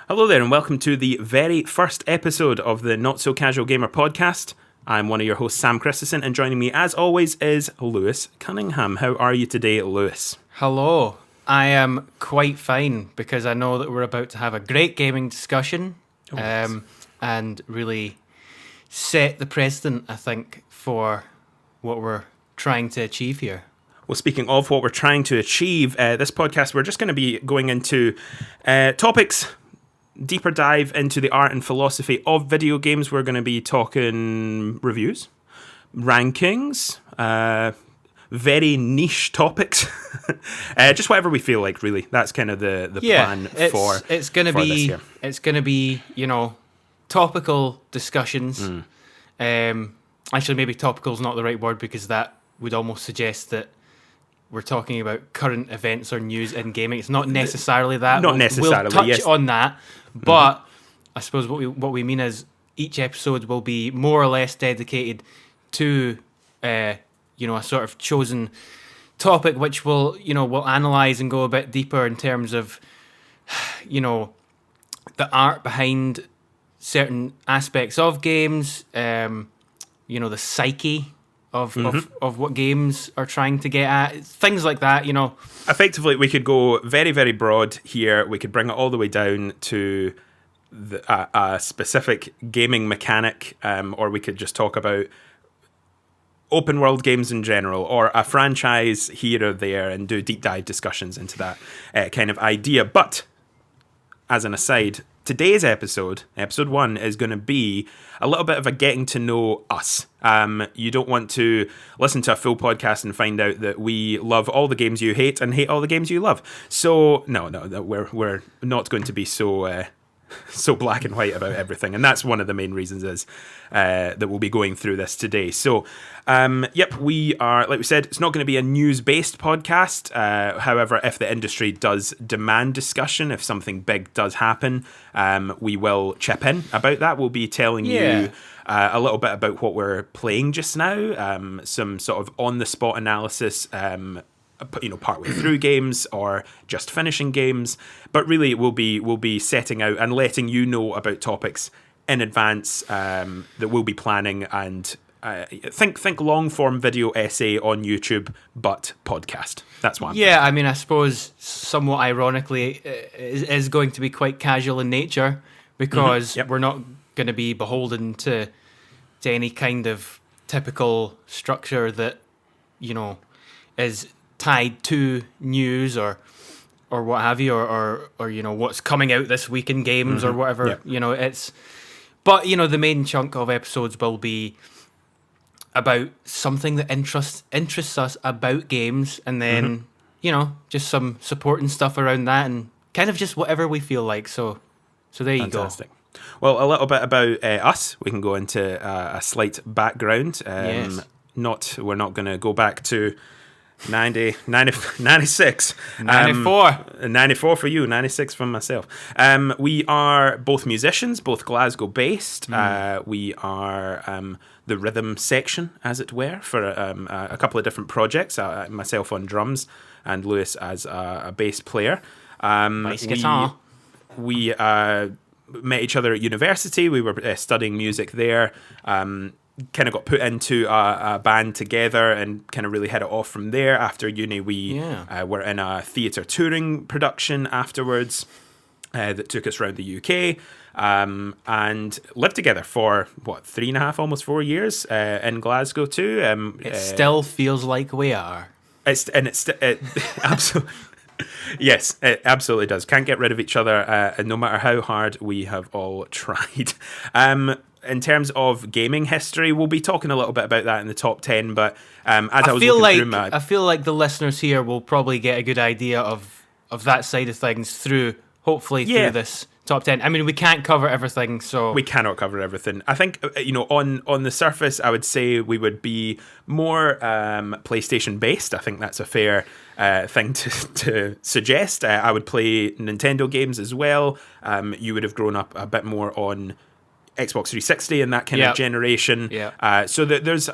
Hello there and welcome to the very first episode of the Not So Casual Gamer podcast. I'm one of your hosts, Sam Christison, and joining me as always is Lewis Cunningham. How are you today, Lewis? Hello. I am quite fine because I know that we're about to have a great gaming discussion and really set the precedent, I think, for what we're trying to achieve here. Well, speaking of what we're trying to achieve, this podcast, we're just going to be going into topics, deeper dive into the art and philosophy of video games. We're going to be talking reviews, rankings, very niche topics, just whatever we feel like. Really, that's kind of the plan for it's going to be this year. It's going to be topical discussions. Actually, maybe topical is not the right word because that would almost suggest that we're talking about current events or news in gaming. It's not necessarily that. Not necessarily. We'll touch yes. on that, but I suppose what we mean is each episode will be more or less dedicated to a sort of chosen topic, which we'll analyze and go a bit deeper in terms of the art behind certain aspects of games, the psyche of what games are trying to get at, things like that, Effectively, we could go very, very broad here. We could bring it all the way down to a specific gaming mechanic, or we could just talk about open world games in general, or a franchise here or there, and do deep dive discussions into that kind of idea. But as an aside, today's episode 1, is going to be a little bit of a getting to know us. You don't want to listen to a full podcast and find out that we love all the games you hate and hate all the games you love. So no, we're not going to be so black and white about everything, and that's one of the main reasons is that we'll be going through this today. So we are, like we said, it's not going to be a news-based podcast. However, if the industry does demand discussion, if something big does happen, we will chip in about that. We'll be telling you a little bit about what we're playing just now, some sort of on-the-spot analysis, partway through games or just finishing games, but really we'll be setting out and letting you know about topics in advance that we'll be planning, and think long form video essay on YouTube, but podcast. That's one. Yeah, I mean, I suppose somewhat ironically is going to be quite casual in nature because we're not going to be beholden to any kind of typical structure that is tied to news or what have you, or what's coming out this week in games or whatever. But the main chunk of episodes will be about something that interests us about games, and then just some supporting stuff around that, and kind of just whatever we feel like. So there you Fantastic. Go. Well, a little bit about us. We can go into a slight background. Yes. We're not going to go back to 96. 94 for you, 96 from myself. We are both musicians, both Glasgow based. We are the rhythm section, as it were, for a couple of different projects. Myself on drums and Lewis as a bass player. Bass guitar. We met each other at university. We were studying music there. Kind of got put into a band together and kind of really hit it off from there. After uni, we were in a theatre touring production afterwards that took us around the UK, and lived together for 3.5, almost 4 years in Glasgow too. It still feels like we are. Absolutely. Yes, it absolutely does. Can't get rid of each other, and no matter how hard we have all tried. In terms of gaming history, we'll be talking a little bit about that in the top 10. But I feel like the listeners here will probably get a good idea of that side of things through this top 10. I mean, we can't cover everything, so we cannot cover everything. I think on the surface, I would say we would be more PlayStation based. I think that's a fair thing to suggest. I would play Nintendo games as well. You would have grown up a bit more on Xbox 360 and that kind of generation. So that there's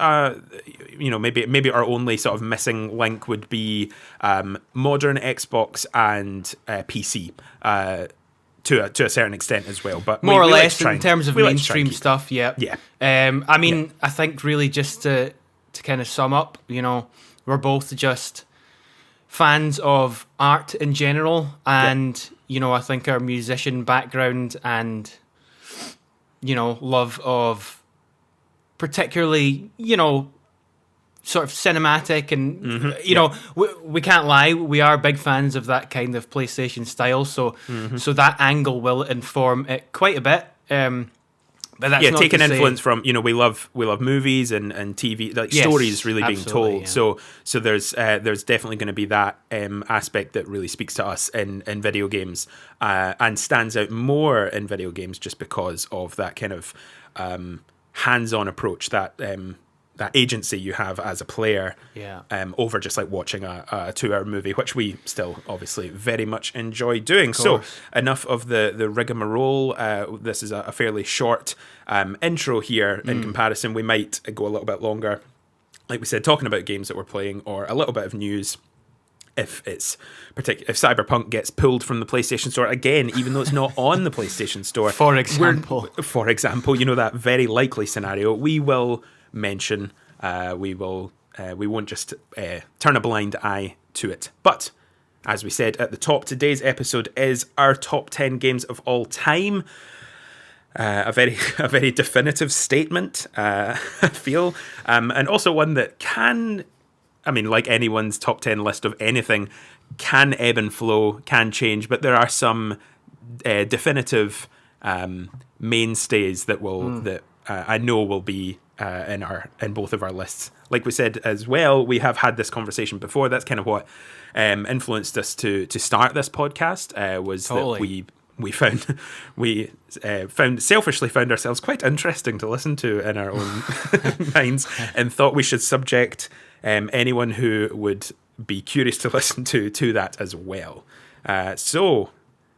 maybe our only sort of missing link would be modern Xbox and PC. to a certain extent as well, but more or we less in terms of mainstream stuff. Yeah. I mean, I think really just to kind of sum up, we're both just fans of art in general, and I think our musician background and love of particularly sort of cinematic and we can't lie, we are big fans of that kind of PlayStation style, so that angle will inform it quite a bit. But that's not taking influence say... from we love movies and TV, like stories really being told. Yeah. So there's definitely going to be that aspect that really speaks to us in video games and stands out more in video games just because of that kind of hands-on approach, that agency you have as a player over just like watching a 2-hour movie, which we still obviously very much enjoy doing. So enough of the rigmarole. This is a fairly short intro here in comparison. We might go a little bit longer, like we said, talking about games that we're playing or a little bit of news. If Cyberpunk gets pulled from the PlayStation Store again, even though it's not on the PlayStation Store, for example, that very likely scenario, we will mention. We won't just turn a blind eye to it. But as we said at the top, today's episode is our top 10 games of all time. A very definitive statement, I feel, and also one that can. I mean, like anyone's top 10 list of anything, can ebb and flow, can change, but there are some definitive mainstays that I know will be in both of our lists. Like we said as well, we have had this conversation before. That's kind of what influenced us to start this podcast. Was totally. That we selfishly found ourselves quite interesting to listen to in our own minds, and thought we should subject anyone who would be curious to listen to that as well. So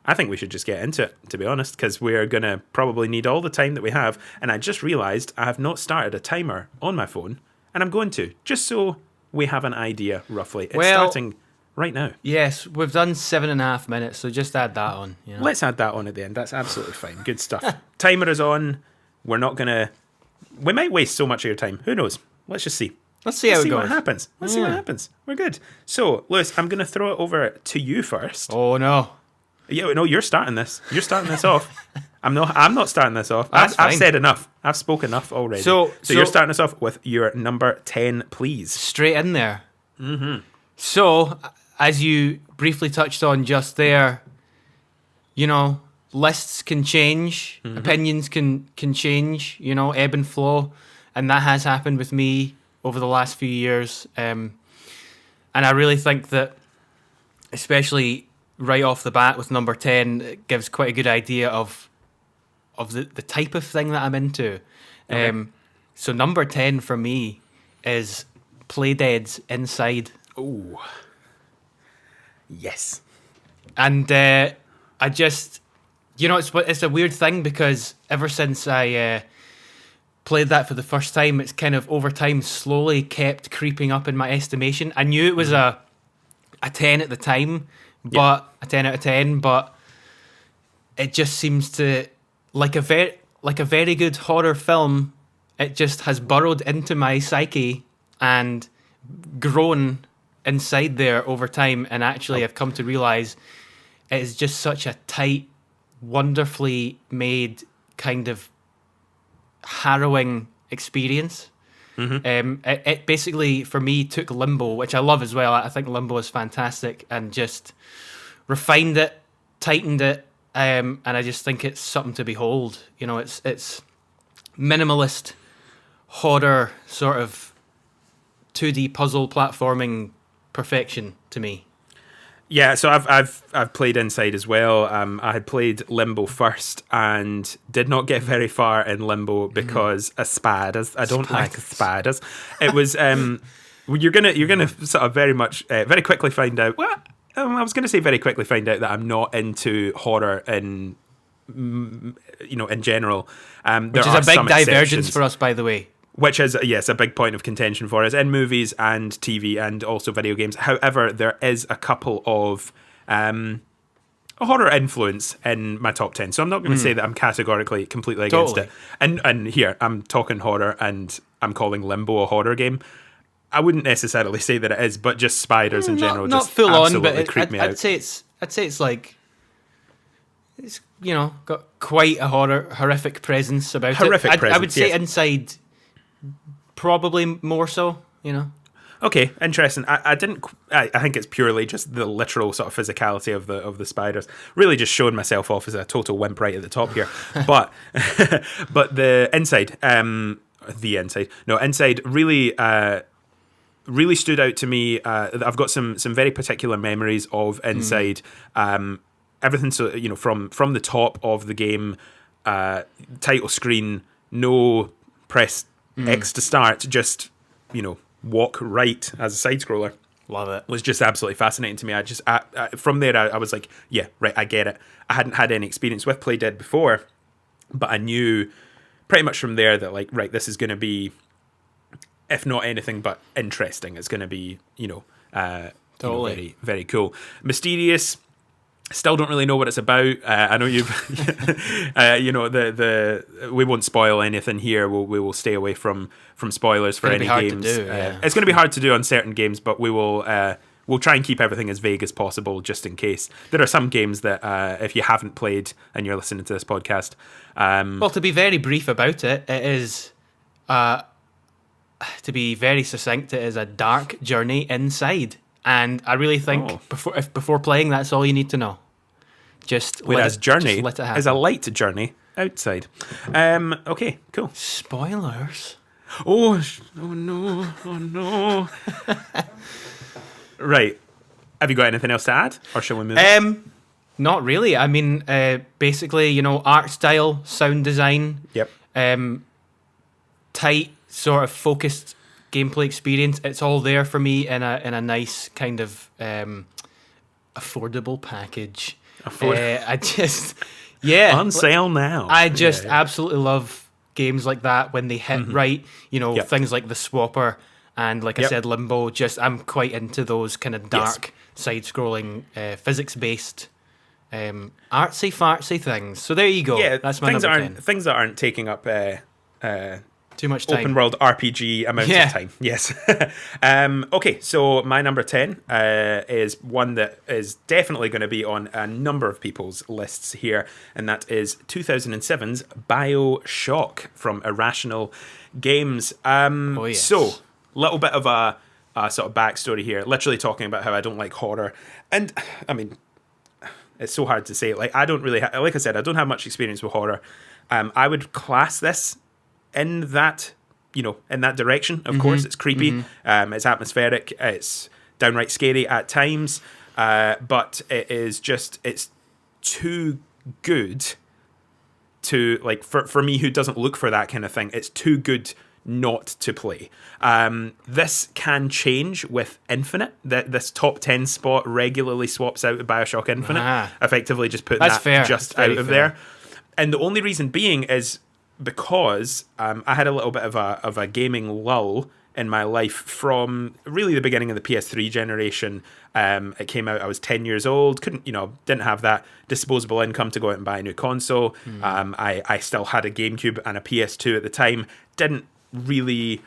I think we should just get into it, to be honest, because we're going to probably need all the time that we have. And I just realised I have not started a timer on my phone, and I'm going to, just so we have an idea roughly. It's starting right now. Yes, we've done 7.5 minutes, so just add that on. Let's add that on at the end. That's absolutely fine. Good stuff. Timer is on. We're not going to... We might waste so much of your time. Who knows? Let's just see. Let's see how it goes. What happens. Let's see what happens. We're good. So, Lewis, I'm going to throw it over to you first. Oh, no. Yeah, no, you're starting this. You're starting this off. I'm not starting this off. I've said enough. I've spoken enough already. So you're starting us off with your number 10, please. Straight in there. Mm-hmm. So, as you briefly touched on just there, lists can change, opinions can change, ebb and flow, and that has happened with me over the last few years. And I really think that, especially right off the bat with number 10, it gives quite a good idea of the type of thing that I'm into. Okay. So number 10 for me is Playdead's Inside. Oh, yes. And I just, it's a weird thing because ever since I played that for the first time, it's kind of over time slowly kept creeping up in my estimation. I knew it was a 10 at the time, but a 10 out of 10, but it just seems to, like a very good horror film, it just has burrowed into my psyche and grown inside there over time. And actually I've come to realize it is just such a tight, wonderfully made, kind of harrowing experience. It basically, for me, took Limbo, which I love as well. I think Limbo is fantastic, and just refined it, tightened it, and I just think it's something to behold. It's minimalist horror, sort of 2D puzzle platforming perfection to me. Yeah, so I've played Inside as well. I had played Limbo first and did not get very far in Limbo because espadas. I don't like espadas. It was you're gonna sort of very quickly find out. Well, I was gonna say very quickly find out that I'm not into horror in general. Which is a big divergence for us, by the way. Which is, yes, a big point of contention for us in movies and TV and also video games. However, there is a couple of a horror influence in my top 10. So I'm not going to say that I'm categorically completely against it. And here, I'm talking horror and I'm calling Limbo a horror game. I wouldn't necessarily say that it is, but just spiders in general not just full absolutely on, but creep me out. I'd say it's like, it's, you know, got quite a horrific presence about it. I would say Inside probably more so, you know. Okay, interesting. I think it's purely just the literal sort of physicality of the spiders. Really just showing myself off as a total wimp right at the top here. But the Inside, Inside really stood out to me. I've got some very particular memories of Inside. Everything, so you know, from the top of the game, title screen, no press X to start, just, you know, walk right as a side scroller. Love it. Was just absolutely fascinating to me. From there I was like, yeah, right, I get it. I hadn't had any experience with Play Dead before, but I knew pretty much from there that, like, right, this is going to be, if not anything but interesting. It's going to be, totally very, very cool. Mysterious. Still don't really know what it's about. I know you've, we won't spoil anything here. We will stay away from spoilers for any games. It's going to be hard to do on certain games, but we'll try and keep everything as vague as possible, just in case. There are some games that if you haven't played and you're listening to this podcast, well, to be very brief about it, it is, to be very succinct, it is a dark journey inside. And I really think before playing, that's all you need to know. Whereas Journey is a light journey outside. Okay, cool. Spoilers. Oh no. Right. Have you got anything else to add, or shall we move on? Not really. I mean, basically, you know, art style, sound design. Yep. Tight, sort of focused gameplay experience. It's all there for me in a nice kind of affordable package. I just, on sale now. I just absolutely love games like that when they hit right. You know, things like the Swapper and, like I said, Limbo. Just, I'm quite into those kind of dark, side-scrolling, physics-based, artsy fartsy things. So there you go. Yeah, that's my number 10. Things that aren't taking up too much time. Open world RPG amounts of time. Yes. Okay, so my number 10 is one that is definitely going to be on a number of people's lists here, and that is 2007's BioShock from Irrational Games. So, little bit of a sort of backstory here, literally talking about how I don't like horror. And, I mean, it's so hard to say. Like, I don't really, like I said, I don't have much experience with horror. I would class this in that direction. Of course, it's creepy, it's atmospheric, it's downright scary at times, but it's too good to, like, for me, who doesn't look for that kind of thing, it's too good not to play. This can change with Infinite. This top 10 spot regularly swaps out with BioShock Infinite, effectively just putting That's fair. Just out of there. And the only reason being is because I had a little bit of a gaming lull in my life from really the beginning of the PS3 generation. It came out, I was 10 years old, didn't have that disposable income to go out and buy a new console. I still had a GameCube and a PS2 at the time. Couldn't really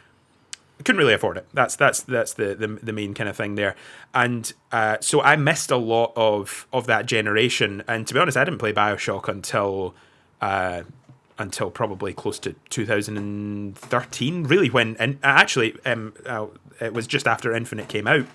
afford it. That's the main kind of thing there. And so I missed a lot of that generation. And to be honest, I didn't play BioShock until probably close to 2013, really, when it was just after Infinite came out,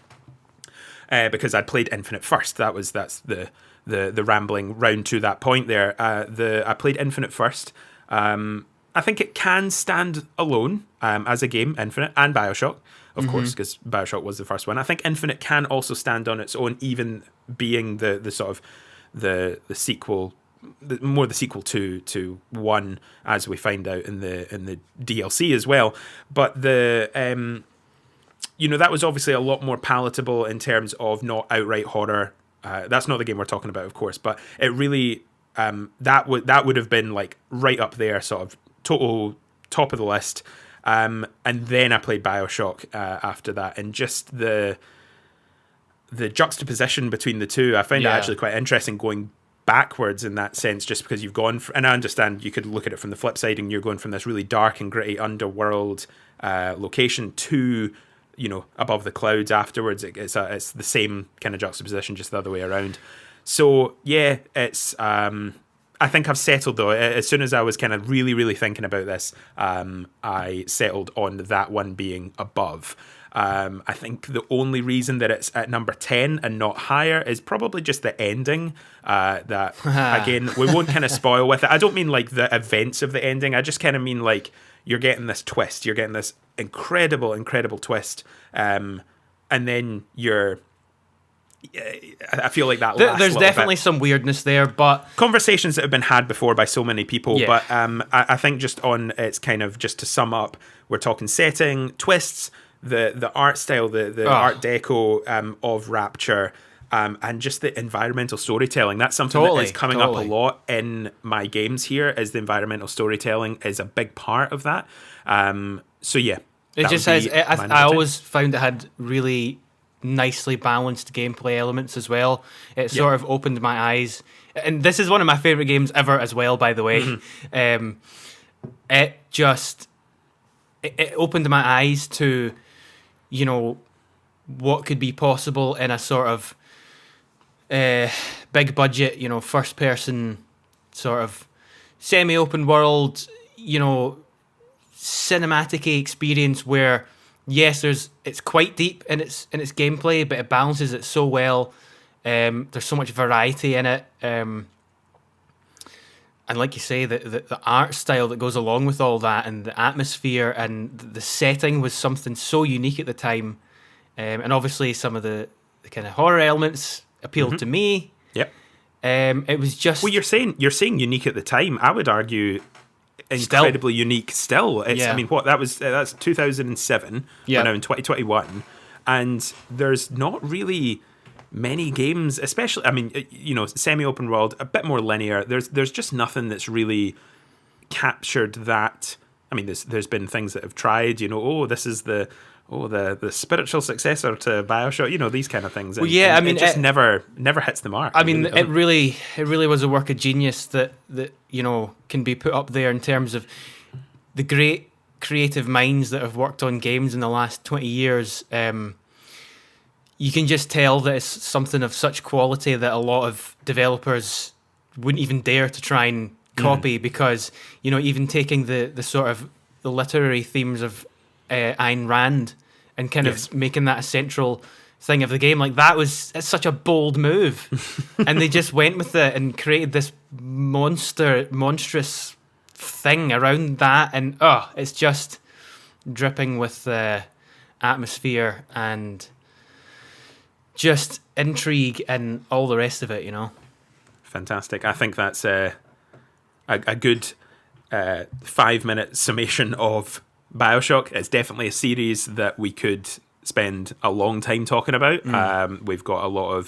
because I'd played Infinite first. That's the rambling round to that point there. I played Infinite first. I think it can stand alone as a game, Infinite and BioShock, of course, because BioShock was the first one. I think Infinite can also stand on its own, even being the sort of the sequel. More the sequel to 1, as we find out in the DLC as well. But that was obviously a lot more palatable in terms of not outright horror. That's not the game we're talking about, of course, but it really that would have been like right up there, sort of total top of the list. And then I played BioShock after that, and just the juxtaposition between the two, I found it actually quite interesting, going backwards in that sense, just because you've gone and I understand you could look at it from the flip side, and you're going from this really dark and gritty underworld location to, you know, above the clouds afterwards. It's the same kind of juxtaposition, just the other way around. So yeah, it's I think I've settled though. As soon as I was kind of really thinking about this, I settled on that one being above. I think the only reason that it's at number 10 and not higher is probably just the ending. That again, we won't kind of spoil with it. I don't mean like the events of the ending. I just kind of mean like you're getting this twist. You're getting this incredible twist, and then I feel like that lasts there's definitely some weirdness there, but conversations that have been had before by so many people. Yeah. But I think just on it's kind of just to sum up, we're talking setting, twists, the art style, the Art Deco of Rapture, and just the environmental storytelling. That's something that is coming up a lot in my games here. Is the environmental storytelling is a big part of that. So yeah, it just has. I always found it had really nicely balanced gameplay elements as well. It sort of opened my eyes, and this is one of my favorite games ever as well, by the way. It opened my eyes to, you know, what could be possible in a sort of big budget, you know, first person sort of semi-open world, you know, cinematic-y experience where yes, it's quite deep in its gameplay, but it balances it so well. There's so much variety in it, and like you say, the art style that goes along with all that, and the atmosphere and the setting was something so unique at the time, and obviously some of the kind of horror elements appealed to me. Yep. It was just you're saying unique at the time. I would argue incredibly unique still. It's I mean, that's 2007. We're now in 2021, and there's not really many games, especially, I mean, you know, semi-open world, a bit more linear. There's just nothing that's really captured that. I mean, there's been things that have tried, you know, this is the spiritual successor to BioShock, you know, these kind of things. And, I mean, it just never hits the mark. I mean, it really was a work of genius that you know can be put up there in terms of the great creative minds that have worked on games in the last 20 years. You can just tell that it's something of such quality that a lot of developers wouldn't even dare to try and copy, because, you know, even taking the sort of the literary themes of Ayn Rand and kind of making that a central thing of the game, like it's such a bold move. And they just went with it and created this monstrous thing around that, and it's just dripping with atmosphere and just intrigue and all the rest of it, you know. Fantastic. I think that's a good 5-minute summation of BioShock. It's definitely a series that we could spend a long time talking about. We've got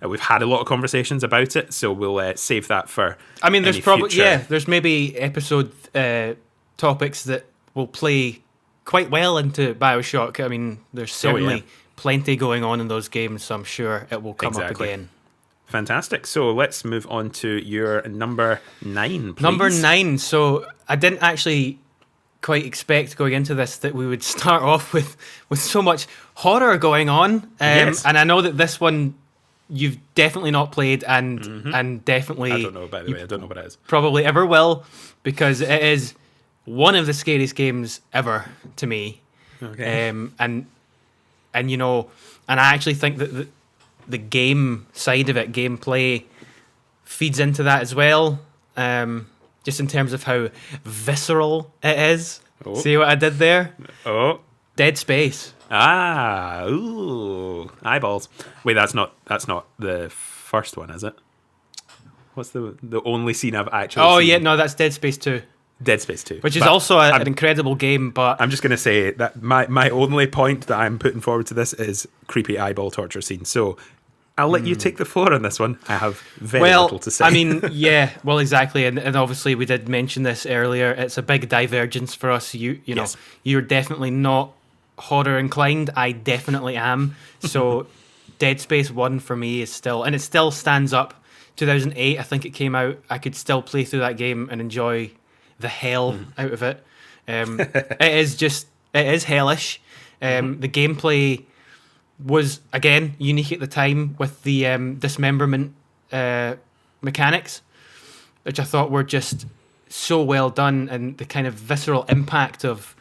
we've had a lot of conversations about it, so we'll save that for. I mean, there's probably there's maybe episode topics that will play quite well into BioShock. I mean, there's certainly plenty going on in those games, so I'm sure it will come up again. Fantastic. So let's move on to your number 9, please. Number 9. So I didn't actually quite expect going into this that we would start off with so much horror going on. And I know that this one you've definitely not played, and definitely... I don't know, by the way. I don't know what it is. Probably ever will, because it is one of the scariest games ever to me. Okay. And you know, and I actually think that the game side of it, gameplay, feeds into that as well. Just in terms of how visceral it is. Oh. See what I did there? Oh. Dead Space. Ah, ooh, eyeballs. Wait, that's not the first one, is it? What's the only scene I've actually seen? Oh, yeah, no, that's Dead Space 2. Dead Space 2. Which is also an incredible game, but... I'm just going to say that my only point that I'm putting forward to this is creepy eyeball torture scene. So I'll let you take the floor on this one. I have very little to say. I mean, yeah, well, exactly. And obviously we did mention this earlier. It's a big divergence for us. You know, you're definitely not horror inclined. I definitely am. So Dead Space 1 for me is still... And it still stands up 2008, I think it came out, I could still play through that game and enjoy the hell out of it. It is hellish. The gameplay was, again, unique at the time with the dismemberment mechanics, which I thought were just so well done, and the kind of visceral impact of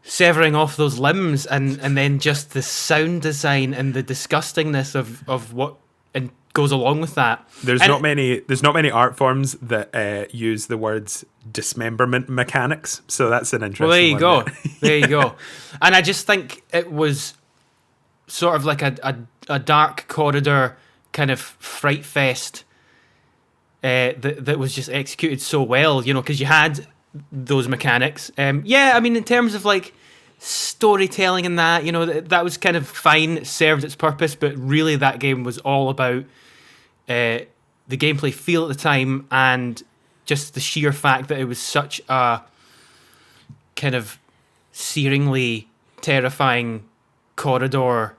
severing off those limbs, and then just the sound design and the disgustingness of what and goes along with that. There's not many art forms that use the words dismemberment mechanics, so that's an interesting. Well, there you go. There. There you go. And I just think it was sort of like a dark corridor kind of fright fest that was just executed so well, because you had those mechanics. I mean, in terms of like storytelling and that, that was kind of fine. It served its purpose, but really that game was all about the gameplay feel at the time, and just the sheer fact that it was such a kind of searingly terrifying corridor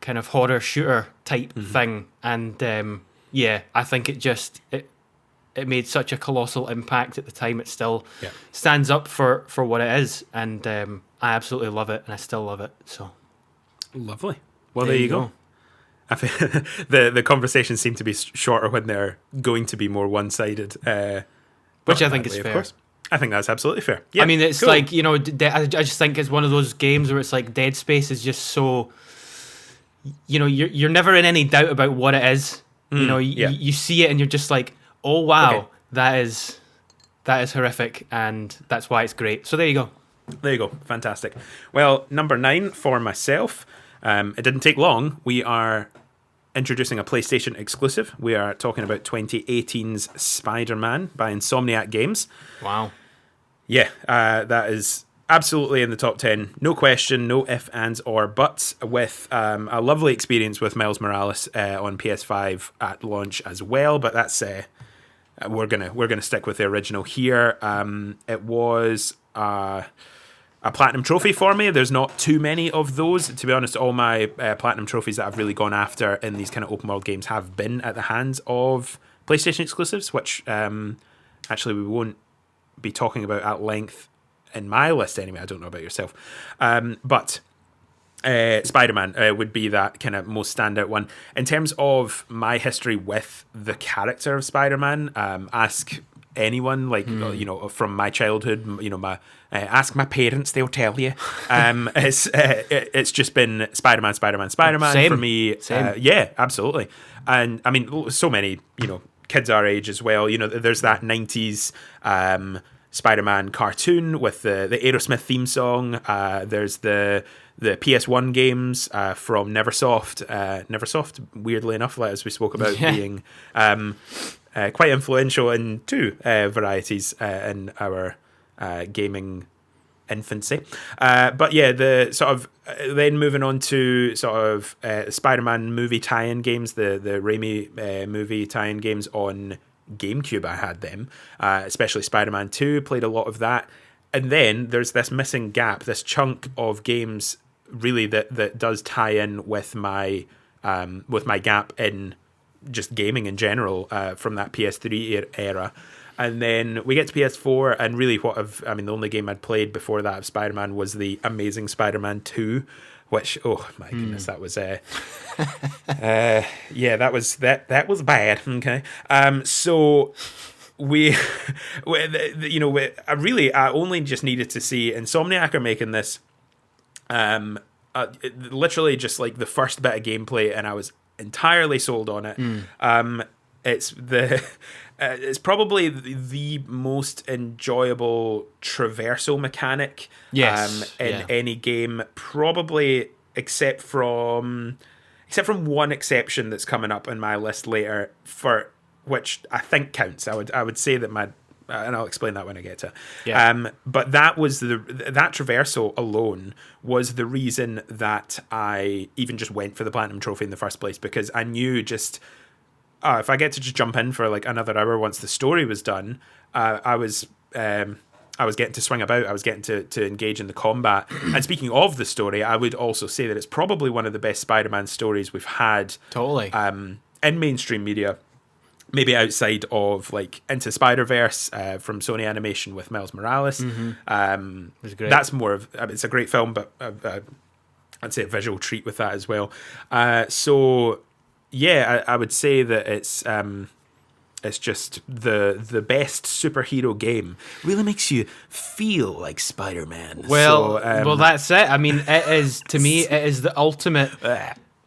kind of horror shooter type thing. And I think it made such a colossal impact at the time. It still stands up for what it is, and I absolutely love it, and I still love it. So lovely. Well, there you go. I think the conversations seem to be shorter when they're going to be more one-sided, which I think is fair. Of course. I think that's absolutely fair. Yeah, I mean, it's cool. like, I just think it's one of those games where it's like Dead Space is just so, you're never in any doubt about what it is. You see it and you're just like, oh wow, okay. that is horrific, and that's why it's great. So there you go. There you go. Fantastic. Well, number 9 for myself. It didn't take long. We are introducing a PlayStation exclusive. We are talking about 2018's Spider-Man by Insomniac Games. Wow. Yeah, that is absolutely in the top 10. No question, no ifs, ands, or buts, with a lovely experience with Miles Morales on PS5 at launch as well. But that's we're gonna stick with the original here. It was a platinum trophy for me. There's not too many of those. To be honest, all my platinum trophies that I've really gone after in these kind of open world games have been at the hands of PlayStation exclusives, which actually we won't be talking about at length in my list anyway. I don't know about yourself. But Spider-Man would be that kind of most standout one. In terms of my history with the character of Spider-Man, ask anyone, like, from my childhood, my ask my parents, they'll tell you. It's just been Spider-Man Same. for me. Same. Yeah, absolutely. And I mean, so many, kids our age as well. There's that 90s Spider-Man cartoon with the Aerosmith theme song. There's the PS1 games from Neversoft. Neversoft, weirdly enough, as we spoke about, being quite influential in two varieties in our gaming infancy. But yeah, the sort of then moving on to sort of Spider-Man movie tie-in games, the Raimi movie tie-in games on GameCube. I had them, especially Spider-Man 2, played a lot of that. And then there's this missing gap, this chunk of games really that does tie in with my gap in just gaming in general from that PS3 era. And then we get to PS4, and really the only game I'd played before that of Spider-Man was the Amazing Spider-Man 2, which, oh my goodness, that was that was bad. Okay. So I only just needed to see Insomniac are making this literally just like the first bit of gameplay, and I was entirely sold on it. It's probably the most enjoyable traversal mechanic in any game, probably except from one exception that's coming up in my list later, for which I think counts. I would say that and I'll explain that when I get to it. Yeah. But that was that traversal alone was the reason that I even just went for the Platinum Trophy in the first place, because I knew just if I get to just jump in for like another hour once the story was done, I was getting to swing about. I was getting to engage in the combat. And speaking of the story, I would also say that it's probably one of the best Spider-Man stories we've had. Totally. In mainstream media. maybe outside of like Into Spider-Verse from Sony Animation with Miles Morales. It was great. That's more of, it's a great film, but I'd say a visual treat with that as well. So yeah, I would say that it's just the best superhero game. Really makes you feel like Spider-Man. Well, that's it. I mean, it is, to me, it is the ultimate.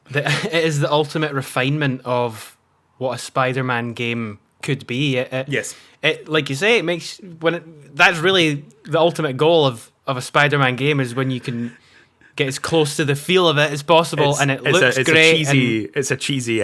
It is the ultimate refinement of what a Spider-Man game could be. Yes. It, like you say, it makes that's really the ultimate goal of a Spider-Man game, is when you can get as close to the feel of it as possible, and it looks great. It's a cheesy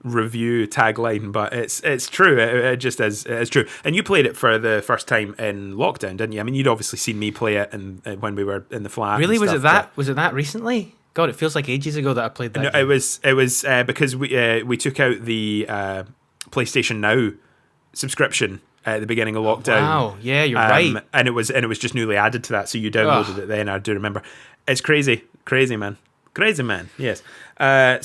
review tagline, but it's true. It just is. It's true. And you played it for the first time in lockdown, didn't you? I mean, you'd obviously seen me play it when we were in the flat. Really, was it that recently? God, it feels like ages ago that I played that. No, game. it was because we took out the PlayStation Now subscription at the beginning of lockdown. Wow, yeah, you're right. And it was just newly added to that, so you downloaded it then. I do remember. It's crazy, man. Yes.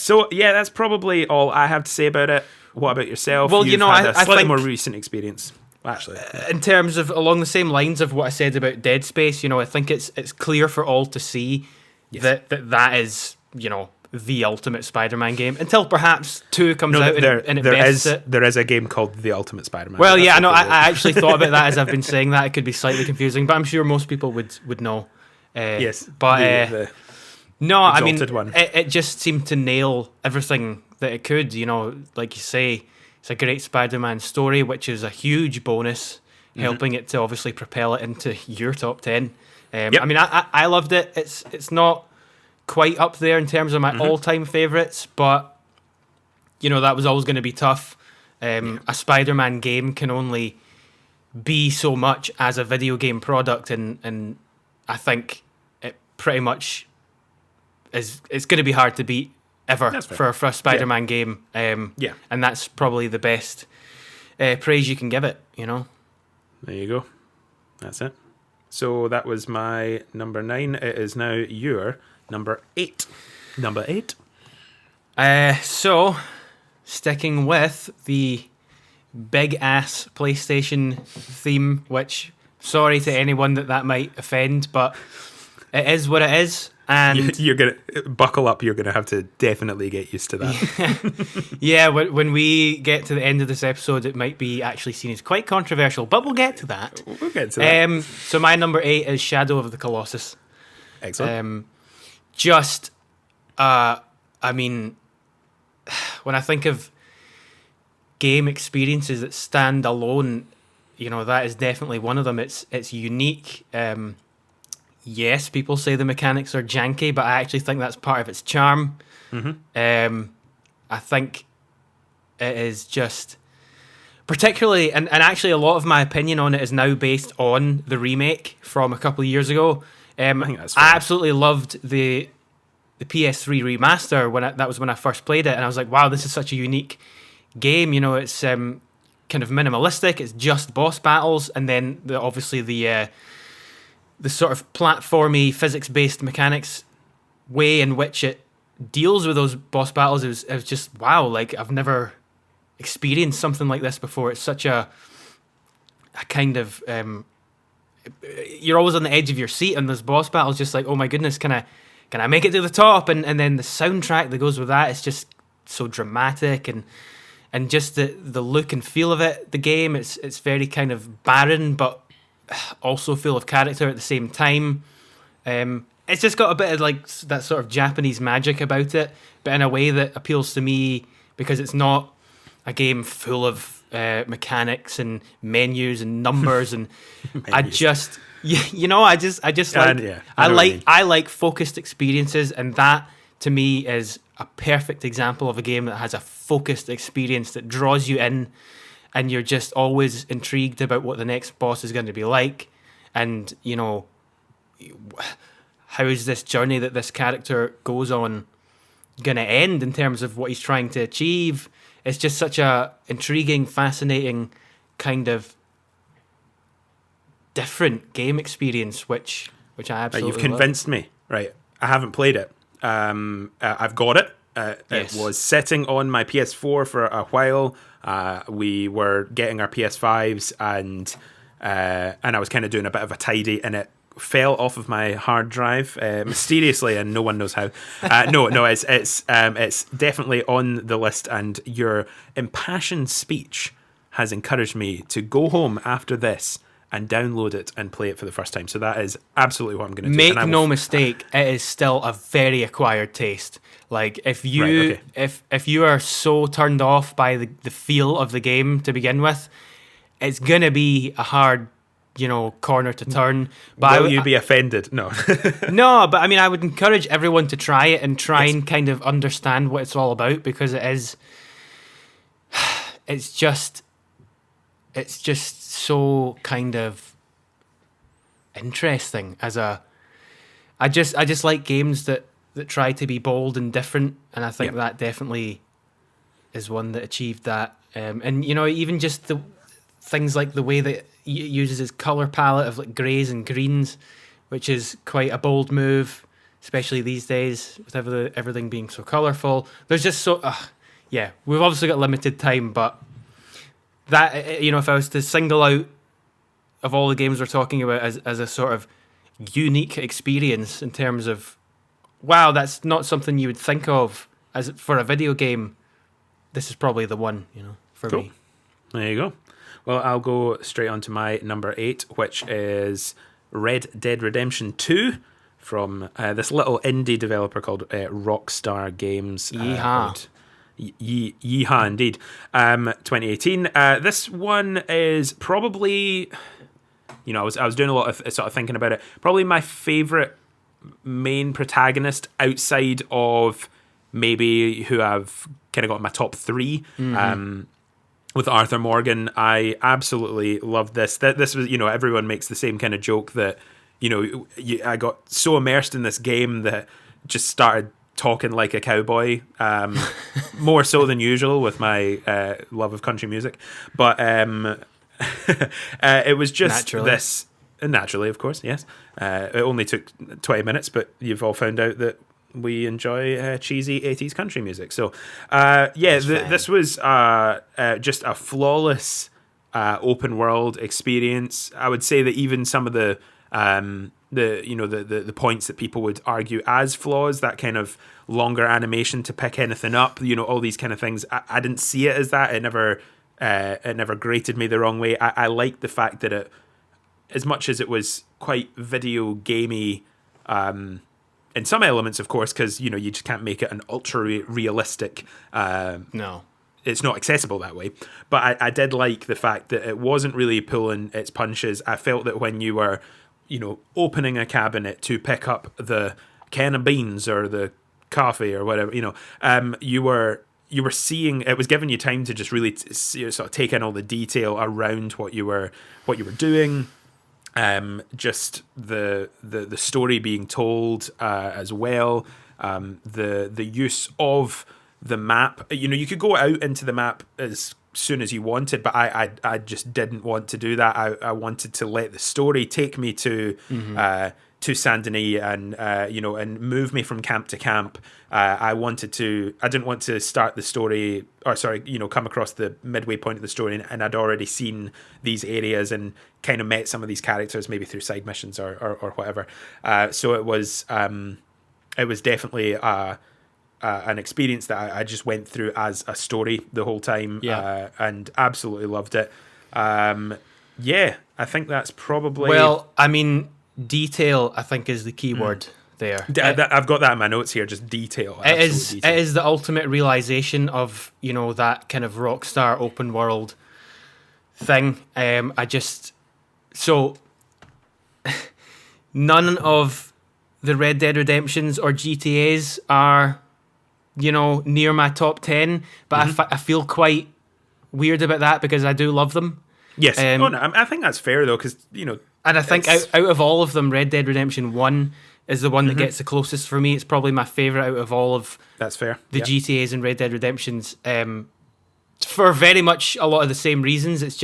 So yeah, that's probably all I have to say about it. What about yourself? Well, You've had a slightly more recent experience. Actually, in terms of along the same lines of what I said about Dead Space, I think it's clear for all to see. Yes. That is, the ultimate Spider-Man game, until perhaps 2 comes out and it bests it. There is a game called The Ultimate Spider-Man. Well, yeah, I know. I actually thought about that as I've been saying that. It could be slightly confusing, but I'm sure most people would know. Yes, but no, I mean, one. It just seemed to nail everything that it could. Like you say, it's a great Spider-Man story, which is a huge bonus, helping it to obviously propel it into your top 10. I mean, I loved it. It's not quite up there in terms of my all-time favourites, but that was always going to be tough. A Spider-Man game can only be so much as a video game product, and I think it pretty much it's going to be hard to beat ever for a Spider-Man game. And that's probably the best praise you can give it. There you go. That's it. So that was my number 9. It is now your number 8. Number 8. So, sticking with the big ass PlayStation theme, which, sorry to anyone that might offend, but it is what it is. And you're gonna buckle up. You're gonna have to definitely get used to that. Yeah, when we get to the end of this episode, it might be actually seen as quite controversial, but we'll get to that. We'll get to that. So my number 8 is Shadow of the Colossus. Excellent. I mean, when I think of game experiences that stand alone, that is definitely one of them. It's unique. Yes, people say the mechanics are janky, but I actually think that's part of its charm. I think it is just particularly, and actually a lot of my opinion on it is now based on the remake from a couple of years ago. I think that's fair. I absolutely loved the PS3 remaster that was when I first played it, and I was like, wow, this is such a unique game. It's kind of minimalistic. It's just boss battles, and then obviously the sort of platformy, physics-based mechanics way in which it deals with those boss battles is just, wow, like, I've never experienced something like this before. It's such a kind of... you're always on the edge of your seat, and those boss battles just like, oh my goodness, can I make it to the top? And then the soundtrack that goes with that is just so dramatic, and just the look and feel of it, the game, it's very kind of barren, but also full of character at the same time. It's just got a bit of like that sort of Japanese magic about it, but in a way that appeals to me because it's not a game full of mechanics and menus and numbers and I just like I like focused experiences, and that to me is a perfect example of a game that has a focused experience that draws you in, and you're just always intrigued about what the next boss is going to be like, and how is this journey that this character goes on going to end in terms of what he's trying to achieve. It's just such a intriguing, fascinating kind of different game experience, which I absolutely You've convinced me. Right, I haven't played it. I've got it. It was sitting on my PS4 for a while. We were getting our PS5s, and I was kind of doing a bit of a tidy, and it fell off of my hard drive mysteriously, and no one knows how. No, it's definitely on the list, and your impassioned speech has encouraged me to go home after this and download it and play it for the first time. So that is absolutely what I'm going to do. Make no mistake, it is still a very acquired taste. Like if you if you are so turned off by the feel of the game to begin with, it's gonna be a hard, corner to turn. But will you be offended? No. No, but I mean, I would encourage everyone to try it and try and kind of understand what it's all about, because it's just so kind of interesting I just like games that try to be bold and different, and I think that definitely is one that achieved that. And even just the things like the way that it uses its color palette of like grays and greens, which is quite a bold move, especially these days with everything being so colorful. There's just we've obviously got limited time, but that, if I was to single out of all the games we're talking about as a sort of unique experience in terms of, wow, that's not something you would think of as for a video game, this is probably the one, for me. There you go. Well, I'll go straight on to my number 8, which is Red Dead Redemption 2 from this little indie developer called Rockstar Games. Yeehaw. Yeehaw, indeed. 2018. This one is probably, I was doing a lot of sort of thinking about it. Probably my favourite main protagonist outside of maybe who I've kind of got in my top 3. With Arthur Morgan, I absolutely loved this. This was, everyone makes the same kind of joke that, I got so immersed in this game that just started talking like a cowboy, more so than usual with my love of country music. But it was just this, naturally, of course, yes. It only took 20 minutes, but you've all found out that we enjoy cheesy 80s country music. So, this was just a flawless open world experience. I would say that even some of the points that people would argue as flaws, that kind of longer animation to pick anything up, all these kind of things, I didn't see it as that. It never grated me the wrong way. I liked the fact that it, as much as it was quite video gamey, in some elements, of course, because you just can't make it an ultra realistic. No, it's not accessible that way. But I did like the fact that it wasn't really pulling its punches. I felt that when you were, opening a cabinet to pick up the can of beans or the coffee or whatever, you were seeing, it was giving you time to just really sort of take in all the detail around what you were doing. Just the story being told as well, the use of the map. You could go out into the map as soon as you wanted, but I just didn't want to do that. I wanted to let the story take me to Saint Denis and and move me from camp to camp. I didn't want to start the story, come across the midway point of the story and I'd already seen these areas and kind of met some of these characters maybe through side missions or whatever. So it was definitely an experience that I just went through as a story the whole time, and absolutely loved it. I think that's probably... Well, I mean, detail, I think, is the key word there. I've got that in my notes here, just detail. It is the ultimate realization of, that kind of Rockstar open world thing. So none of the Red Dead Redemptions or GTAs are, near my top 10, but I feel quite weird about that because I do love them. Yes. I think that's fair though, because, and I think out of all of them, Red Dead Redemption 1 is the one that gets the closest for me. It's probably my favourite out of all of that's fair. The GTAs and Red Dead Redemptions, for very much a lot of the same reasons. It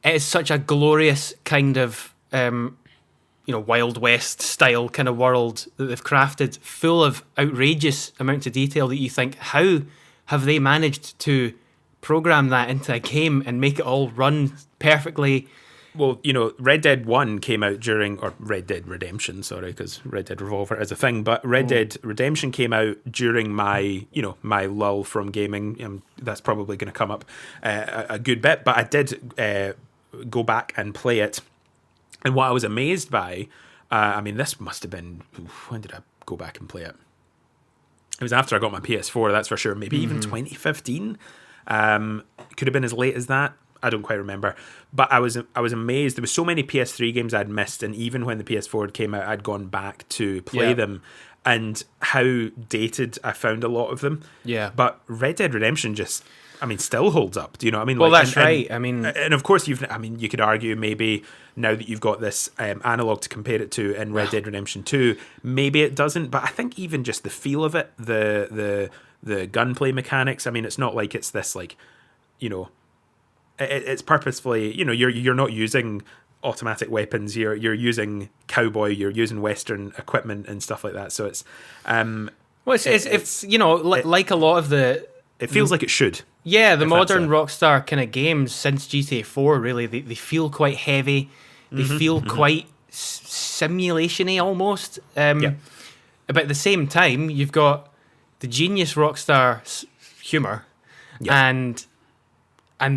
is such a glorious kind of Wild West style kind of world that they've crafted, full of outrageous amounts of detail that you think, how have they managed to program that into a game and make it all run perfectly? Well, Red Dead 1 came out during, or Red Dead Redemption, sorry, because Red Dead Revolver is a thing, but Red Dead Redemption came out during my lull from gaming. That's probably going to come up a good bit, but I did go back and play it. And what I was amazed by, this must have been, when did I go back and play it? It was after I got my PS4, that's for sure, maybe even 2015. Could have been as late as that. I don't quite remember, but I was amazed. There were so many PS3 games I'd missed, and even when the PS4 came out, I'd gone back to play them, and how dated I found a lot of them. Yeah. But Red Dead Redemption just, still holds up. Do you know what I mean? Well, that's right. And of course you could argue maybe now that you've got this analog to compare it to in Red Dead Redemption 2, maybe it doesn't. But I think even just the feel of it, the gunplay mechanics. It's not like it's this it's purposefully, you're not using automatic weapons. You're using cowboy. You're using Western equipment and stuff like that. So it's like a lot of the. It feels like it should. Yeah, the modern Rockstar kind of games since GTA 4, really, they feel quite heavy. They feel quite simulation-y almost. But at the same time, you've got the genius Rockstar humour and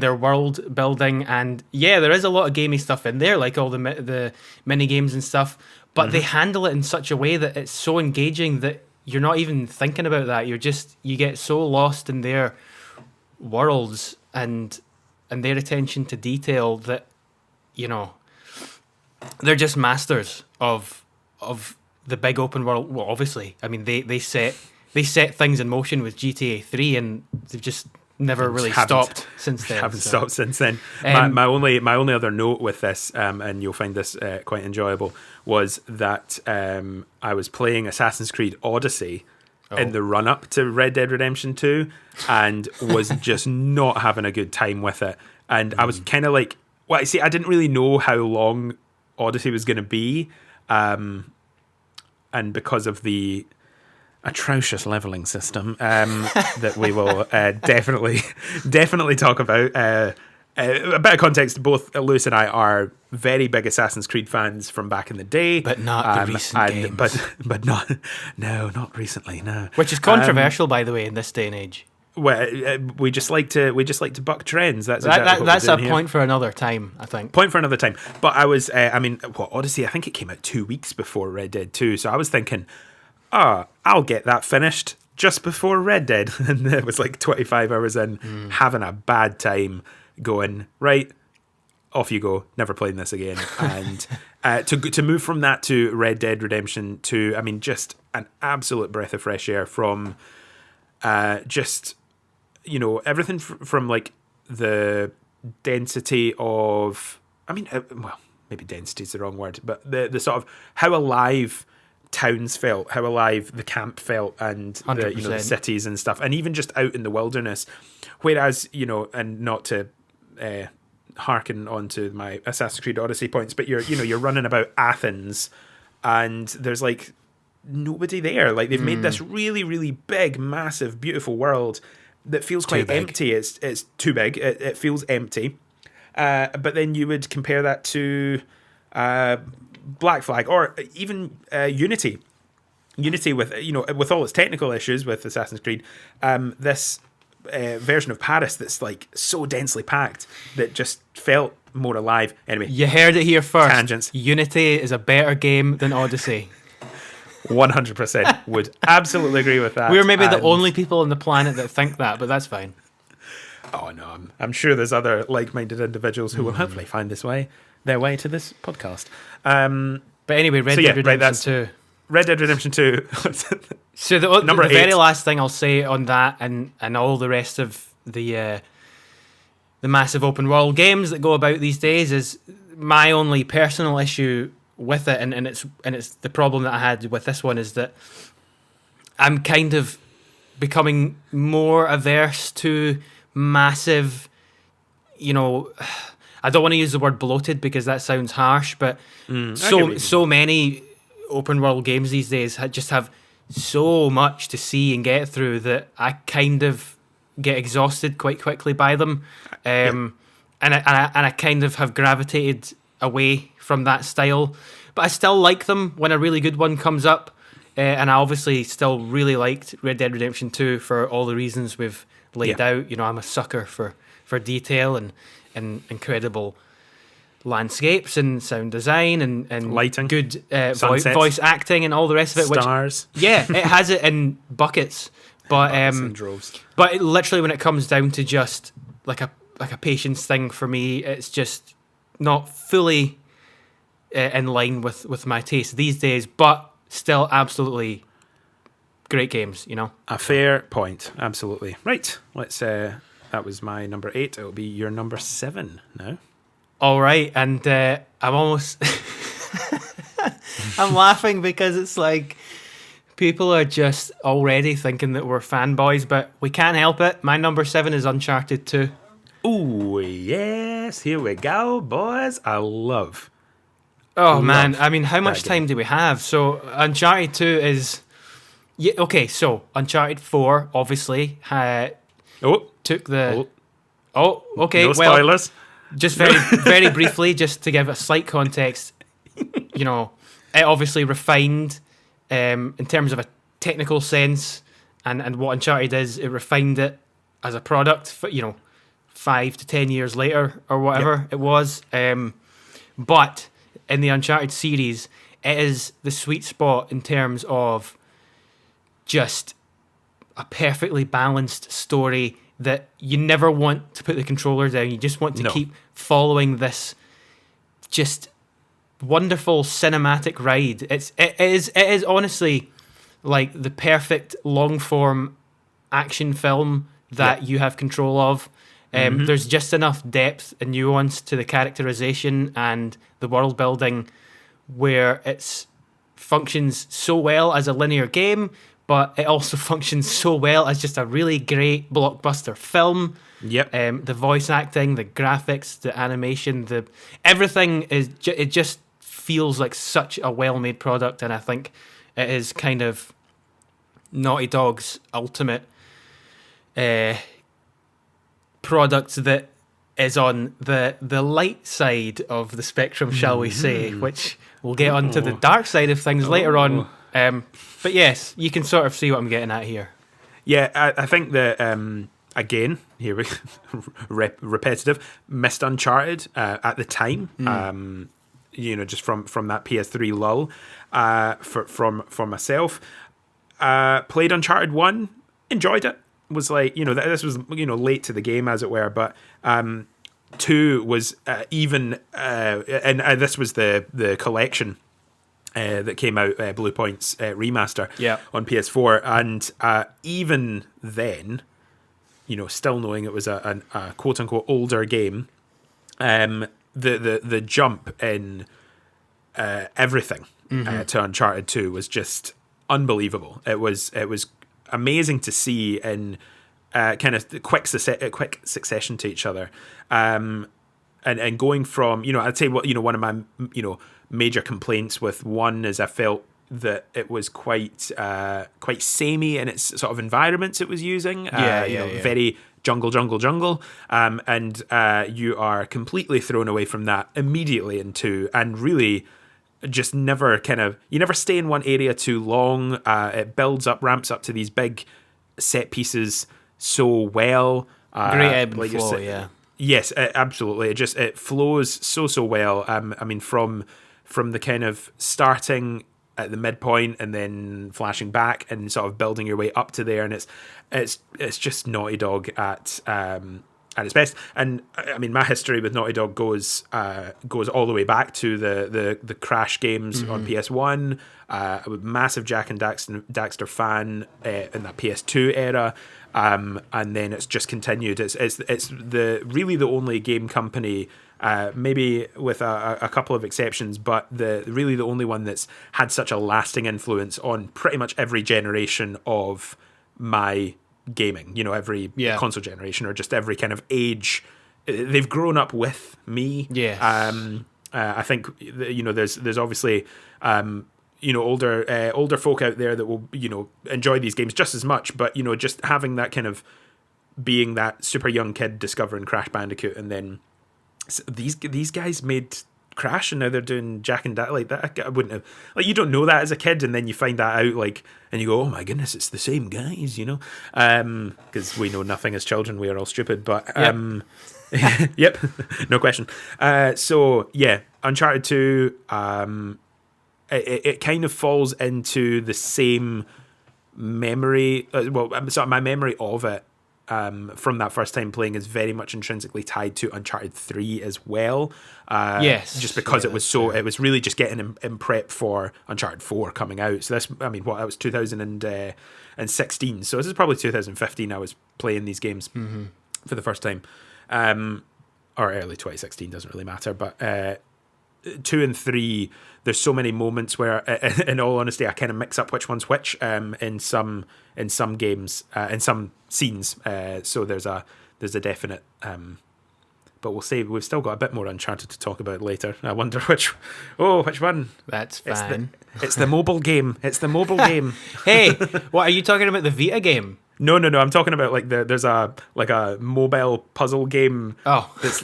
their world building, and there is a lot of gamey stuff in there, like all the mini games and stuff. But they handle it in such a way that it's so engaging that you're not even thinking about that. You get so lost in their worlds and their attention to detail that they're just masters of the big open world. Well, obviously, they set things in motion with GTA 3, and they've just never really stopped since then. Stopped since then. My only other note with this, and you'll find this quite enjoyable, was that I was playing Assassin's Creed Odyssey in the run up to Red Dead Redemption 2, and was just not having a good time with it. And I was kind of like, I didn't really know how long Odyssey was going to be, and because of the atrocious leveling system that we will definitely talk about. A bit of context: both Lewis and I are very big Assassin's Creed fans from back in the day, but not the recent games. But not recently. No, which is controversial, by the way, in this day and age. Well, we just like to buck trends. That's a point for another time, I think. Point for another time. But I was, Odyssey, I think it came out 2 weeks before Red Dead 2, so I was thinking, I'll get that finished just before Red Dead. And it was like 25 hours in, having a bad time, going, right, off you go, never playing this again. And to move from that to Red Dead Redemption 2, just an absolute breath of fresh air from everything from like the density of, maybe density is the wrong word, but the sort of how alive towns felt, how alive the camp felt, and the cities and stuff, and even just out in the wilderness. Whereas, and not to hearken on to my Assassin's Creed Odyssey points, but you're running about Athens, and there's like nobody there. Like they've made this really, really big, massive, beautiful world that feels quite empty. It's too big. It feels empty. But then you would compare that to Black Flag, or even Unity. Unity with with all its technical issues with Assassin's Creed, this version of Paris that's like so densely packed that just felt more alive. Anyway, you heard it here first. Tangents. Unity is a better game than Odyssey. 100% would absolutely agree with that. We're maybe the only people on the planet that think that, but that's fine. Oh no, I'm sure there's other like-minded individuals who will hopefully find their way to this podcast. But anyway, Red Dead Redemption 2. Red Dead Redemption 2. So the very last thing I'll say on that, and all the rest of the massive open world games that go about these days, is my only personal issue with it, and it's the problem that I had with this one, is that I'm kind of becoming more averse to massive, I don't want to use the word bloated because that sounds harsh, but so many open world games these days just have so much to see and get through that I kind of get exhausted quite quickly by them, and I kind of have gravitated away from that style. But I still like them when a really good one comes up, and I obviously still really liked Red Dead Redemption 2 for all the reasons we've laid out. You know, I'm a sucker for detail and incredible landscapes and sound design and lighting, good voice acting and all the rest of it. Stars. Which, yeah, it has it in buckets, but and droves. But literally, when it comes down to just like a patience thing for me, it's just not fully in line with my taste these days. But still, absolutely great games. You know, a fair point. Absolutely right. Let's. That was my number 8. It'll be your number 7 now. All right, and I'm almost I'm laughing because it's like people are just already thinking that we're fanboys, but we can't help it. My number 7 is Uncharted 2. Ooh, yes, here we go, boys. I love. Oh man, I mean, how much time do we have? So Uncharted 2 is okay. So Uncharted 4 obviously took the. Oh, okay. No spoilers. Just very briefly, just to give a slight context, you know, it obviously refined in terms of a technical sense and what Uncharted is. It refined it as a product for, 5 to 10 years later or whatever it was. But in the Uncharted series, it is the sweet spot in terms of just a perfectly balanced story that you never want to put the controller down. You just want to keep following this just wonderful cinematic ride. It is honestly like the perfect long form action film that you have control of. There's just enough depth and nuance to the characterization and the world building where it functions so well as a linear game, but it also functions so well as just a really great blockbuster film. Yep. The voice acting, the graphics, the animation, everything is it just feels like such a well-made product, and I think it is kind of Naughty Dog's ultimate product that is on the light side of the spectrum, shall we say, which we'll get onto the dark side of things later on. But yes, you can sort of see what I'm getting at here. Yeah, I think that, again, here we repetitive, missed Uncharted at the time, just from that PS3 lull for myself. Played Uncharted 1, enjoyed it. Was like, this was, late to the game, as it were, but 2 was even, and this was the collection that came out, Blue Point's remaster on PS4, and even then, still knowing it was a quote unquote older game, the jump in everything to Uncharted 2 was just unbelievable. It was amazing to see in kind of quick succession to each other, and going from, I'd say one of my major complaints with 1 is I felt that it was quite samey in its sort of environments it was using. Very jungle, and you are completely thrown away from that immediately in 2, and really just never you never stay in one area too long. It ramps up to these big set pieces so well. Great ebb and flow, yeah. Yes, absolutely. It flows so well. I mean, from the kind of starting at the midpoint and then flashing back and sort of building your way up to there, and it's just Naughty Dog at its best. And I mean, my history with Naughty Dog goes all the way back to the Crash games on PS1. I'm a massive Jak and Daxter fan in that PS2 era. And then it's just continued. It's really the only game company, maybe with a couple of exceptions, but really the only one that's had such a lasting influence on pretty much every generation of my gaming. Every console generation or just every kind of age they've grown up with me. Yes. I think there's obviously older folk out there that will enjoy these games just as much, but just having that kind of being that super young kid discovering Crash Bandicoot, and then these guys made Crash, and now they're doing Jack and Daxter. Like that, I wouldn't have, like, you don't know that as a kid, and then you find that out, like, and you go, oh my goodness, it's the same guys, because we know nothing as children, we are all stupid, but yep, no question. So yeah, Uncharted 2, it kind of falls into the same memory. My memory of it from that first time playing is very much intrinsically tied to Uncharted 3 as well. Yes, just because it was it was really just getting in prep for Uncharted 4 coming out. So that was 2016. So this is probably 2015. I was playing these games for the first time, or early 2016, doesn't really matter. But 2 and 3, there's so many moments where, in all honesty, I kind of mix up which one's which in some games, in some scenes. So there's a definite, but we'll say we've still got a bit more Uncharted to talk about later. I wonder which one. That's fine. It's the mobile game. It's the mobile game. Hey, what are you talking about? The Vita game? No. I'm talking about like there's a mobile puzzle game. Oh, that's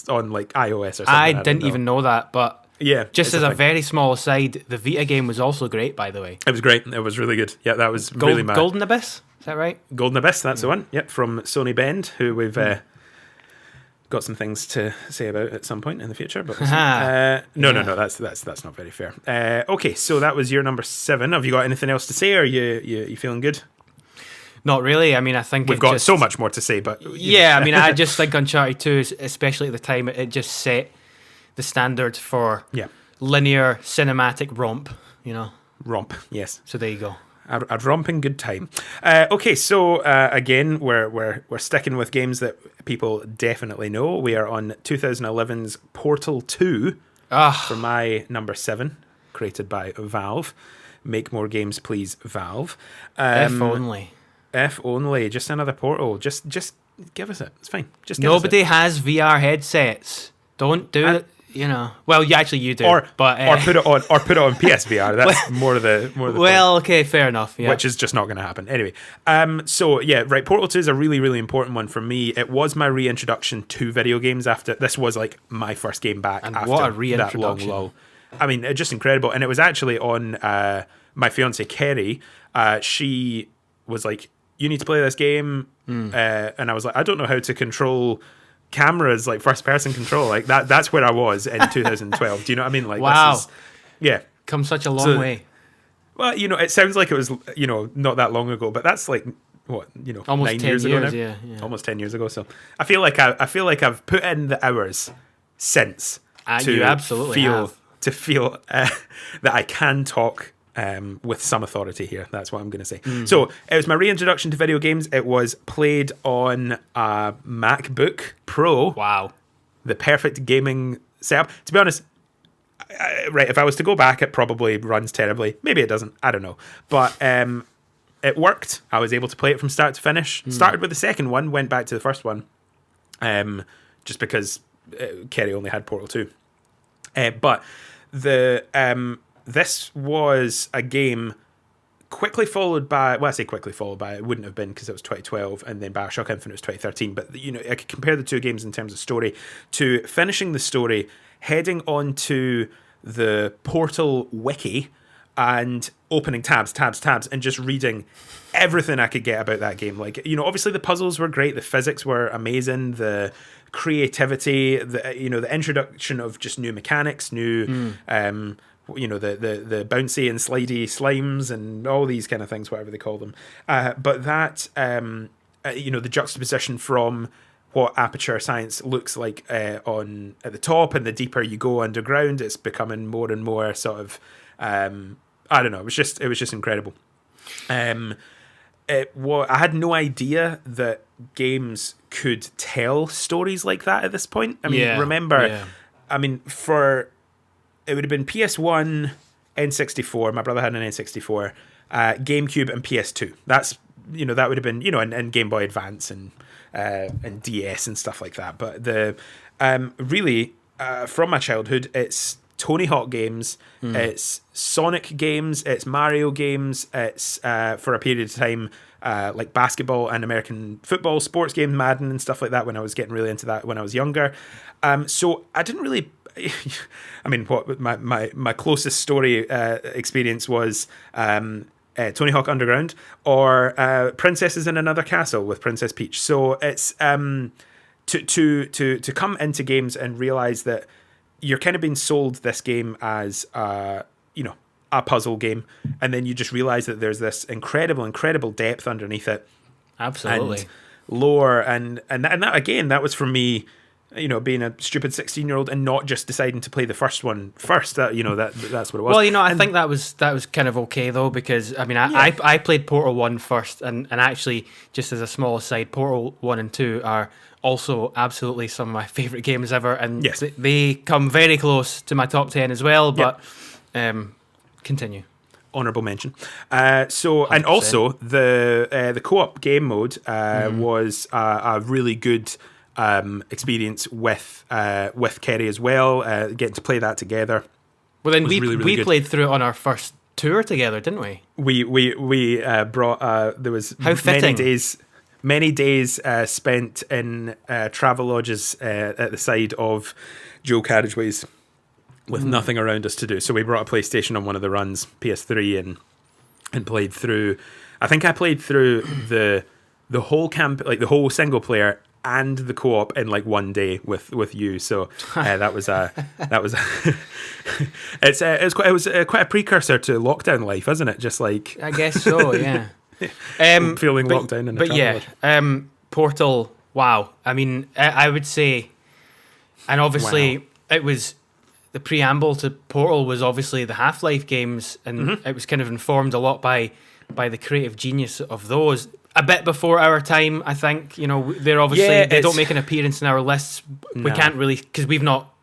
on like iOS or something. I didn't even know that, but yeah. Just as a very small aside, the Vita game was also great, by the way. It was great. It was really good. Yeah, that was really mad. Golden Abyss, is that right? Golden Abyss, that's the one. Yep, from Sony Bend, who we've got some things to say about at some point in the future. But no, that's not very fair. Okay, so that was your number 7. Have you got anything else to say, or you feeling good? Not really. I mean, I think we've got so much more to say, but I mean, I just think Uncharted 2, especially at the time, it just set the standard for linear cinematic romp. Romp. Yes. So there you go. A romping good time. Okay, so again, we're sticking with games that people definitely know. We are on 2011's Portal 2 for my number 7, created by Valve. Make more games, please, Valve. If only. Just another Portal. Just give us it. It's fine. Just give Nobody us it. has VR headsets. Don't do it. Well, you do. Or put it on PSVR. That's more of the. Well, point. Okay, fair enough. Yeah. Which is just not going to happen anyway. So yeah, right. Portal 2 is a really, really important one for me. It was my reintroduction to video games. After this was like my first game back. And after what a reintroduction! That long lull. I mean, it's just incredible. And it was actually on my fiance Kerry. She was like, "You need to play this game," and I was like, "I don't know how to control cameras, like first person control." Like that's where I was in 2012. Do you know what I mean? Like, wow. This is, come such a long way. Well, it sounds like it was not that long ago, but that's like what almost 9 10 years ago now. Yeah. Almost 10 years ago. So I feel like I've put in the hours since you absolutely to feel that I can talk with some authority here. That's what I'm going to say. So it was my reintroduction to video games. It was played on a MacBook Pro. Wow. The perfect gaming setup. To be honest, if I was to go back, it probably runs terribly. Maybe it doesn't. I don't know. But it worked. I was able to play it from start to finish. Started with the second one, went back to the first one, just because Kerry only had Portal 2. But this was a game quickly followed by, well, I say quickly followed by, it wouldn't have been because it was 2012, and then BioShock Infinite was 2013. But I could compare the two games in terms of story to finishing the story, heading on to the Portal wiki and opening tabs, and just reading everything I could get about that game. Like, obviously the puzzles were great, the physics were amazing, the creativity, the introduction of just new mechanics, new the bouncy and slidey slimes and all these kind of things, whatever they call them. But that the juxtaposition from what Aperture Science looks like at the top, and the deeper you go underground, it's becoming more and more sort of I don't know. It was just incredible. I had no idea that games could tell stories like that at this point. I mean, it would have been PS1, N64. My brother had an N64, GameCube, and PS2. That's that would have been and Game Boy Advance and and DS and stuff like that. But the really from my childhood, it's Tony Hawk games, it's Sonic games, it's Mario games, it's for a period of time like basketball and American football, sports games, Madden and stuff like that when I was getting really into that when I was younger. So I didn't really... I mean, what my closest story experience was Tony Hawk Underground or Princesses in Another Castle with Princess Peach. So it's to come into games and realize that you're kind of being sold this game as a puzzle game, and then you just realize that there's this incredible depth underneath it. Absolutely. And lore and that again, that was for me, being a stupid 16-year-old and not just deciding to play the first one first. That's what it was. Well, I think that was kind of okay though, because I mean, I played Portal 1 first, and actually, just as a small aside, Portal 1 and 2 are also absolutely some of my favourite games ever, and yes, they come very close to my top 10 as well. But continue. Honourable mention. And also the co-op game mode was a really good experience with Kerry as well, getting to play that together. Well, then we really played through it on our first tour together, didn't we? We brought there was how fitting. many days spent in travel lodges at the side of dual carriageways with nothing around us to do. So we brought a PlayStation on one of the runs, PS3, and played through. I think I played through the whole camp, like the whole single player and the co-op in like one day with you. So that was it was quite a precursor to lockdown life, isn't it? Just like, I guess so, yeah. Feeling locked down in a travel lodge. Portal. Wow. I mean, I would say, and obviously it was the preamble to Portal was obviously the Half-Life games, and it was kind of informed a lot by the creative genius of those. A bit before our time, I think. They're obviously they don't make an appearance in our lists. No. We can't really, because we've not.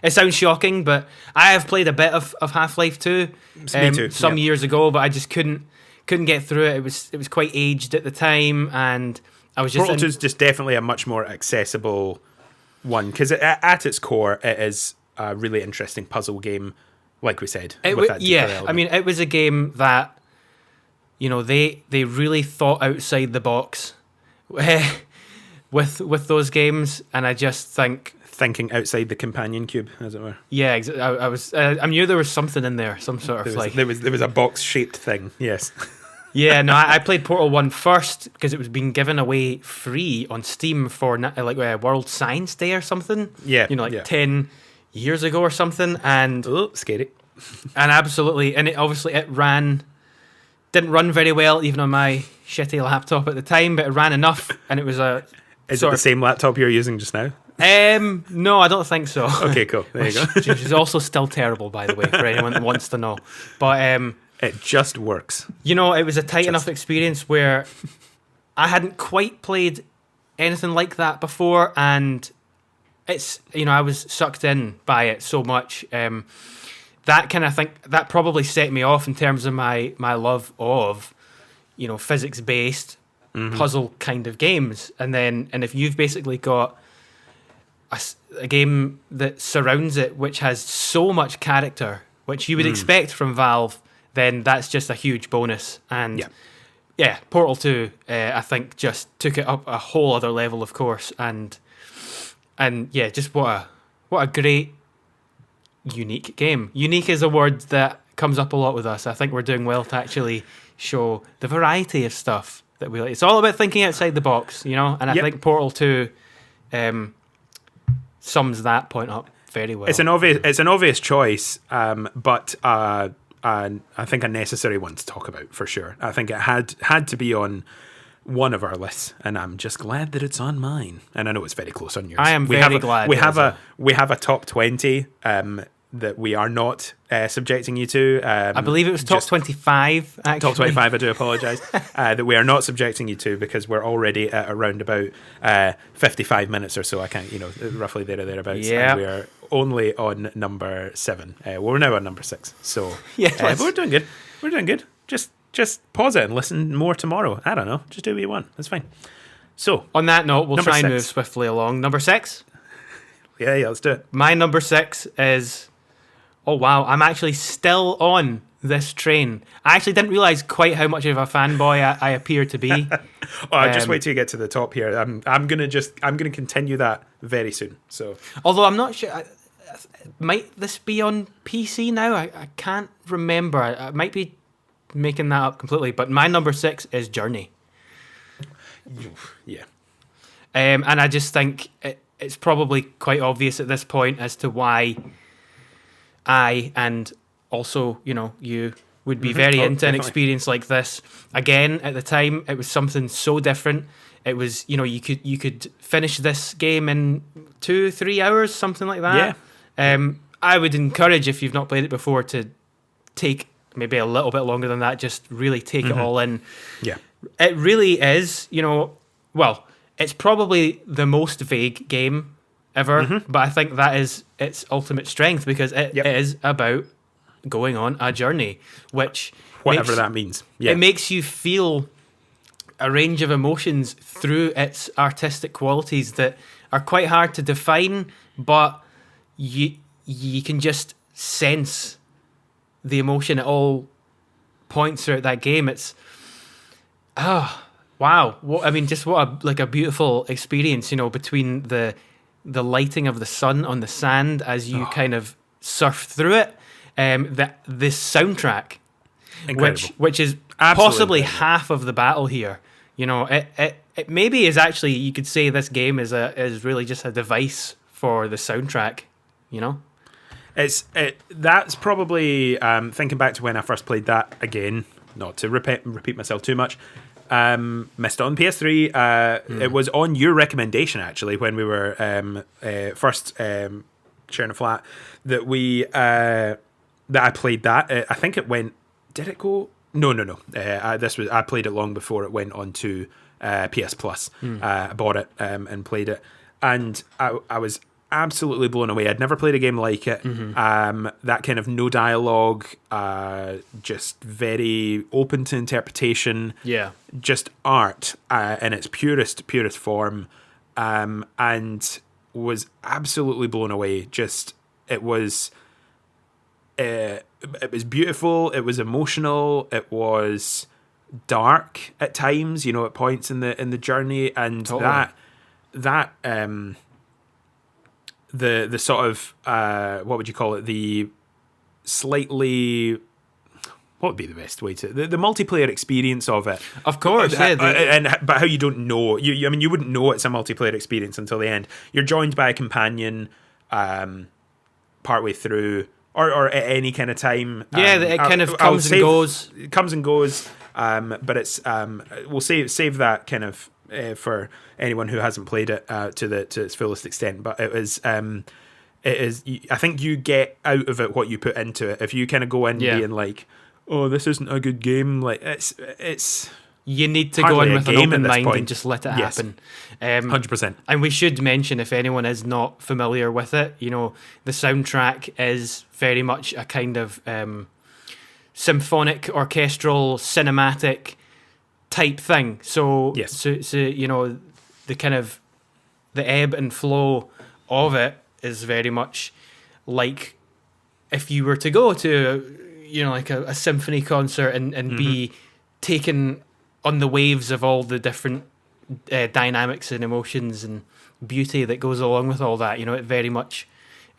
It sounds shocking, but I have played a bit of Half-Life 2 Me too. Some years ago, but I just couldn't get through it. It was quite aged at the time, and I was just... Portal 2 is just definitely a much more accessible one, because at its core, it is a really interesting puzzle game, like we said. I mean, it was a game that, they really thought outside the box with those games, and I just think... Thinking outside the companion cube, as it were. Yeah, I knew there was something in there, some sort of there was a box-shaped thing, yes. Yeah, no, I played Portal 1 first because it was being given away free on Steam for World Science Day or something. Yeah. 10 years ago or something. And scary. And absolutely. And it didn't run very well, even on my shitty laptop at the time, but it ran enough, and it was Is it the same laptop you're using just now? No, I don't think so. Okay, cool. There you go. Which is also still terrible, by the way, for anyone that wants to know. But it just works. It was a tight enough experience where I hadn't quite played anything like that before, and it's I was sucked in by it so much. That kind of thing that probably set me off in terms of my love of physics based puzzle kind of games, and if you've basically got a game that surrounds it which has so much character, which you would expect from Valve, then that's just a huge bonus. And Portal 2 I think just took it up a whole other level, of course, and just what a great unique game. Unique is a word that comes up a lot with us. I think we're doing well to actually show the variety of stuff that we like. It's all about thinking outside the box, and I think Portal 2 sums that point up very well. It's an obvious choice, but I think a necessary one to talk about for sure. I think it had to be on one of our lists, and I'm just glad that it's on mine. And I know it's very close on yours. I am very glad. We have a top 20 that we are not subjecting you to. I believe it was top 25, actually. Top 25, I do apologise. That we are not subjecting you to, because we're already at around about 55 minutes or so. I can't, roughly there or thereabouts. Yeah. And we are only on number 7. We're now on number 6. So, yeah, but we're doing good. We're doing good. Just pause it and listen more tomorrow. I don't know. Just do what you want. That's fine. So, on that note, we'll number try and 6. move swiftly along. Number 6? Yeah, let's do it. My number 6 is... Oh, wow. I'm actually still on this train. I actually didn't realise quite how much of a fanboy I appear to be. Just wait till you get to the top here. I'm gonna continue that very soon. So, although I'm not sure... might this be on PC now? I can't remember. I might be making that up completely. But my number 6 is Journey. yeah. And I just think it's probably quite obvious at this point as to why I, and also, you would be very into definitely. an experience like this. Again, at the time, it was something so different. It was, you could finish this game in 2-3 hours, something like that. Yeah. I would encourage, if you've not played it before, to take maybe a little bit longer than that, just really take it all in. Yeah. It really is, well, it's probably the most vague game ever, but I think that is its ultimate strength, because it is about going on a journey, which whatever that means. Yeah. It makes you feel a range of emotions through its artistic qualities that are quite hard to define, but you can just sense the emotion at all points throughout that game. It's wow. Just what a beautiful experience, between the lighting of the sun on the sand as you kind of surf through it. The soundtrack, which is Absolutely possibly incredible. half of the battle here. It maybe is actually, you could say this game is really just a device for the soundtrack. That's probably thinking back to when I first played that again. Not to repeat myself too much. Missed it on PS3. It was on your recommendation actually when we were first sharing a flat that I played that. I think it went. Did it go? No. I played it long before it went on to PS Plus. I bought it and played it, and I was absolutely blown away. I'd never played a game like it. That kind of no dialogue, just very open to interpretation. Yeah, just art in its purest form, and was absolutely blown away. It was beautiful. It was emotional. It was dark at times. At points in the journey, and totally. that the sort of what would you call it? The slightly, what would be the best way to the multiplayer experience of it? Of course, yeah. But how you don't know, you wouldn't know it's a multiplayer experience until the end. You're joined by a companion partway through, or at any kind of time. It kind of comes and goes. It comes and goes. But it's we'll save that kind of for anyone who hasn't played it to its fullest extent. But it is. I think you get out of it what you put into it. If you kind of go in being like, "Oh, this isn't a good game," like it's. You need to go in with an open mind and just let it happen. 100%. And we should mention, if anyone is not familiar with it, the soundtrack is very much a kind of symphonic, orchestral, cinematic type thing. So, the kind of the ebb and flow of it is very much like if you were to go to, like a symphony concert and be taken on the waves of all the different dynamics and emotions and beauty that goes along with all that. It very much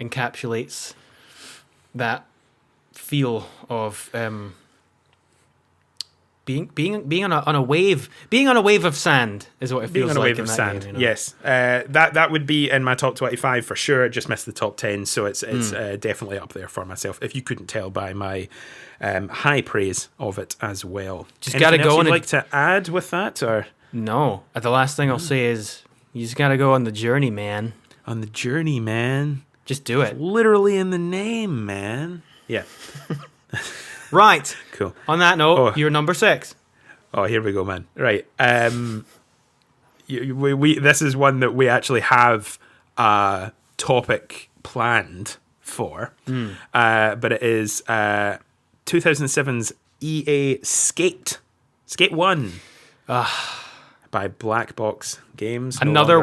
encapsulates that feel of being on a wave. Being on a wave of sand is what it feels like. Being on a wave of sand. Game, Yes, that would be in my top 25 for sure. It just missed the top 10, so it's definitely up there for myself. If you couldn't tell by my high praise of it as well. Just gotta go. You'd like to add with that, or no? The last thing I'll say is you just gotta go on the journey, man. On the journey, man. Just do it. It's literally in the name, man. Yeah. Right. Cool. On that note, you're number 6. Oh, here we go, man. Right. We this is one that we actually have a topic planned for, but it is 2007's EA Skate 1 by by Black Box Games. Another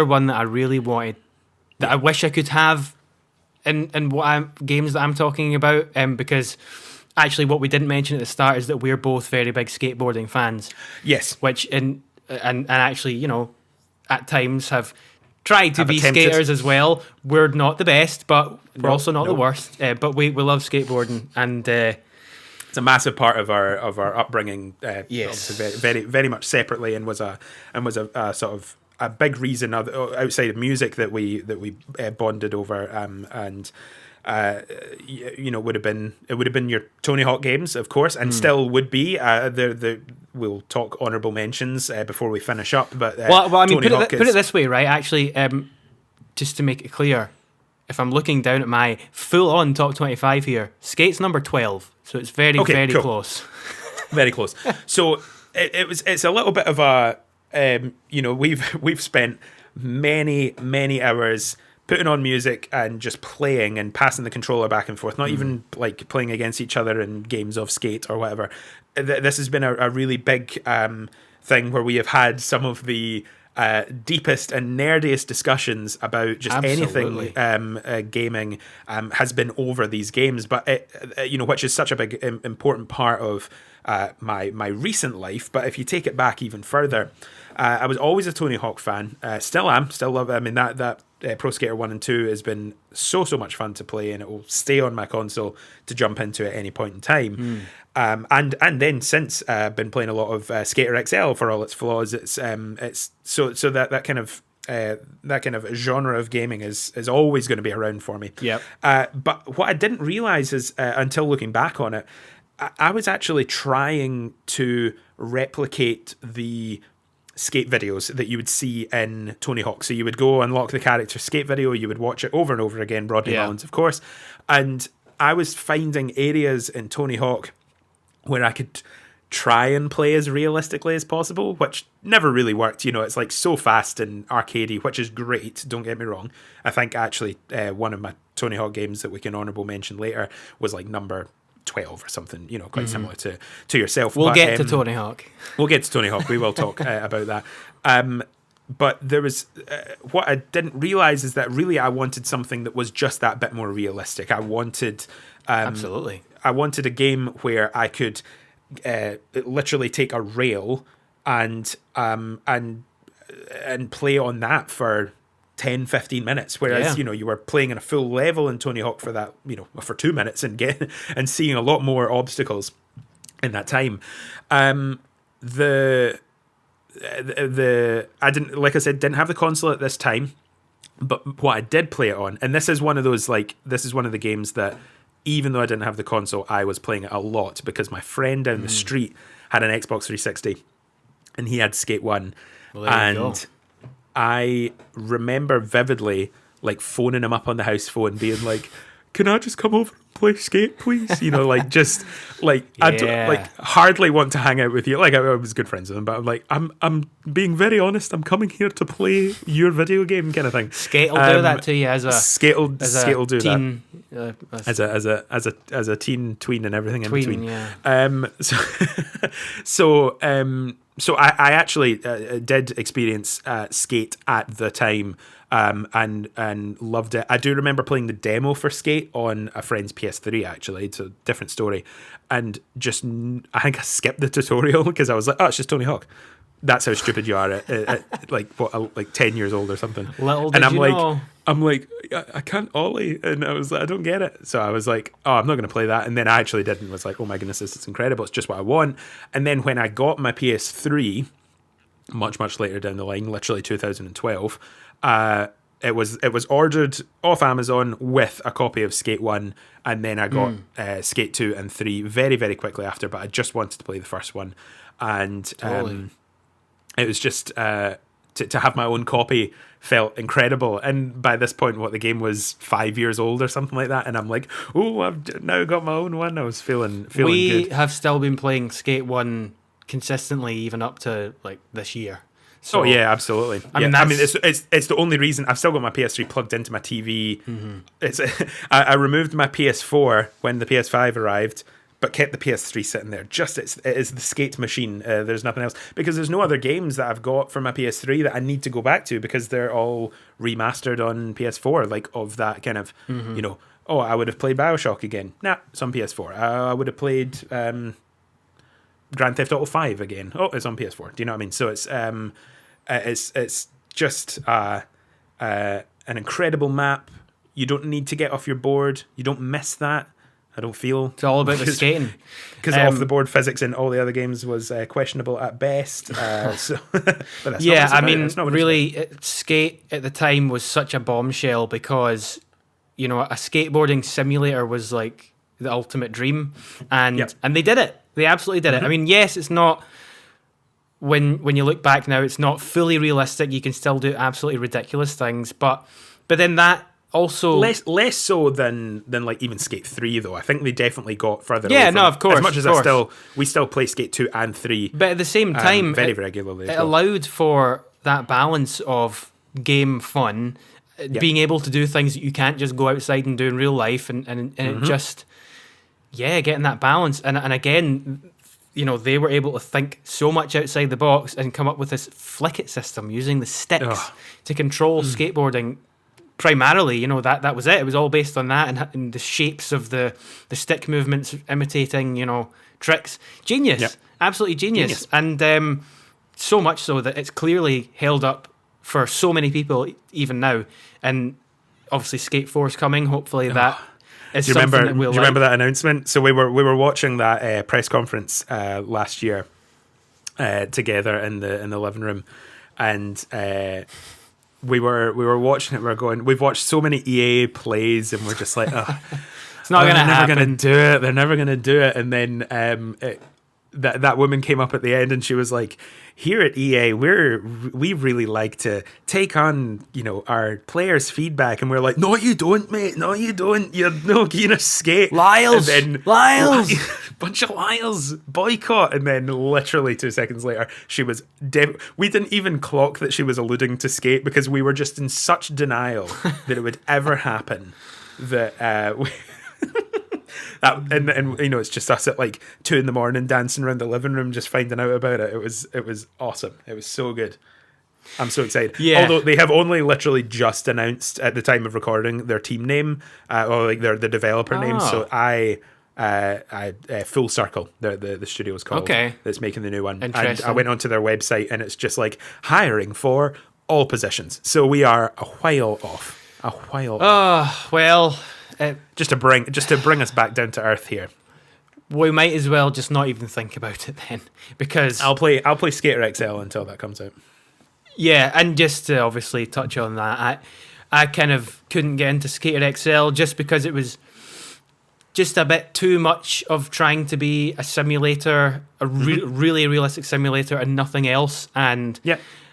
one that I really wanted, that I wish I could have in games that I'm talking about, because actually what we didn't mention at the start is that we're both very big skateboarding fans. Yes. Which and actually, you know, at times have tried to be skaters as well. We're not the best, but we're also not the worst. But we love skateboarding, and it's a massive part of our upbringing. Yes, very, very, very much separately, and was a sort of a big reason outside of music that we bonded over. And you know, it would have been your Tony Hawk games, of course, and still would be. We'll talk honourable mentions before we finish up. But well, I mean, put it this way, right? Actually, just to make it clear, if I'm looking down at my full-on top 25 here, Skate's number 12, so it's very cool. Close. Very close. So it's a little bit of a you know, we've spent many hours putting on music and just playing and passing the controller back and forth, not even like playing against each other in games of Skate or whatever. This has been a really big thing where we have had some of the deepest and nerdiest discussions about just anything gaming has been over these games, but you know, which is such a big important part of my recent life. But if you take it back even further, I was always a Tony Hawk fan, still love it. I mean, that Pro Skater 1 and 2 has been so much fun to play, and it will stay on my console to jump into at any point in time. And then since been playing a lot of Skater XL for all its flaws. It's so that kind of genre of gaming is always going to be around for me. Yep. But what I didn't realize is until looking back on it, I was actually trying to replicate the Skate videos that you would see in Tony Hawk. So you would go unlock the character Skate video, you would watch it over and over again, Rodney Mullins, of course, and I was finding areas in Tony Hawk where I could try and play as realistically as possible, which never really worked. You know, it's like so fast and arcadey, which is great, don't get me wrong. I think actually one of my Tony Hawk games that we can honourable mention later was like number 12 or something, you know, quite similar to yourself. We'll get to Tony Hawk. We'll get to Tony Hawk. We will talk about that. But there was what I didn't realize is that really I wanted something that was just that bit more realistic. I wanted absolutely. I wanted a game where I could literally take a rail and play on that for 10-15 minutes, whereas you know, you were playing in a full level in Tony Hawk for that, you know, for 2 minutes and seeing a lot more obstacles in that time. I didn't, like I said, didn't have the console at this time, but what I did play it on, and this is one of the games that even though I didn't have the console, I was playing it a lot because my friend down the street had an Xbox 360 and he had Skate 1. Well, there you go. I remember vividly like phoning him up on the house phone being like, can I just come over and play Skate, please? You know, like just like I don't like hardly want to hang out with you. Like I was good friends with him, but I'm like, I'm being very honest. I'm coming here to play your video game, kind of thing. Skate will do that to you as a Skate will do teen, that as a teen tween and everything in between. Yeah. So I actually did experience Skate at the time. And loved it. I do remember playing the demo for Skate on a friend's PS3, actually. It's a different story. And just, I think I skipped the tutorial because I was like, oh, it's just Tony Hawk. That's how stupid you are at like 10 years old or something. Little did I'm like, I can't ollie. And I was like, I don't get it. So I was like, oh, I'm not going to play that. And then I actually did and was like, oh my goodness, this is incredible. It's just what I want. And then when I got my PS3, much later down the line, literally 2012, it was ordered off Amazon with a copy of Skate 1, and then I got Skate 2 and 3 very, very quickly after, but I just wanted to play the first one. And it was just to have my own copy felt incredible. And by this point, the game was 5 years old or something like that, and I'm like, oh, I've now got my own one. I was feeling good. We have still been playing Skate 1 consistently even up to like this year. So, oh yeah, absolutely. I mean, it's the only reason I've still got my PS3 plugged into my TV. It's I removed my PS4 when the PS5 arrived, but kept the PS3 sitting there. It is the skate machine. There's nothing else, because there's no other games that I've got for my PS3 that I need to go back to, because they're all remastered on PS4, like of that kind of, oh, I would have played BioShock again. Nah, it's on PS4. I would have played Grand Theft Auto 5 again. Oh, it's on PS4. Do you know what I mean? So it's just an incredible map. You don't need to get off your board. You don't miss that. I don't feel it's all about the skating, because off the board physics in all the other games was questionable at best. So, but that's really, skate at the time was such a bombshell, because a skateboarding simulator was like the ultimate dream, and they did it. They absolutely did it. I mean, yes, it's not. When you look back now, it's not fully realistic. You can still do absolutely ridiculous things, but then that. Also, less so than like even Skate 3, though. I think they definitely got further. Yeah, away from of course. As much as we still play Skate 2 and 3, but at the same time, very regularly. It allowed for that balance of game fun, being able to do things that you can't just go outside and do in real life, and it just getting that balance. And again, they were able to think so much outside the box and come up with this flick it system using the sticks to control skateboarding. Primarily, that was it. It was all based on that, and the shapes of the stick movements imitating, tricks. Genius, absolutely genius. And so much so that it's clearly held up for so many people even now. And obviously, Skate 4 is coming. Hopefully, that is something that we'll. Do you remember that announcement? So we were watching that press conference last year together in the living room, and. We were watching it. We're going. We've watched so many EA plays, and we're just like, oh, it's not going to happen. They're never going to do it. They're never going to do it. And then that woman came up at the end, and she was like, "Here at EA, we really like to take on our players' feedback." And we're like, "No, you don't, mate. No, you don't. You're no going to skate, Lyles, Lyles." Bunch of liars, boycott. And then literally 2 seconds later, she was we didn't even clock that she was alluding to skate, because we were just in such denial that it would ever happen that and it's just us at like 2 a.m. dancing around the living room just finding out about it. It was awesome. It was so good. I'm so excited. Yeah. Although they have only literally just announced at the time of recording their team name, or like the developer name. So I Full Circle, the studio is called. Okay. That's making the new one. And Interesting. I went onto their website, and it's just like hiring for all positions. So we are a while off. Oh, well. Just to bring us back down to earth here. We might as well just not even think about it then, because I'll play Skater XL until that comes out. Yeah, and just to obviously touch on that, I kind of couldn't get into Skater XL just because it was just a bit too much of trying to be a simulator, really realistic simulator, and nothing else. And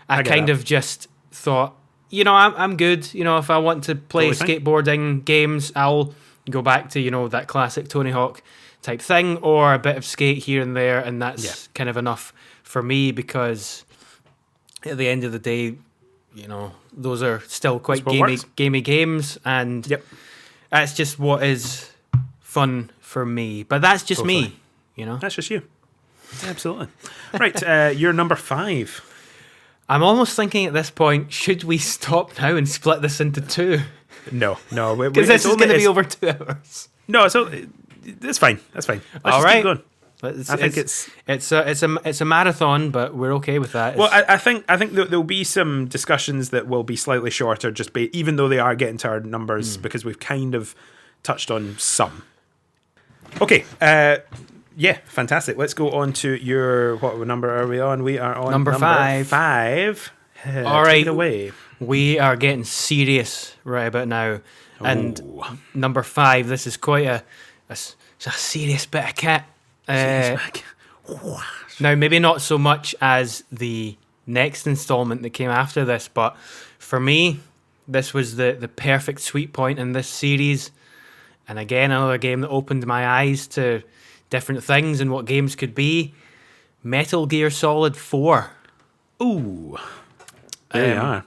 I kind of just thought, I'm good. If I want to play skateboarding games, I'll go back to, that classic Tony Hawk type thing, or a bit of skate here and there, and that's kind of enough for me, because at the end of the day, those are still quite gamey games, and that's just what is fun for me. But that's just me, That's just you. Absolutely. Right, you're number 5. I'm almost thinking at this point, should we stop now and split this into 2? No. Because this is going to be over 2 hours. No, that's fine. That's fine. Let's All just right. keep going. I think it's a marathon, but we're okay with that. Well, I think there'll be some discussions that will be slightly shorter, even though they are getting to our numbers, because we've kind of touched on some. Okay, fantastic. Let's go on to what number are we on? We are on number 5. 5. All right, take it away. We are getting serious right about now, and number 5. This is quite a serious bit of kit. Now, maybe not so much as the next installment that came after this, but for me, this was the perfect sweet point in this series. And again, another game that opened my eyes to different things and what games could be. Metal Gear Solid 4. Ooh. There you are.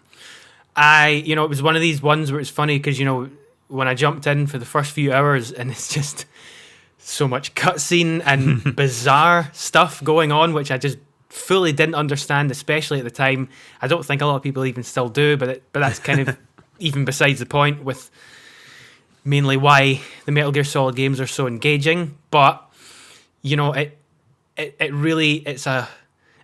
It was one of these ones where it's funny because, when I jumped in for the first few hours, and it's just so much cutscene and bizarre stuff going on, which I just fully didn't understand, especially at the time. I don't think a lot of people even still do, but that's kind of even besides the point, with mainly why the Metal Gear Solid games are so engaging. But you know, it really, it's a,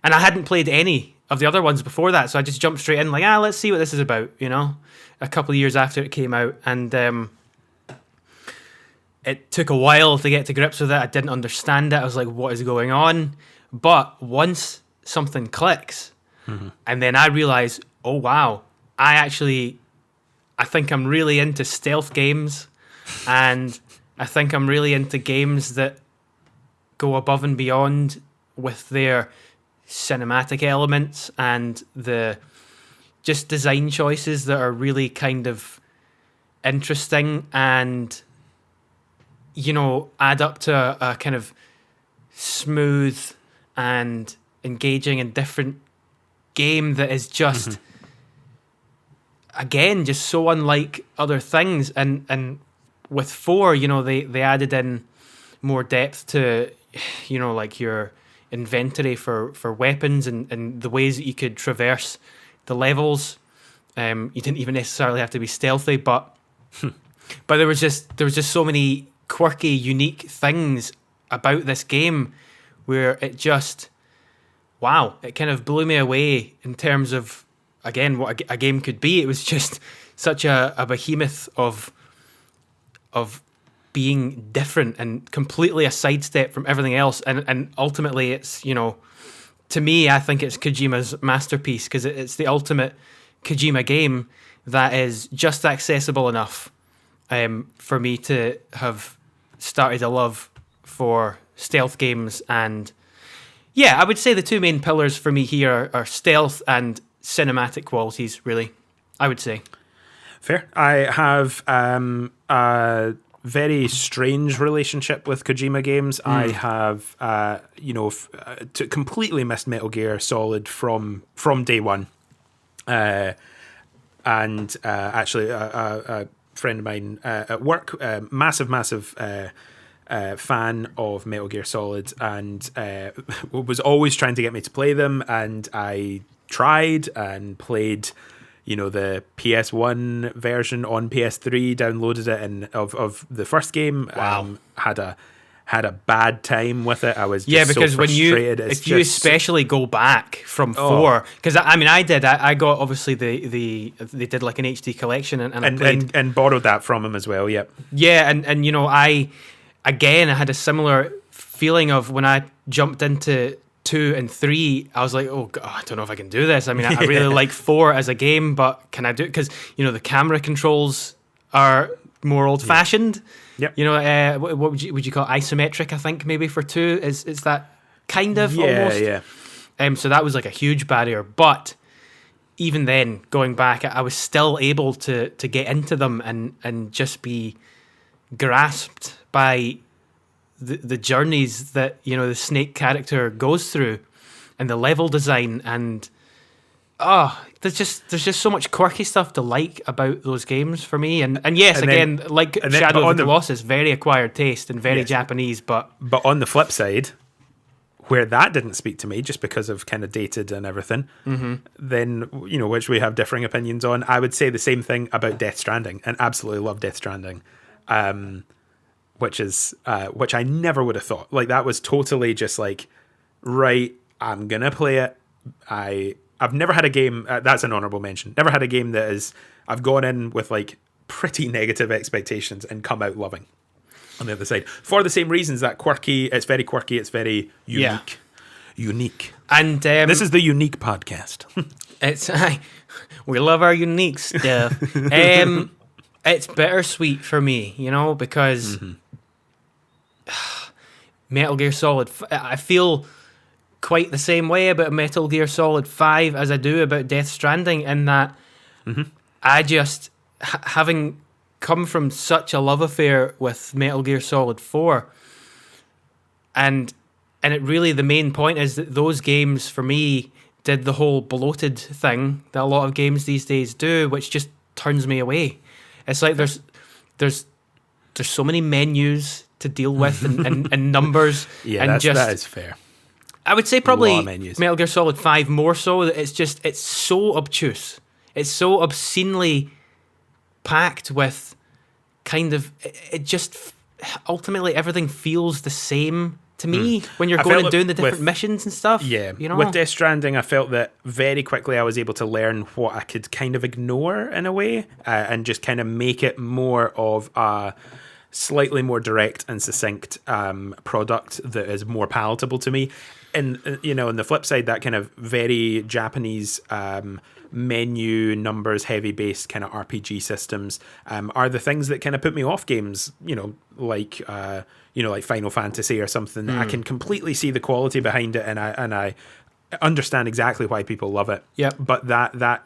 and I hadn't played any of the other ones before that, so I just jumped straight in like, let's see what this is about, you know, a couple of years after it came out. And it took a while to get to grips with it. I didn't understand it. I was like, what is going on? But once something clicks, and then I realize, oh wow, I think I'm really into stealth games, and I think I'm really into games that go above and beyond with their cinematic elements and the just design choices that are really kind of interesting and, you know, add up to a kind of smooth and engaging and different game that is just again just so unlike other things. And with 4, you know, they added in more depth to, you know, like your inventory for weapons and the ways that you could traverse the levels. You didn't even necessarily have to be stealthy, but there was just so many quirky, unique things about this game where it just, wow, it kind of blew me away in terms of, again, what a game could be. It was just such a behemoth of being different and completely a sidestep from everything else. And ultimately, it's, you know, to me, I think it's Kojima's masterpiece, because it's the ultimate Kojima game that is just accessible enough for me to have started a love for stealth games. And yeah, I would say the two main pillars for me here are stealth and cinematic qualities, really, I would say. Fair. I have a very strange relationship with Kojima games. I have, completely missed Metal Gear Solid from day one. And actually, a friend of mine at work, massive fan of Metal Gear Solid, and was always trying to get me to play them. And I tried and played, you know, the PS1 version on PS3, downloaded it, and of the first game. Wow. Had a bad time with it. I was just because so frustrated. if you especially go back from 4, because I mean I got obviously they did like an HD collection and borrowed that from him as well. Yep. Yeah, and you know, I had a similar feeling of when I jumped into 2 and 3, I was like, oh God, I don't know if I can do this. I mean, I really like 4 as a game, but can I do it? Because, you know, the camera controls are more old-fashioned. Yep. You know, what would you call it? Isometric, I think, maybe for 2. Is that kind of almost? Yeah. So that was like a huge barrier. But even then, going back, I was still able to get into them and just be grasped by the journeys that, you know, the Snake character goes through, and the level design, and there's just so much quirky stuff to like about those games for me. And yes, again, like Shadow of the Colossus, very acquired taste and very Japanese, but on the flip side, where that didn't speak to me just because of kind of dated and everything, then, you know, which we have differing opinions on, I would say the same thing about Death Stranding, and absolutely love Death Stranding. Which I never would have thought. Like, that was totally just like, right, I'm gonna play it. I've never had a game, that's an honorable mention, never had a game that is, I've gone in with like pretty negative expectations and come out loving on the other side, for the same reasons. That it's very quirky, it's very unique. And this is the unique podcast. It's we love our unique stuff. It's bittersweet for me, you know, because Metal Gear Solid, I feel quite the same way about Metal Gear Solid 5 as I do about Death Stranding, in that I just, having come from such a love affair with Metal Gear Solid 4, and it really, the main point is that those games for me did the whole bloated thing that a lot of games these days do, which just turns me away. It's like there's there's so many menus to deal with and numbers. Yeah, and that is fair. I would say probably menus. Metal Gear Solid 5 more so. That it's so obtuse. It's so obscenely packed with kind of it just ultimately everything feels the same to me when you're going and doing the different missions and stuff. Yeah, you know? With Death Stranding, I felt that very quickly I was able to learn what I could kind of ignore in a way, and just kind of make it more of a slightly more direct and succinct product that is more palatable to me. And on the flip side, that kind of very Japanese menu numbers heavy based kind of RPG systems are the things that kind of put me off games, like like Final Fantasy or something. I can completely see the quality behind it, and I understand exactly why people love it. Yeah. But that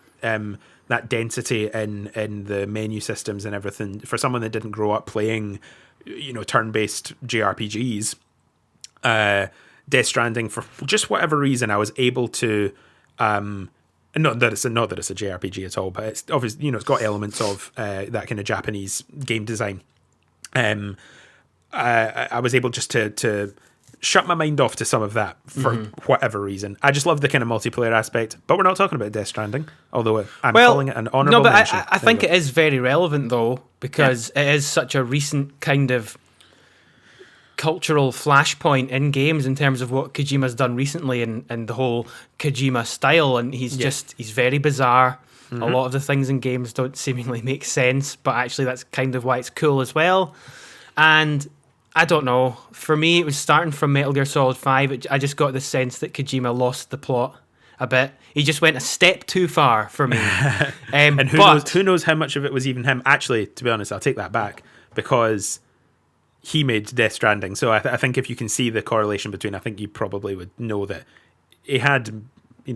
density in the menu systems and everything, for someone that didn't grow up playing turn-based JRPGs, Death Stranding, for just whatever reason, I was able to not that it's a JRPG at all, but it's obviously it's got elements of that kind of Japanese game design. I was able just to shut my mind off to some of that for whatever reason. I just love the kind of multiplayer aspect, but we're not talking about Death Stranding, although I'm calling it an honourable mention. I think it is very relevant though, because it is such a recent kind of cultural flashpoint in games in terms of what Kojima's done recently and the whole Kojima style, and he's very bizarre. A lot of the things in games don't seemingly make sense, but actually that's kind of why it's cool as well. And I don't know, for me it was starting from Metal Gear Solid 5. I just got the sense that Kojima lost the plot a bit. He just went a step too far for me. And who knows how much of it was even him. Actually, to be honest, I'll take that back, because he made Death Stranding. So I think if you can see the correlation between, I think you probably would know that he had,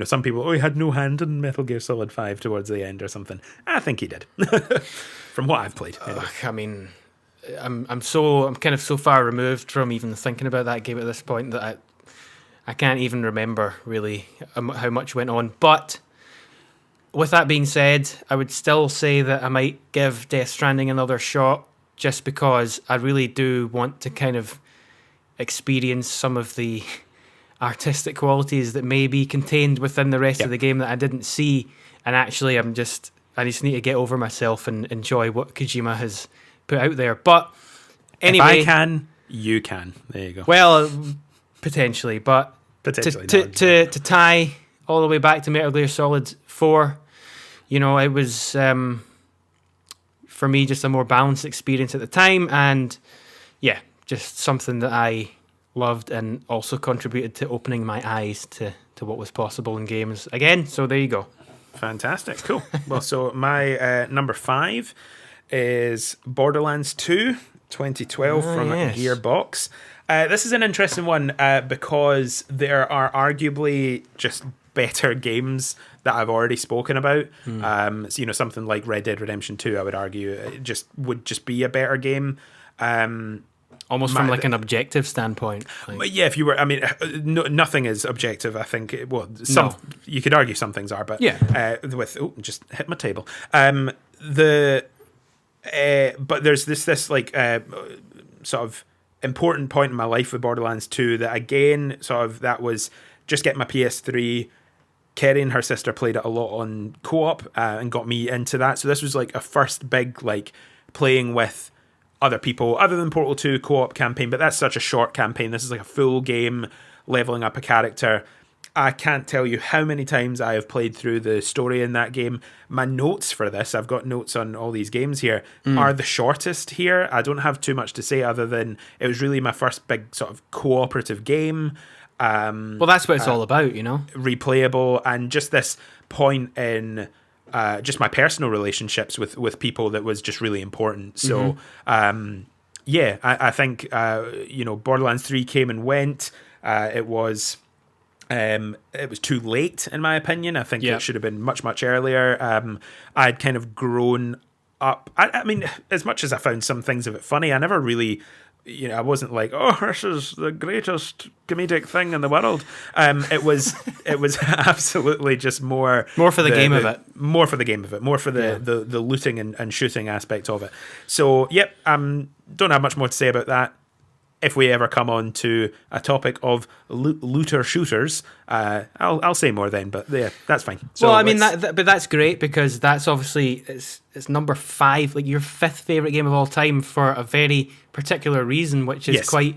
some people, he had no hand in Metal Gear Solid 5 towards the end or something. I think he did. From what I've played. Anyway. I mean, I'm kind of so far removed from even thinking about that game at this point that I can't even remember really how much went on. But with that being said, I would still say that I might give Death Stranding another shot, just because I really do want to kind of experience some of the artistic qualities that may be contained within the rest of the game that I didn't see. And actually, I just need to get over myself and enjoy what Kojima has put out there. But anyway, if I can, you can. There you go. Well, potentially, but to tie all the way back to Metal Gear Solid 4, it was for me just a more balanced experience at the time, and just something that I loved and also contributed to opening my eyes to what was possible in games again. So there you go. Fantastic. Cool. Well, so my number 5 is Borderlands 2 2012 from Gearbox. This is an interesting one because there are arguably just better games that I've already spoken about. Something like Red Dead Redemption 2, I would argue, it would just be a better game. Almost from like an objective standpoint. If you were, nothing is objective. I think. You could argue some things are, but just hit my table. But there's this like sort of important point in my life with Borderlands 2 that again that was just getting my PS3. Kerry and her sister played it a lot on co-op and got me into that. So this was like a first big like playing with other people other than Portal 2 co-op campaign, but that's such a short campaign. This is like a full game, leveling up a character. I can't tell you how many times I have played through the story in that game. My notes for this, I've got notes on all these games here, are the shortest here. I don't have too much to say other than it was really my first big sort of cooperative game. Well, that's what it's all about, replayable, and just this point in just my personal relationships with people that was just really important. So I think Borderlands 3 came and went. It was too late in my opinion. I think it should have been much earlier. I'd kind of grown up. I mean, as much as I found some things of it funny, I never really, I wasn't like, oh, this is the greatest comedic thing in the world. It was absolutely just more for the game of it. More for the game of it. More for the looting and shooting aspect of it. So, I'm don't have much more to say about that. If we ever come on to a topic of looter shooters, I'll say more then. But yeah, that's fine. So well, I mean, but that's great because that's obviously it's number 5, like your 5th favorite game of all time for a very particular reason, which is quite,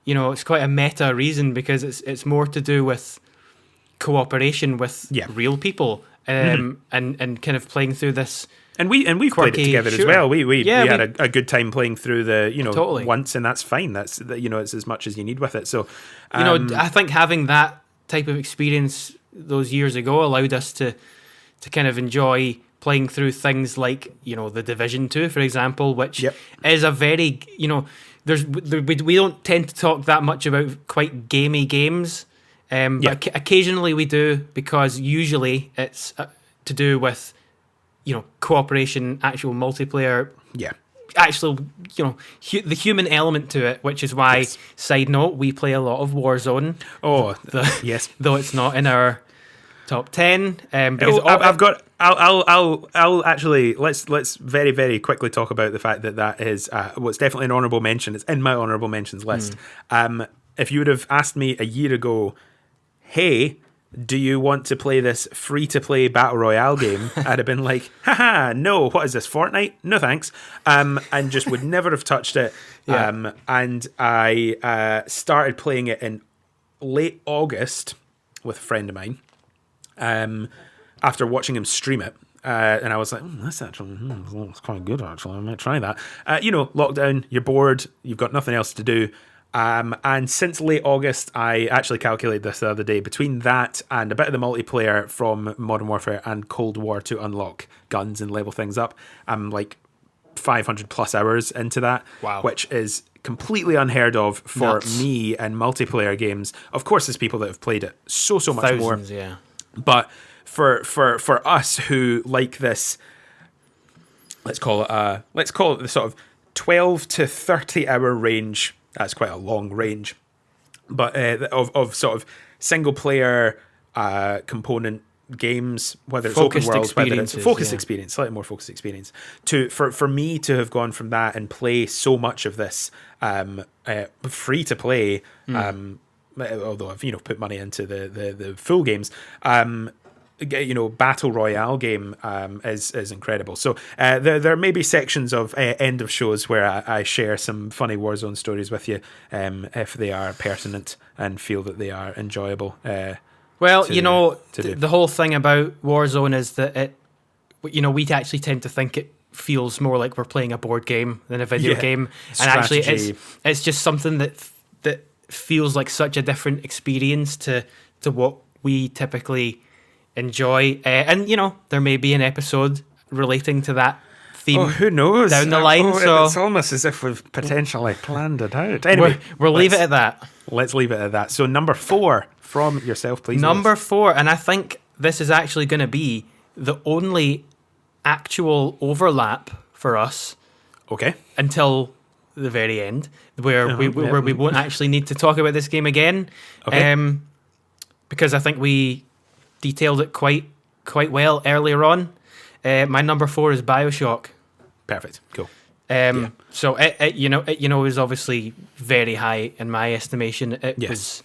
it's quite a meta reason because it's more to do with cooperation with real people, and kind of playing through this. And we've played it together as well. We had a good time playing through the totally. once, and that's fine. That's it's as much as you need with it. So I think having that type of experience those years ago allowed us to kind of enjoy playing through things like the Division 2, for example, which is a very we don't tend to talk that much about quite gamey games, but occasionally we do because usually it's to do with cooperation, actual multiplayer, actual, the human element to it, which is why, side note, we play a lot of Warzone. Oh, yes. Though it's not in our top 10. I'll actually, let's very, very quickly talk about the fact that is, what's definitely an honourable mention. It's in my honourable mentions list. If you would have asked me a year ago, hey, do you want to play this free-to-play Battle Royale game? I'd have been like, haha, no, what is this, Fortnite? No thanks. And just would never have touched it. And I started playing it in late August with a friend of mine after watching him stream it. And I was like, that's actually it's quite good, actually. I might try that. Lockdown, you're bored, you've got nothing else to do. And since late August, I actually calculated this the other day, between that and a bit of the multiplayer from Modern Warfare and Cold War to unlock guns and level things up, I'm like 500 plus hours into that, which is completely unheard of for me and multiplayer games. Of course, there's people that have played it so much Thousands, more. But for us who like this, let's call it the sort of 12 to 30 hour range. That's quite a long range, but of sort of single player component games, whether it's focused open world, whether it's focused experience, slightly more focused experience. For me to have gone from that and play so much of this free to play, although I've put money into the full games. Battle Royale game is incredible. So there may be sections of end of shows where I share some funny Warzone stories with you if they are pertinent and feel that they are enjoyable. The whole thing about Warzone is that we actually tend to think it feels more like we're playing a board game than a video game, and actually it's just something that feels like such a different experience to what we typically enjoy, and there may be an episode relating to that theme. Who knows down the line? So it's almost as if we've potentially planned it out. Anyway, we'll leave it at that. Let's leave it at that. So number 4 from yourself, please. Number 4, and I think this is actually going to be the only actual overlap for us. Okay. Until the very end, where we won't actually need to talk about this game again. Okay. Because I think we detailed it quite well earlier on. My number 4 is BioShock. Perfect. Cool. So it is obviously very high in my estimation. It was.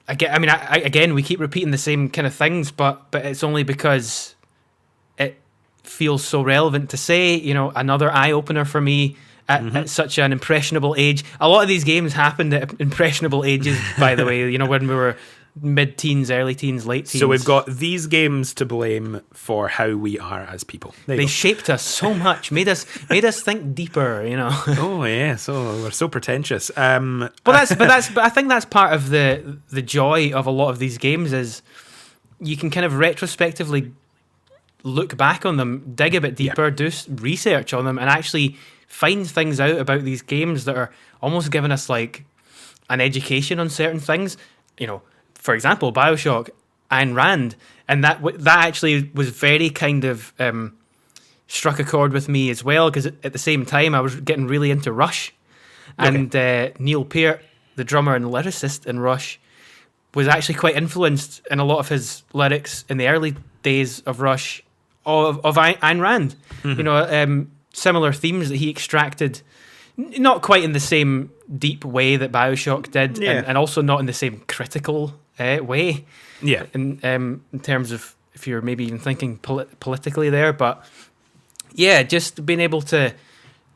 Again, we keep repeating the same kind of things, but it's only because it feels so relevant to say. Another eye opener for me at such an impressionable age. A lot of these games happened at impressionable ages, by the way. When we were mid-teens, early teens, late teens. So we've got these games to blame for how we are as people. They shaped us so much, made us think deeper. Oh yeah, so we're so pretentious. But I think that's part of the joy of a lot of these games is you can kind of retrospectively look back on them, dig a bit deeper, do research on them, and actually find things out about these games that are almost giving us like an education on certain things. For example, BioShock, Ayn Rand, and that actually was very kind of struck a chord with me as well, because at the same time I was getting really into Rush, and Neil Peart, the drummer and lyricist in Rush, was actually quite influenced in a lot of his lyrics in the early days of Rush of Ayn Rand. Similar themes that he extracted not quite in the same deep way that BioShock did, and also not in the same critical way. Yeah. In terms of if you're maybe even thinking politically there, but yeah, just being able to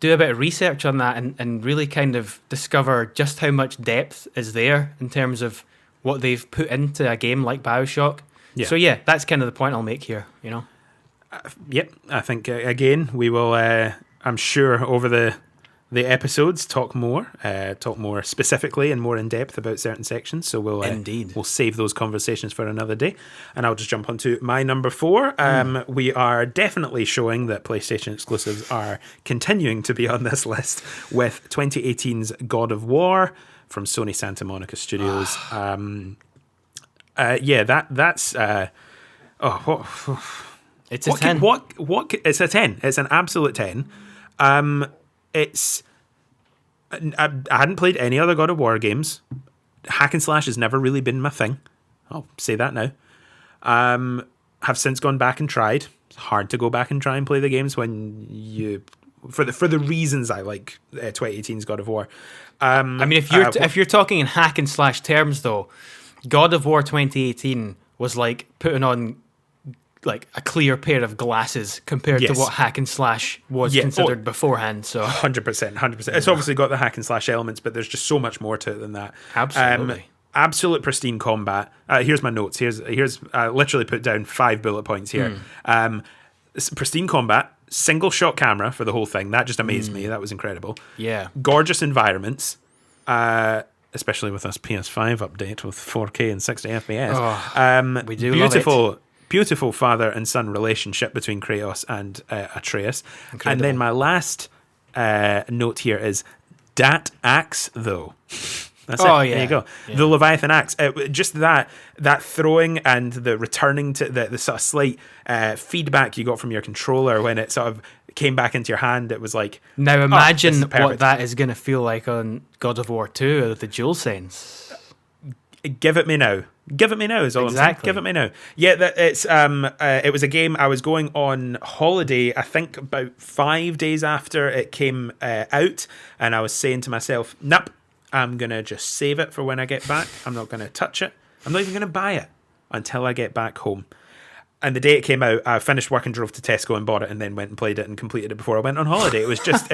do a bit of research on that and really kind of discover just how much depth is there in terms of what they've put into a game like BioShock. Yeah. So yeah, that's kind of the point I'll make here, you know. Yep, I think again we will. I'm sure over the episodes talk more specifically and more in depth about certain sections. So we'll save those conversations for another day. And I'll just jump onto my number 4. We are definitely showing that PlayStation exclusives are continuing to be on this list with 2018's God of War from Sony Santa Monica Studios. That's. It's a 10. It's a 10. It's an absolute 10. I hadn't played any other God of War games. Hack and slash has never really been my thing. I'll say that now. Have since gone back and tried. It's hard to go back and try and play the games when you for the reasons I like 2018's God of War. I mean, if you're talking in hack and slash terms, though, God of War 2018 was like putting on like a clear pair of glasses compared to what hack and slash was considered beforehand. So 100%. It's obviously got the hack and slash elements, but there's just so much more to it than that. Absolutely. Absolute pristine combat. Here's my notes. Here's I literally put down 5 bullet points here. Pristine combat, single shot camera for the whole thing. That just amazed me. That was incredible. Yeah. Gorgeous environments. Especially with this PS5 update with 4K and 60 FPS. We do love it. Beautiful father and son relationship between Kratos and Atreus. Incredible. And then my last note here is dat axe though. That's it. Yeah. There you go. Yeah. The Leviathan axe. Just that throwing and the returning to the sort of slight feedback you got from your controller when it sort of came back into your hand. It was like, now imagine what that is going to feel like on God of War 2 with the DualSense. Give it me now. Is all I'm saying. Give it me now. Yeah, it was a game I was going on holiday, I think about 5 days after it came out, and I was saying to myself, nope, I'm going to just save it for when I get back. I'm not going to touch it. I'm not even going to buy it until I get back home. And the day it came out, I finished work and drove to Tesco and bought it and then went and played it and completed it before I went on holiday. It was just,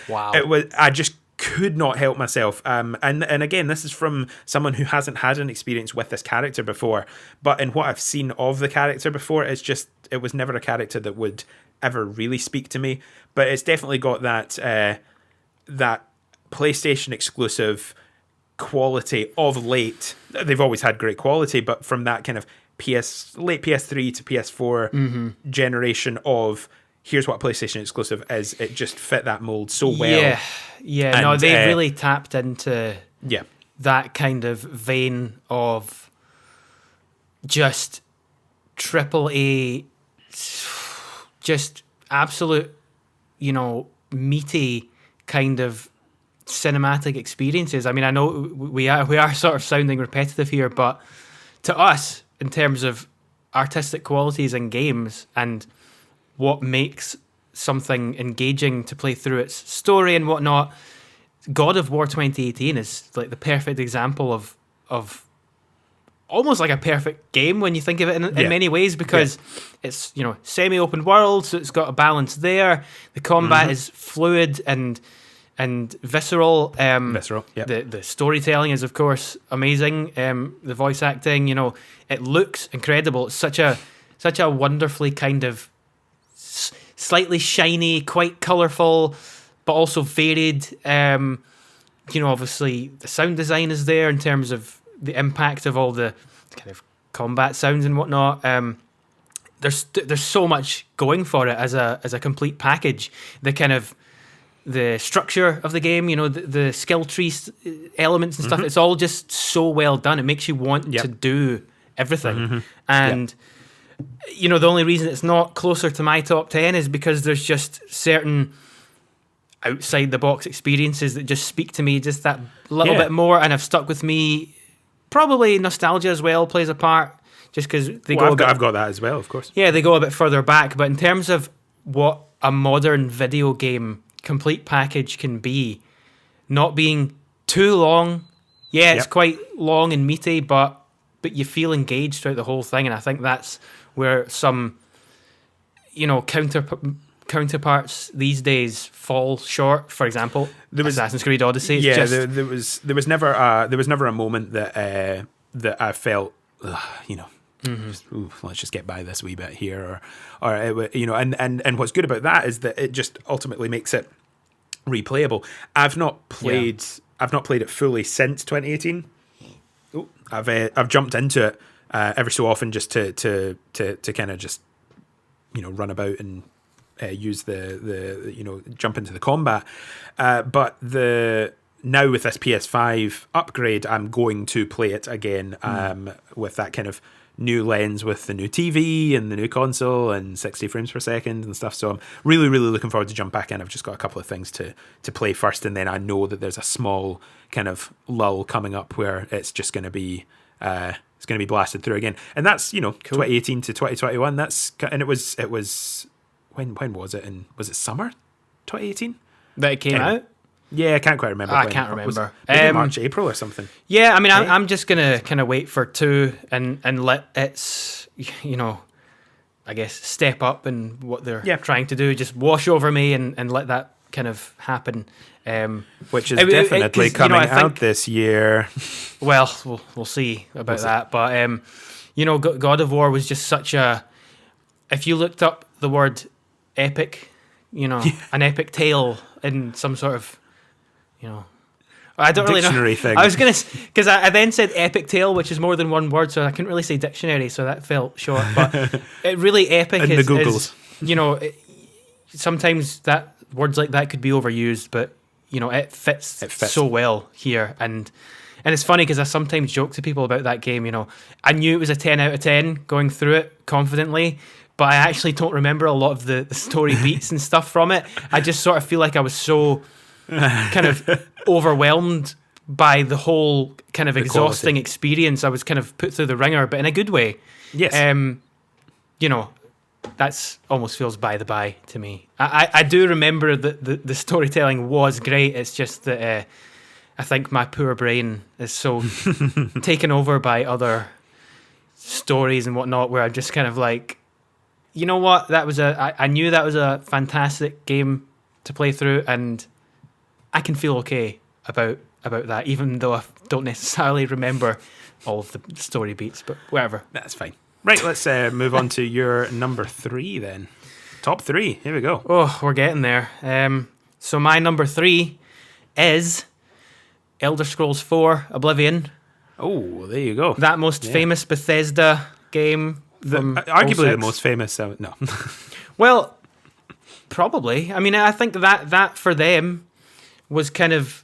wow. I just could not help myself. And again, this is from someone who hasn't had an experience with this character before. But in what I've seen of the character before, it was never a character that would ever really speak to me. But it's definitely got that PlayStation exclusive quality of late. They've always had great quality, but from that kind of late PS3 to PS4 generation of here's what PlayStation exclusive is, it just fit that mold so well. Yeah. No, they really tapped into that kind of vein of just AAA, just absolute, meaty kind of cinematic experiences. I mean, I know we are sort of sounding repetitive here, but to us, in terms of artistic qualities in games and what makes something engaging to play through its story and whatnot, God of War 2018 is like the perfect example of almost like a perfect game when you think of it in many ways, because it's semi-open world, so it's got a balance there. The combat is fluid and visceral. The storytelling is, of course, amazing. The voice acting, it looks incredible. It's such a wonderfully kind of slightly shiny, quite colourful, but also varied. Obviously the sound design is there in terms of the impact of all the kind of combat sounds and whatnot. There's so much going for it as a complete package. The structure of the game, the skill tree elements and stuff, it's all just so well done. It makes you want to do everything. And, the only reason it's not closer to my top 10 is because there's just certain outside-the-box experiences that just speak to me just that little bit more and have stuck with me. Probably nostalgia as well plays a part, just because I've got that as well, of course. Yeah, they go a bit further back. But in terms of what a modern video game complete package can be, not being too long. Yeah, it's Yep. quite long and meaty, but you feel engaged throughout the whole thing, and I think that's where some, counterparts these days fall short. For example, Assassin's Creed Odyssey. Yeah, there was never a moment that I felt, let's just get by this wee bit here, or and what's good about that is that it just ultimately makes it replayable. I've not played it fully since 2018. I've jumped into it every so often just to kind of just run about and use the jump into the combat. But now with this PS5 upgrade, I'm going to play it again with that kind of new lens, with the new TV and the new console and 60 frames per second and stuff. So I'm really, really looking forward to jump back in. I've just got a couple of things to play first, and then I know that there's a small kind of lull coming up where it's just going to be blasted through again. And that's cool. 2018 to 2021. It was when was it? And was it summer 2018 that it came out? Yeah, I can't quite remember. I can't remember. Maybe March, April or something. Yeah, I mean, I'm just gonna kind of wait for 2 and let its, I guess, step up and what they're trying to do, just wash over me and let that kind of happen. Which is definitely coming out this year. Well, we'll see about that. But God of War was just such a. If you looked up the word epic, an epic tale in some sort of. I don't really know. Dictionary thing. I was going to, because I then said epic tale, which is more than one word, so I couldn't really say dictionary, so that felt short. But it really epic in is, the Googles. Sometimes that words like that could be overused, but it fits so well here. And it's funny because I sometimes joke to people about that game. I knew it was a 10 out of 10 going through it confidently, but I actually don't remember a lot of the story beats and stuff from it. I just sort of feel like I was so kind of overwhelmed by the whole kind of exhausting experience. I was kind of put through the ringer, but in a good way. Yes. That's almost feels by the by to me. I do remember that the storytelling was great. It's just that I think my poor brain is so taken over by other stories and whatnot, where I'm just kind of like, you know what? I knew that was a fantastic game to play through, and I can feel okay about that, even though I don't necessarily remember all of the story beats, but whatever. That's fine. Right, let's move on to your number 3 then. Top 3, here we go. Oh, we're getting there. So my number 3 is Elder Scrolls 4 Oblivion. Oh, there you go. That most famous Bethesda game. Arguably the most famous, no. Well, probably. I mean, I think that for them was kind of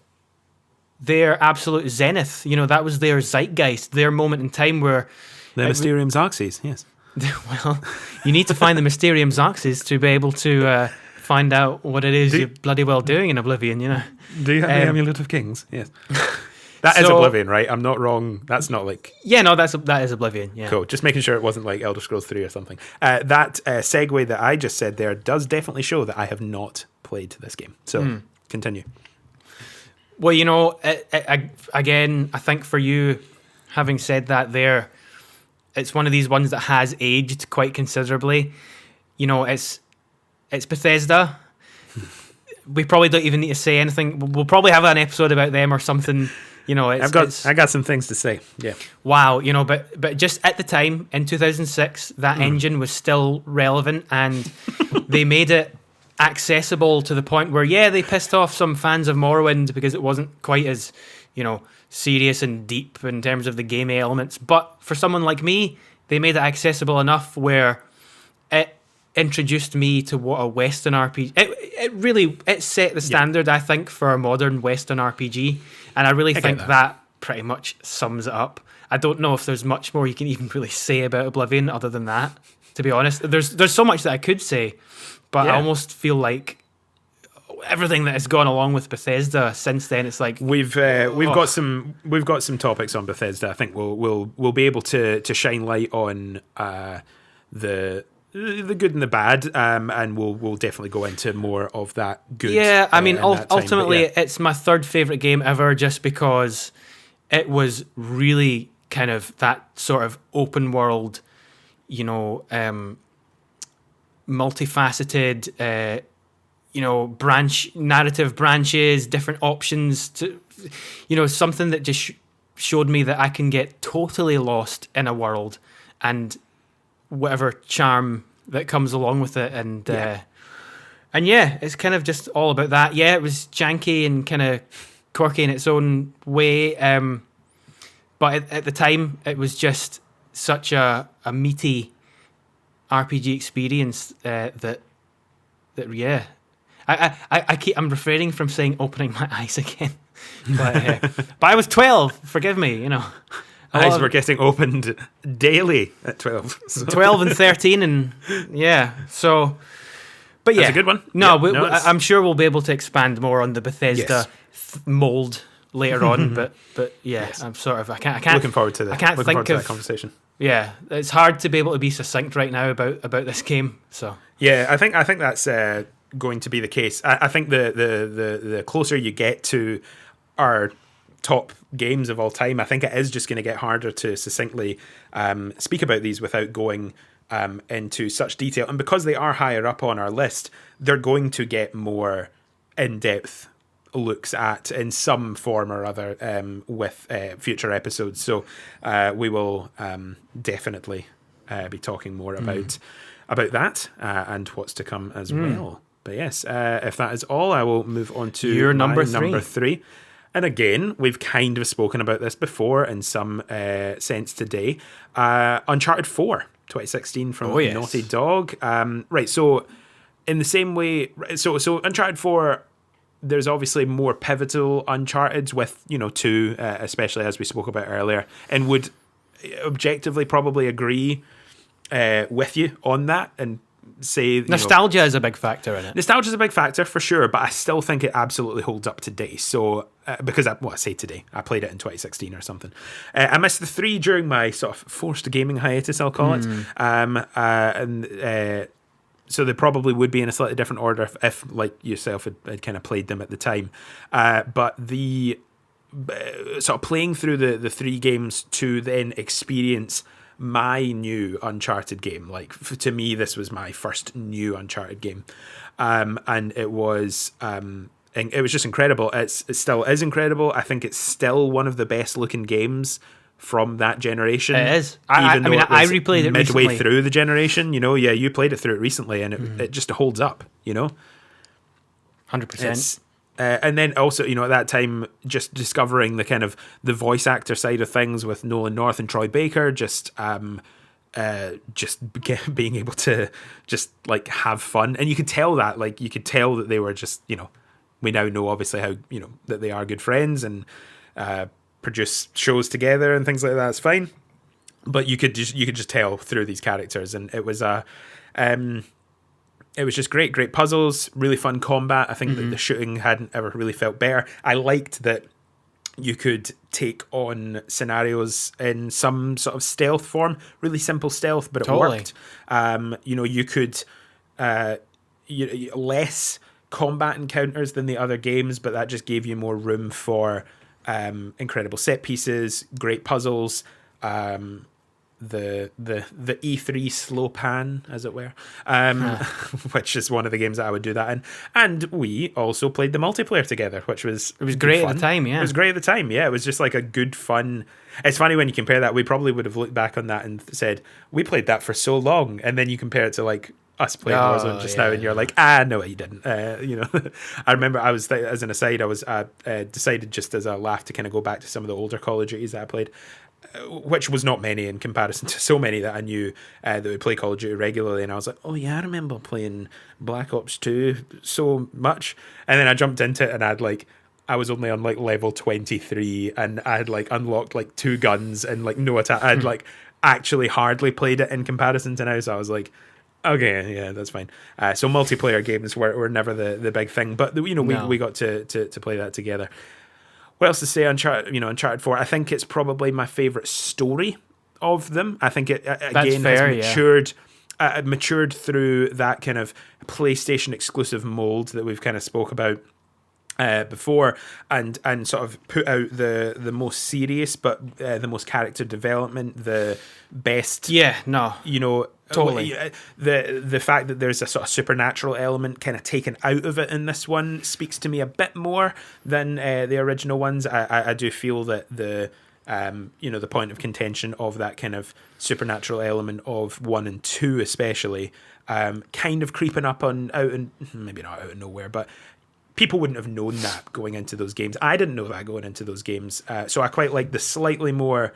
their absolute zenith. That was their zeitgeist, their moment in time where... The Mysterium Xarxes, yes. Well, you need to find the Mysterium Xarxes to be able to find out what it is you're bloody well doing in Oblivion, Do you have the Amulet of Kings? Yes. That is Oblivion, right? I'm not wrong. That's not like... Yeah, no, that is Oblivion, yeah. Cool. Just making sure it wasn't like Elder Scrolls 3 or something. That segue that I just said there does definitely show that I have not played this game. So, continue. Well, again, I think for you, having said that there, it's one of these ones that has aged quite considerably. It's Bethesda. We probably don't even need to say anything. We'll probably have an episode about them or something. I got some things to say. Yeah. Wow. But just at the time in 2006, that engine was still relevant, and they made it accessible to the point where, they pissed off some fans of Morrowind because it wasn't quite as, serious and deep in terms of the gamey elements. But for someone like me, they made it accessible enough where it introduced me to what a Western RPG... It set the standard, I think, for a modern Western RPG. And I really think that pretty much sums it up. I don't know if there's much more you can even really say about Oblivion other than that, to be honest. There's so much that I could say, but I almost feel like everything that has gone along with Bethesda since then, it's like we've got some topics on Bethesda. I think we'll be able to shine light on the the good and the bad, and we'll definitely go into more of that good. Yeah, I mean, ultimately, yeah. it's my third favorite game ever, just because it was really kind of that sort of open world, multifaceted, narrative branches, different options to, something that just showed me that I can get totally lost in a world and whatever charm that comes along with it. And it's kind of just all about that. Yeah, it was janky and kind of quirky in its own way. But at the time, it was just such a meaty RPG experience that I'm refraining from saying opening my eyes again. But I was 12. Forgive me, Eyes were getting opened daily at 12. So. 12 and 13, and so. But yeah, that's a good one. No, I'm sure we'll be able to expand more on the Bethesda mold later on. but yes. I'm sort of I can't looking forward to that. I can't think of that conversation. Yeah, it's hard to be able to be succinct right now about this game. So yeah, I think that's going to be the case. I think the closer you get to our top games of all time, I think it is just going to get harder to succinctly speak about these without going into such detail. And because they are higher up on our list, they're going to get more in-depth looks at in some form or other with future episodes. So we will definitely be talking more about that and what's to come as well. But yes, if that is all, I will move on to your number three. And again, we've kind of spoken about this before in some sense today. Uncharted 4, 2016 from Naughty Dog. Right, so in the same way, so Uncharted 4, there's obviously more pivotal Uncharted with, 2, especially as we spoke about earlier, and would objectively probably agree with you on that and say nostalgia is a big factor in it. Nostalgia is a big factor for sure, but I still think it absolutely holds up today. So because I say today, I played it in 2016 or something. I missed the 3 during my sort of forced gaming hiatus, I'll call it. So they probably would be in a slightly different order if like yourself, had kind of played them at the time. But the sort of playing through the 3 games to then experience my new Uncharted game. Like to me, this was my first new Uncharted game, and it was just incredible. It still is incredible. I think it's still one of the best looking games from that generation. It is. I replayed it midway recently. through the generation. You played it through it recently, and it just holds up. 100%. And then also, at that time, just discovering the kind of the voice actor side of things with Nolan North and Troy Baker, just being able to just like have fun. And you could tell that they were just, we now know obviously how, that they are good friends and produce shows together and things like that. It's fine. But you could just tell through these characters, and it was it was just great puzzles, really fun combat. I think that the shooting hadn't ever really felt better. I liked that you could take on scenarios in some sort of stealth form, really simple stealth, but it worked. You could less combat encounters than the other games, but that just gave you more room for incredible set pieces, great puzzles, the E3 slow pan, as it were, which is one of the games that I would do that in. And we also played the multiplayer together, which was great at the time. Yeah, it was great at the time. Yeah, it was just like a good fun. It's funny when you compare that. We probably would have looked back on that and said we played that for so long, and then you compare it to like us playing Warzone just now, and you're like, no, you didn't. I remember I was, as an aside, I was decided just as a laugh to kind of go back to some of the older Call of Duties that I played, which was not many in comparison to so many that I knew that would play Call of Duty regularly. And I was like, oh yeah, I remember playing Black Ops 2 so much. And then I jumped into it, and I was only on like level 23, and I had like unlocked like 2 guns and like no attack. I'd like actually hardly played it in comparison to now. So I was like, okay, yeah, that's fine. So multiplayer games were never the big thing, but we got to play that together. What else to say? Uncharted 4. I think it's probably my favorite story of them. I think it again has matured matured through that kind of PlayStation exclusive mold that we've kind of spoke about before, and sort of put out the most serious but the most character development, the best. Yeah, no, totally. The fact that there's a sort of supernatural element kind of taken out of it in this one speaks to me a bit more than the original ones. I do feel that the point of contention of that kind of supernatural element of 1 and 2 especially, kind of creeping up out and maybe not out of nowhere, but people wouldn't have known that going into those games. I didn't know that going into those games. So I quite like the slightly more,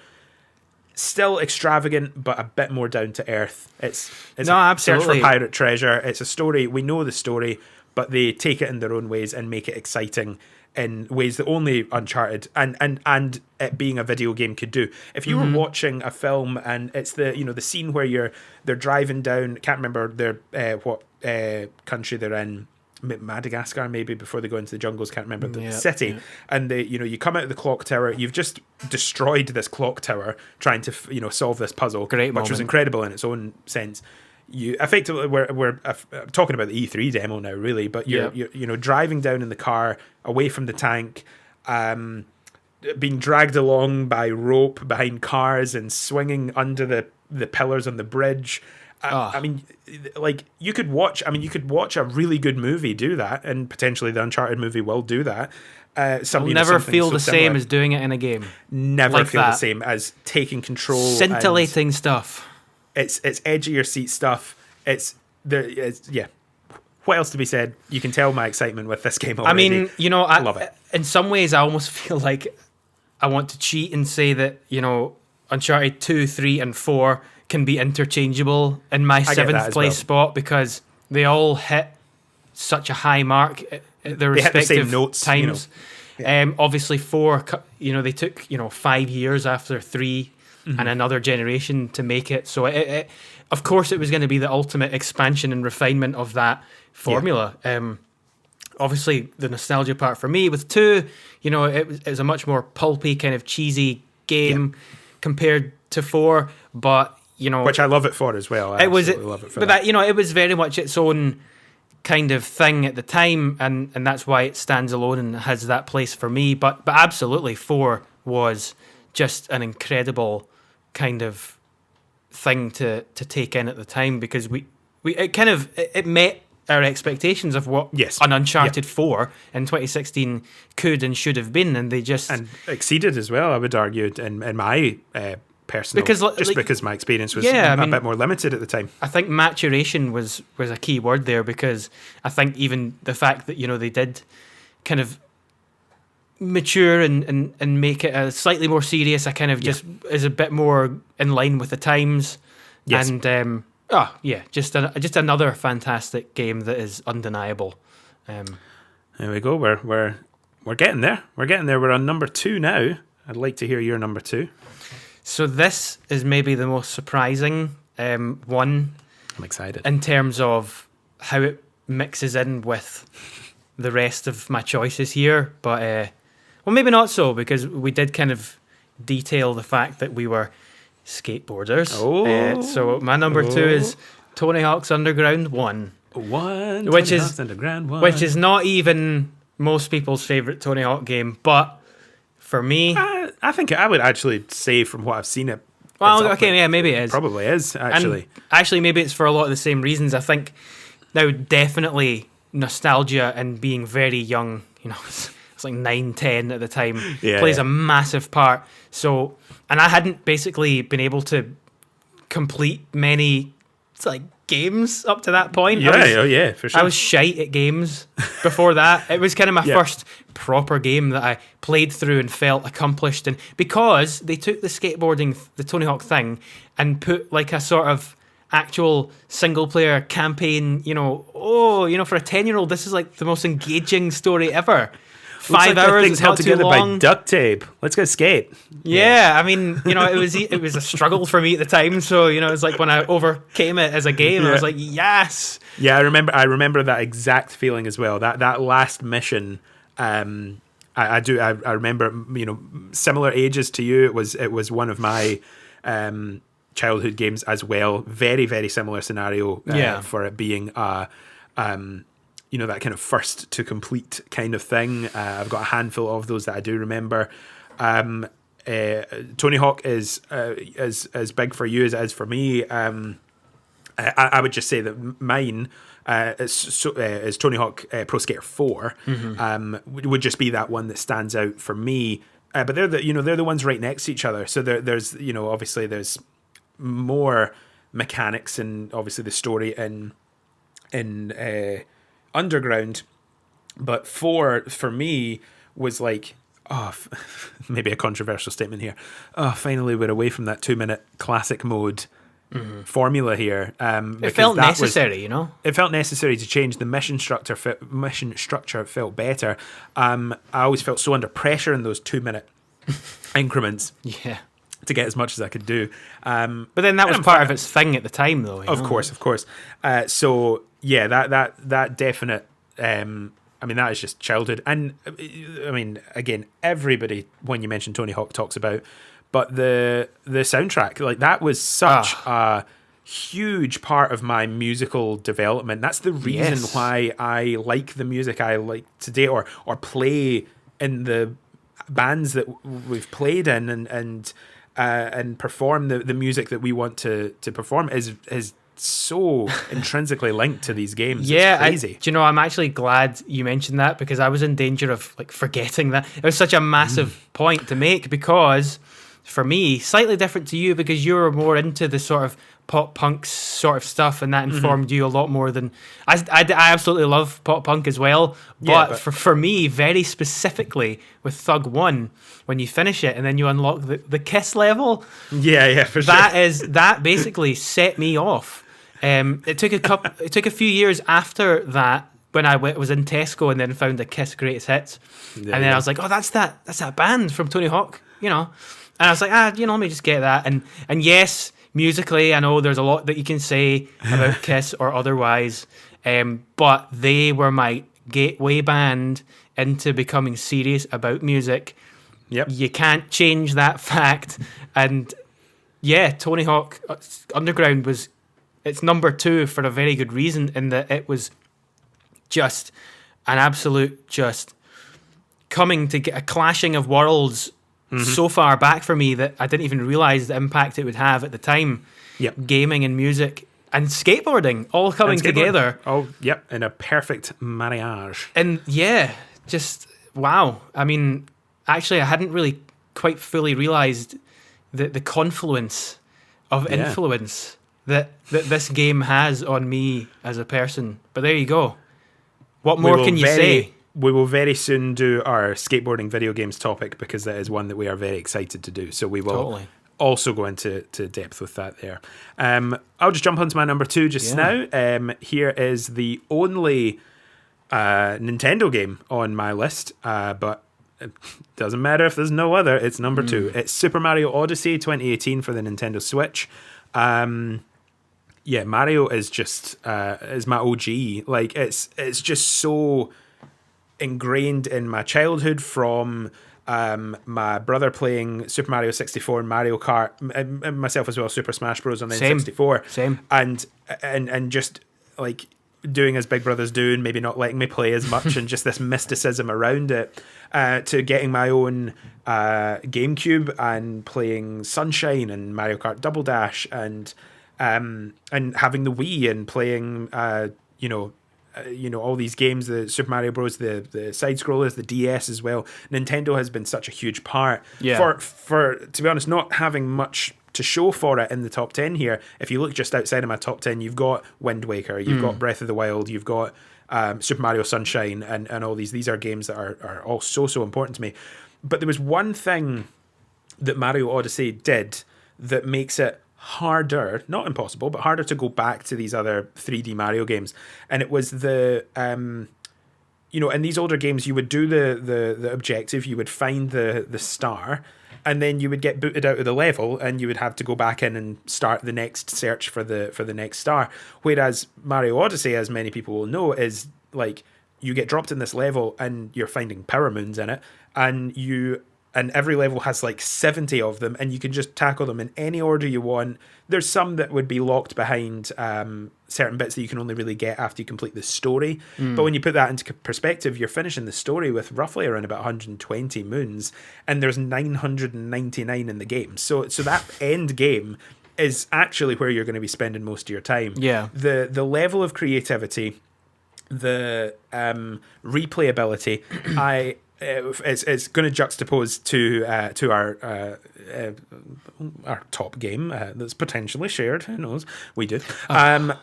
still extravagant, but a bit more down to earth. It's absolutely. Search for pirate treasure. It's a story. We know the story, but they take it in their own ways and make it exciting in ways that only Uncharted and it being a video game could do. If you were watching a film and it's the scene where they're driving down, can't remember what country they're in, Madagascar maybe, before they go into the jungles, can't remember the city, and you come out of the clock tower, you've just destroyed this clock tower trying to solve this puzzle, which was incredible in its own sense. You effectively, we're talking about the E3 demo now really, but you're driving down in the car away from the tank, being dragged along by rope behind cars and swinging under the pillars on the bridge. I mean, like you could watch a really good movie do that, and potentially the Uncharted movie will do that. You'll never feel the same as doing it in a game. Never feel the same as taking control. Scintillating stuff. It's edge of your seat stuff. It's what else to be said? You can tell my excitement with this game already. I mean, I love it. In some ways, I almost feel like I want to cheat and say that Uncharted 2, 3, and 4 can be interchangeable in my 7th place spot, because they all hit such a high mark at their respective times. Obviously 4, they took 5 years after 3 and another generation to make it, so it of course it was going to be the ultimate expansion and refinement of that formula. Obviously the nostalgia part for me with 2, it was a much more pulpy kind of cheesy game compared to 4, but which I love it for as well. I absolutely love it for that. It was very much its own kind of thing at the time, and that's why it stands alone and has that place for me. But absolutely, 4 was just an incredible kind of thing to take in at the time, because it met our expectations of what an Uncharted 4 in 2016 could and should have been, and they just exceeded as well. I would argue in my personal, because my experience was a bit more limited at the time. I think maturation was a key word there, because I think even the fact that they did kind of mature and make it a slightly more serious, I kind of just is a bit more in line with the times. And just another fantastic game that is undeniable. There we go. We're getting there. We're on number 2 now. I'd like to hear your number 2. So this is maybe the most surprising one. I'm excited. In terms of how it mixes in with the rest of my choices here. But, maybe not so, because we did kind of detail the fact that we were skateboarders. So my number 2 is Tony Hawk's Underground 1. Which is not even most people's favourite Tony Hawk game, but for me, I think I would actually say from what I've seen it. Well, okay, yeah, maybe it is. Probably is, actually. And actually, maybe it's for a lot of the same reasons. I think now definitely nostalgia and being very young, it's like 9, 10 at the time, plays a massive part. So, and I hadn't basically been able to complete many games up to that point. For sure. I was shite at games before that. It was kind of my first proper game that I played through and felt accomplished. And because they took the skateboarding, the Tony Hawk thing, and put like a sort of actual single player campaign, for a 10-year-old, this is like the most engaging story ever. 5 hours is held together by duct tape. Let's go skate. Yeah, I mean, it was a struggle for me at the time. So it's like when I overcame it as a game, I was like, yes. Yeah, I remember that exact feeling as well. That last mission. I remember, similar ages to you. It was one of my childhood games as well. Very, very similar scenario for it being that kind of first to complete kind of thing. I've got a handful of those that I do remember. Tony Hawk is as big for you as it is for me. I would just say that mine is Tony Hawk Pro Skater 4. Would just be that one that stands out for me. But they're the ones right next to each other. So there's obviously there's more mechanics and obviously the story in Underground. But 4 for me was like, maybe a controversial statement here. Finally we're away from that 2-minute classic mode formula here. It felt necessary, It felt necessary to change the mission structure. Felt better. I always felt so under pressure in those 2-minute increments. Yeah. To get as much as I could do. But then that was part of its thing at the time, though. Of course. So yeah, that definite. That is just childhood, and I mean, again, everybody when you mention Tony Hawk talks about. But the soundtrack, like that was such a huge part of my musical development. That's the reason why I like the music I like today, or play in the bands that we've played in, and perform the music that we want to perform is so intrinsically linked to these games. Yeah, it's crazy. Do you know, I'm actually glad you mentioned that, because I was in danger of like forgetting that. It was such a massive point to make, because for me, slightly different to you, because you were more into the sort of pop punk sort of stuff, and that informed you a lot more than I absolutely love pop punk as well, but for me, very specifically with Thug 1, when you finish it and then you unlock the Kiss level, for sure, that basically set me off. It took a few years after that, when I was in Tesco and then found the Kiss Greatest Hits, and then I was like, that's that band from Tony Hawk, and I was like, let me just get that. And yes, musically, I know there's a lot that you can say about Kiss or otherwise, but they were my gateway band into becoming serious about music. Yep. You can't change that fact. And yeah, Tony Hawk Underground it's number 2 for a very good reason, in that it was just an absolute coming to get a clashing of worlds so far back for me that I didn't even realize the impact it would have at the time. Yep. Gaming and music and skateboarding all coming together. Oh, yep, in a perfect marriage. And yeah, just wow. I mean, actually, I hadn't really quite fully realized the confluence of influence that this game has on me as a person. But there you go. What more can you say? We will very soon do our skateboarding video games topic, because that is one that we are very excited to do. So we will also go into depth with that there. I'll just jump onto my number 2 now. Here is the only Nintendo game on my list, but it doesn't matter if there's no other. It's number 2. It's Super Mario Odyssey 2018 for the Nintendo Switch. Mario is just is my OG. Like it's just so ingrained in my childhood from my brother playing Super Mario 64 and Mario Kart, and myself as well, Super Smash Bros. On the N64. Same. And just like doing as big brothers do and maybe not letting me play as much and just this mysticism around it, to getting my own GameCube and playing Sunshine and Mario Kart Double Dash and having the Wii and playing all these games, the Super Mario Bros, the side scrollers, the DS as well. Nintendo has been such a huge part for to be honest, not having much to show for it in the top 10 here. If you look just outside of my top 10, you've got Wind Waker, you've got Breath of the Wild, you've got Super Mario Sunshine, and all these. These are games that are all so important to me. But there was one thing that Mario Odyssey did that makes it harder, not impossible, but harder to go back to these other 3D Mario games. And it was in these older games, you would do the objective, you would find the star, and then you would get booted out of the level and you would have to go back in and start the next search for the next star. Whereas Mario Odyssey, as many people will know, is like you get dropped in this level and you're finding power moons in it, and you and every level has like 70 of them, and you can just tackle them in any order you want. There's some that would be locked behind certain bits that you can only really get after you complete the story. But when you put that into perspective, you're finishing the story with roughly around about 120 moons, and there's 999 in the game. So that end game is actually where you're going to be spending most of your time. Yeah. The level of creativity, the replayability, it's going to juxtapose to our top game that's potentially shared. Who knows? We do. And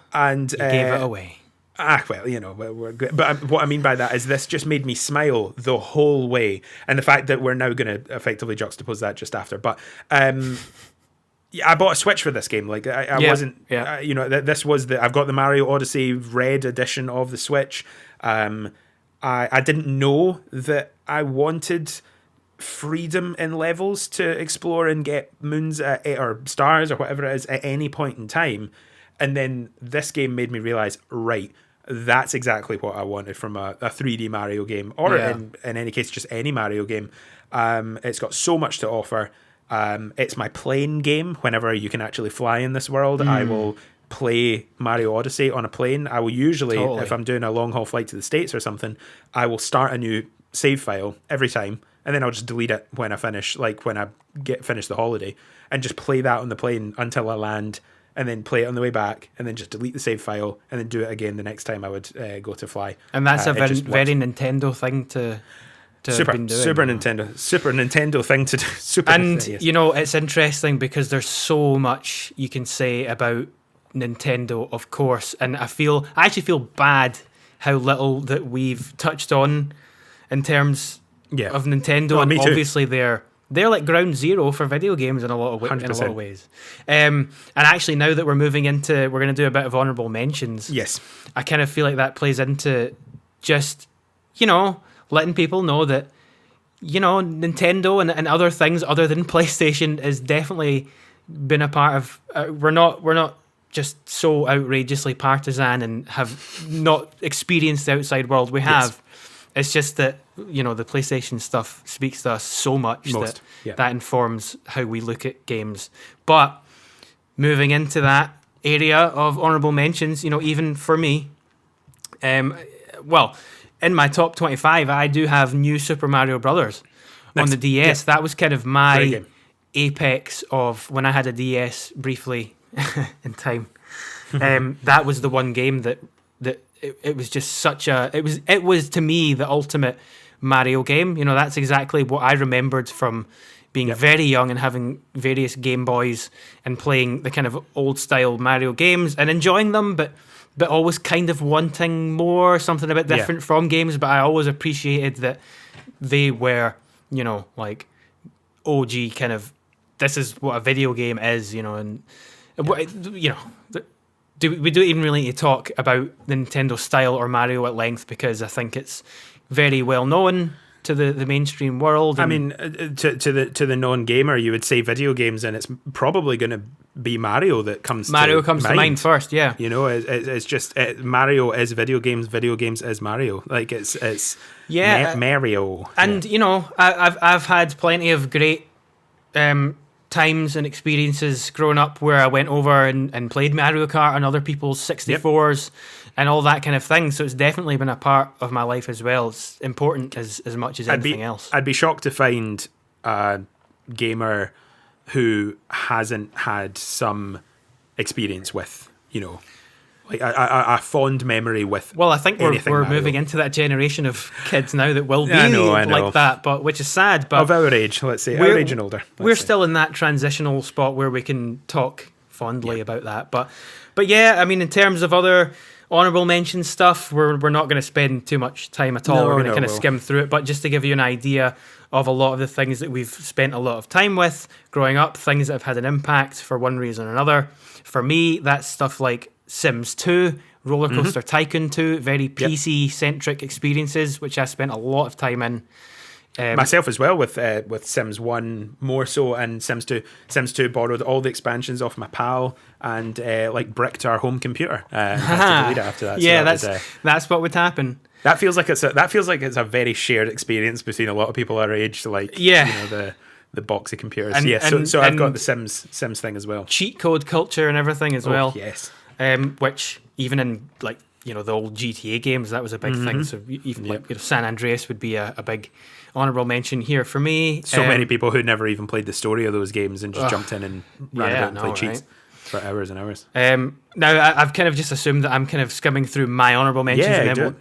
you gave it away. Well, we're good. But what I mean by that is this just made me smile the whole way, and the fact that we're now going to effectively juxtapose that just after. But yeah, I bought a Switch for this game. Like I wasn't, this was I've got the Mario Odyssey Red edition of the Switch. I didn't know that I wanted freedom in levels to explore and get moons or stars or whatever it is at any point in time. And then this game made me realize, right, that's exactly what I wanted from a 3D Mario game, or in any case, just any Mario game. It's got so much to offer. It's my plane game. Whenever you can actually fly in this world, I will play Mario Odyssey on a plane. I will usually, if I'm doing a long haul flight to the States or something, I will start a new save file every time, and then I'll just delete it when I finish, like when I finish the holiday, and just play that on the plane until I land, and then play it on the way back, and then just delete the save file, and then do it again the next time I would go to fly. And that's a very Nintendo thing to Super Nintendo thing to do. It's interesting because there's so much you can say about Nintendo, of course, and I actually feel bad how little that we've touched on in terms of Nintendo. Oh, and me too. Obviously they're like ground zero for video games in a lot of ways. And actually, now that we're moving into, we're going to do a bit of honorable mentions. Yes, I kind of feel like that plays into just letting people know that Nintendo and other things other than PlayStation is definitely been a part of. We're not just so outrageously partisan and have not experienced the outside world. We have. Yes. It's just that the PlayStation stuff speaks to us so much that informs how we look at games. But moving into that area of honorable mentions, even for me, in my top 25, I do have New Super Mario Brothers on the DS. Yeah. That was kind of my apex of when I had a DS briefly in time. That was the one game that it was just such a it was to me the ultimate Mario game. That's exactly what I remembered from being very young and having various Game Boys and playing the kind of old style Mario games and enjoying them, but always kind of wanting more, something a bit different from games. But I always appreciated that they were, like OG kind of, this is what a video game is, and we don't even really need to talk about the Nintendo style or Mario at length, because I think it's very well known to the mainstream world. I mean, to the non-gamer, you would say video games, and it's probably going to be Mario that comes to mind first. Yeah, it's just Mario is video games is Mario. Like it's Mario. And I've had plenty of great times and experiences growing up where I went over and played Mario Kart on other people's 64s and all that kind of thing. So it's definitely been a part of my life as well. It's important as much as anything else. I'd be shocked to find a gamer who hasn't had some experience with, like a fond memory with. Well, I think we're moving into that generation of kids now that will be like that, but which is sad. But of our age, let's say, our age and older. We're still in that transitional spot where we can talk fondly about that. But yeah, I mean, in terms of other honorable mention stuff, we're not going to spend too much time at all. We're going to kind of skim through it. But just to give you an idea of a lot of the things that we've spent a lot of time with growing up, things that have had an impact for one reason or another. For me, that's stuff like Sims 2, Roller Coaster Tycoon 2, very PC-centric experiences, which I spent a lot of time in. Myself as well with Sims 1 more so, and Sims 2. Sims 2 borrowed all the expansions off my pal and bricked our home computer. I had to delete it after that. Yeah, so that's what would happen. That feels like it's a very shared experience between a lot of people our age. Like, the boxy computers. So I've got the Sims thing as well. Cheat code culture and everything as well. Yes. Which even in like the old GTA games, that was a big thing. So even like San Andreas would be a big honorable mention here for me. So many people who never even played the story of those games and just jumped in and ran about and played cheats for hours and hours. Now I've kind of just assumed that I'm kind of skimming through my honorable mentions.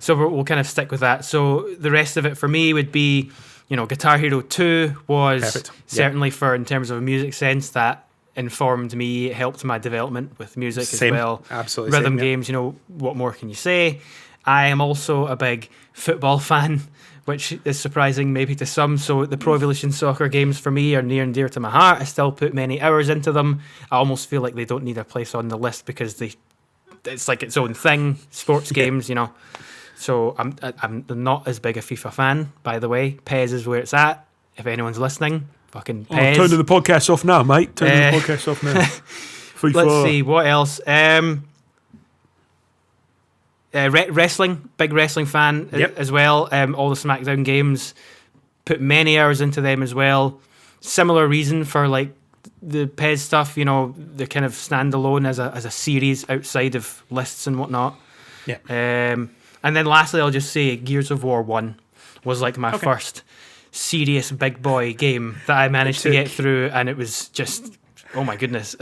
So we'll kind of stick with that. So the rest of it for me would be, Guitar Hero 2 was certainly in terms of a music sense, that informed me, it helped my development with music as well. Absolutely. Rhythm games, what more can you say? I am also a big football fan, which is surprising maybe to some. So the Pro Evolution Soccer games for me are near and dear to my heart. I still put many hours into them. I almost feel like they don't need a place on the list because it's like its own thing, sports games, So I'm not as big a FIFA fan, by the way. PES is where it's at. If anyone's listening, fucking PES. Turn the podcast off now, mate. Turn the podcast off now. Let's see, what else? Wrestling, big wrestling fan as well. All the SmackDown games, put many hours into them as well. Similar reason for like the PES stuff, they kind of stand alone as a series outside of lists and whatnot. Yeah. And then lastly, I'll just say Gears of War 1 was like my first serious big boy game that I managed to get through, and it was just, oh my goodness,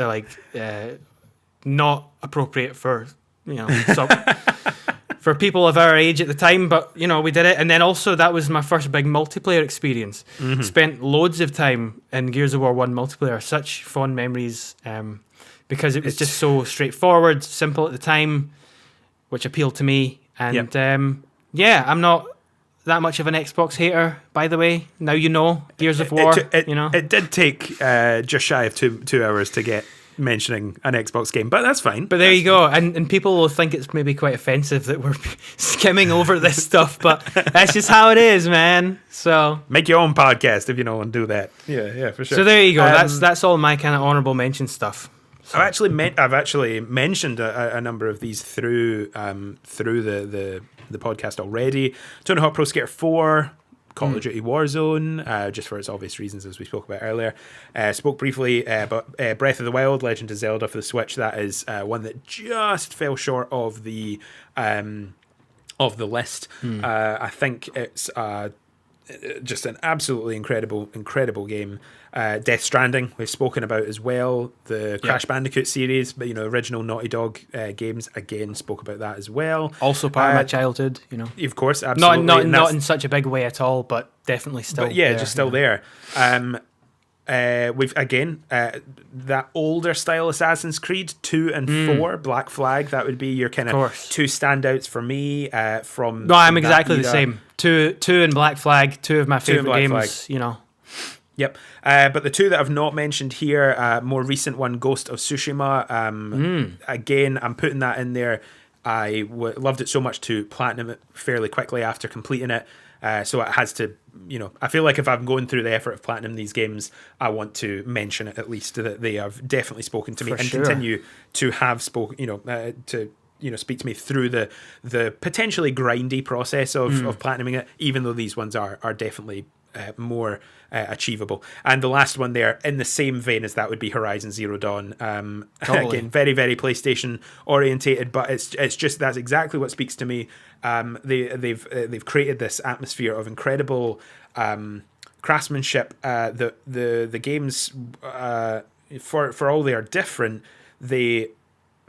not appropriate for, for people of our age at the time, but, we did it. And then also that was my first big multiplayer experience. Spent loads of time in Gears of War 1 multiplayer, such fond memories, because it was just so straightforward, simple at the time, which appealed to me. And I'm not that much of an Xbox hater, by the way. Now Gears of War. It did take just shy of two hours to get mentioning an Xbox game, but that's fine. But there you go. And people will think it's maybe quite offensive that we're skimming over this stuff, but that's just how it is, man. So make your own podcast if you know and do that. Yeah, for sure. So there you go. That's all my kind of honorable mention stuff. So. I've actually mentioned a number of these through the podcast already. Tony Hawk Pro Skater 4, Call of Duty Warzone, just for its obvious reasons as we spoke about earlier. Spoke briefly about Breath of the Wild, Legend of Zelda for the Switch. That is one that just fell short of the list. I think it's just an absolutely incredible game. Death Stranding we've spoken about as well, the Crash Bandicoot series, but original Naughty Dog games, again spoke about that as well, also part of my childhood, of course, absolutely. Not in such a big way at all, but definitely still there, just still there. We've again that older style Assassin's Creed 2 and 4, Black Flag, that would be your kind of two standouts for me from I'm exactly the same. Two and Black Flag, two of my favorite games, Yep. But the two that I've not mentioned here, more recent one, Ghost of Tsushima. Again, I'm putting that in there. I loved it so much to platinum it fairly quickly after completing it. So it has to, I feel like if I'm going through the effort of platinum these games, I want to mention it at least, that they have definitely spoken to me continue to have spoken, speak to me through the potentially grindy process of platinuming it, even though these ones are definitely more achievable. And the last one there, in the same vein as that, would be Horizon Zero Dawn. Again, very, very PlayStation orientated, but it's just, that's exactly what speaks to me. They've created this atmosphere of incredible craftsmanship. The games, for all they are different, they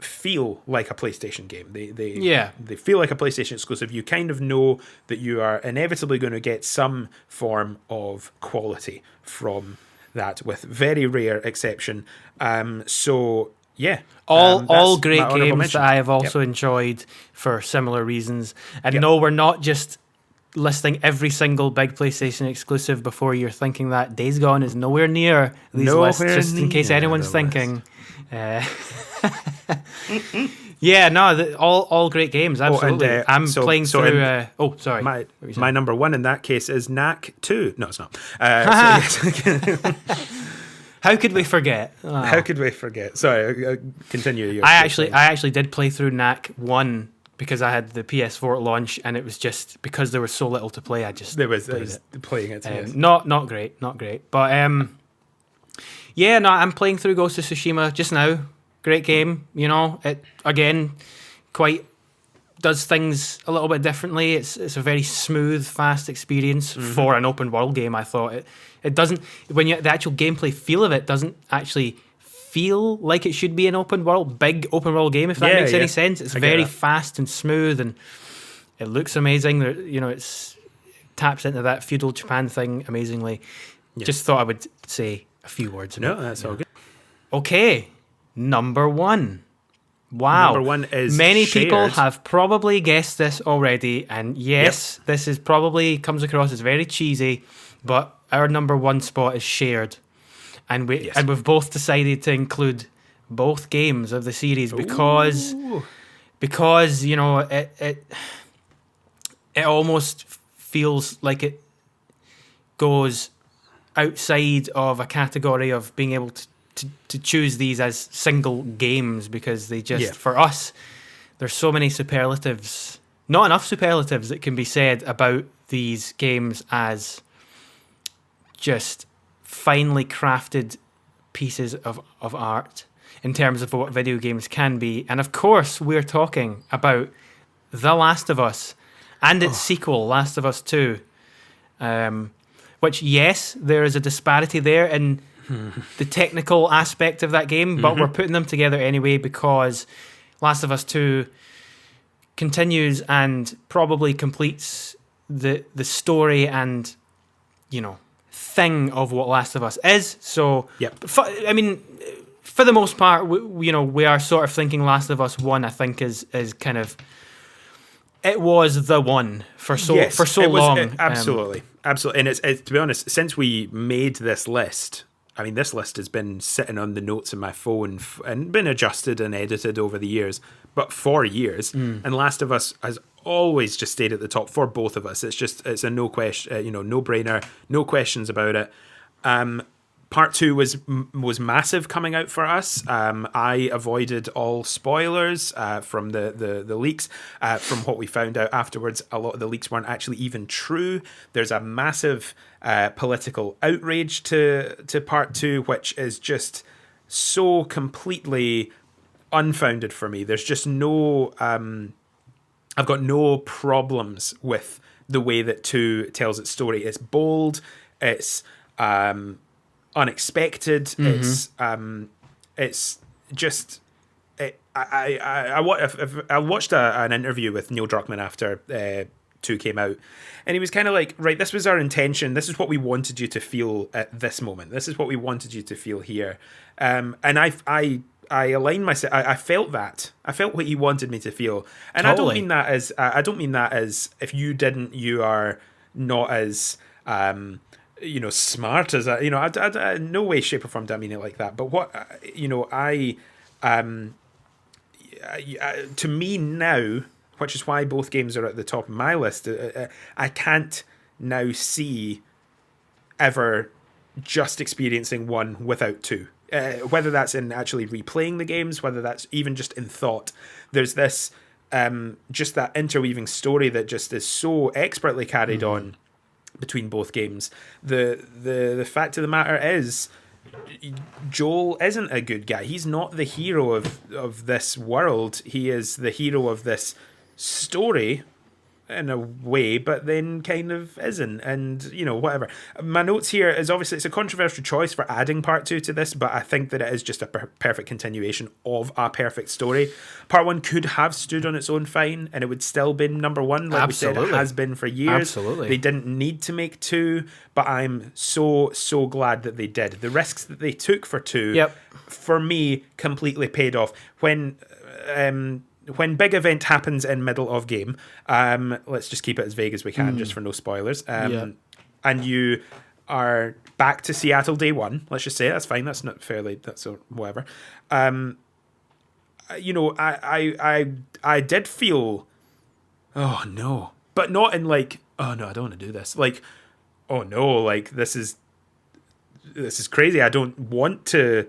feel like a PlayStation game. They feel like a PlayStation exclusive. You kind of know that you are inevitably going to get some form of quality from that, with very rare exception. All great games that I have also enjoyed for similar reasons. And no, we're not just listing every single big PlayStation exclusive before you're thinking that. Days Gone is nowhere near these lists, just in case anyone's thinking. All great games, absolutely. I'm playing through. Sorry. My number one in that case is Knack 2. No, it's not. How could we forget? How could we forget? Sorry, continue. I actually did play through Knack 1 because I had the PS4 at launch, and it was just because there was so little to play. I just there was played it. playing it. Yes. Not great, but yeah, no, I'm playing through Ghost of Tsushima just now. Great game, you know. It again quite does things a little bit differently. It's a very smooth, fast experience for an open world game. I thought it doesn't, when you the actual gameplay feel of it doesn't actually feel like it should be an big open world game, if that makes any sense. It's very fast and smooth, and it looks amazing. You know, it taps into that feudal Japan thing amazingly. Yes. Just thought I would say a few words about that's all good. Okay, number one. Wow. Number one is many shared. People have probably guessed this already, and yes, this is probably comes across as very cheesy, but our number one spot is shared. And we've both decided to include both games of the series because you know it almost feels like it goes outside of a category of being able to choose these as single games, because they just for us there's so many superlatives, not enough superlatives that can be said about these games as just finely crafted pieces of art in terms of what video games can be. And of course we're talking about The Last of Us and its sequel, Last of Us 2, which yes, there is a disparity there in the technical aspect of that game, but we're putting them together anyway because Last of Us 2 continues and probably completes the story and, you know, thing of what Last of Us is. So, I mean, for the most part, we are sort of thinking Last of Us 1, I think, is kind of, it was the one for so long. Absolutely. And it's to be honest, since we made this list, I mean, this list has been sitting on the notes in my phone and been adjusted and edited over the years, but for years. And Last of Us has always just stayed at the top for both of us. It's a no question, no brainer, no questions about it. Part 2 was massive coming out for us. I avoided all spoilers from the leaks. From what we found out afterwards, a lot of the leaks weren't actually even true. There's a massive political outrage to Part 2, which is just so completely unfounded for me. There's just no... I've got no problems with the way that 2 tells its story. It's bold. It's... unexpected. It's just I watched an interview with Neil Druckmann after 2 came out, and he was kind of like, right, this was our intention, this is what we wanted you to feel at this moment, this is what we wanted you to feel here, and I aligned myself. I felt what he wanted me to feel, and totally. I don't mean that as if you didn't, you are not as smart as I no way, shape, or form do I mean it like that. But what to me now, which is why both games are at the top of my list, I can't now see ever just experiencing one without 2. Whether that's in actually replaying the games, whether that's even just in thought, there's this just that interweaving story that just is so expertly carried on between both games. The fact of the matter is, Joel isn't a good guy. He's not the hero of this world. He is the hero of this story in a way, but then kind of isn't, and whatever. My notes here is, obviously it's a controversial choice for adding Part 2 to this, but I think that it is just a perfect continuation of a perfect story. Part 1 could have stood on its own fine and it would still been number 1, like Absolutely. We said, it has been for years. Absolutely. They didn't need to make 2, but I'm so glad that they did. The risks that they took for 2 for me completely paid off. When big event happens in middle of game, let's just keep it as vague as we can, just for no spoilers. And you are back to Seattle day 1. Let's just say that's fine. That's not fairly. That's whatever. I did feel, oh no, but not in like, oh no, I don't want to do this. Like, oh no, like this is crazy. I don't want to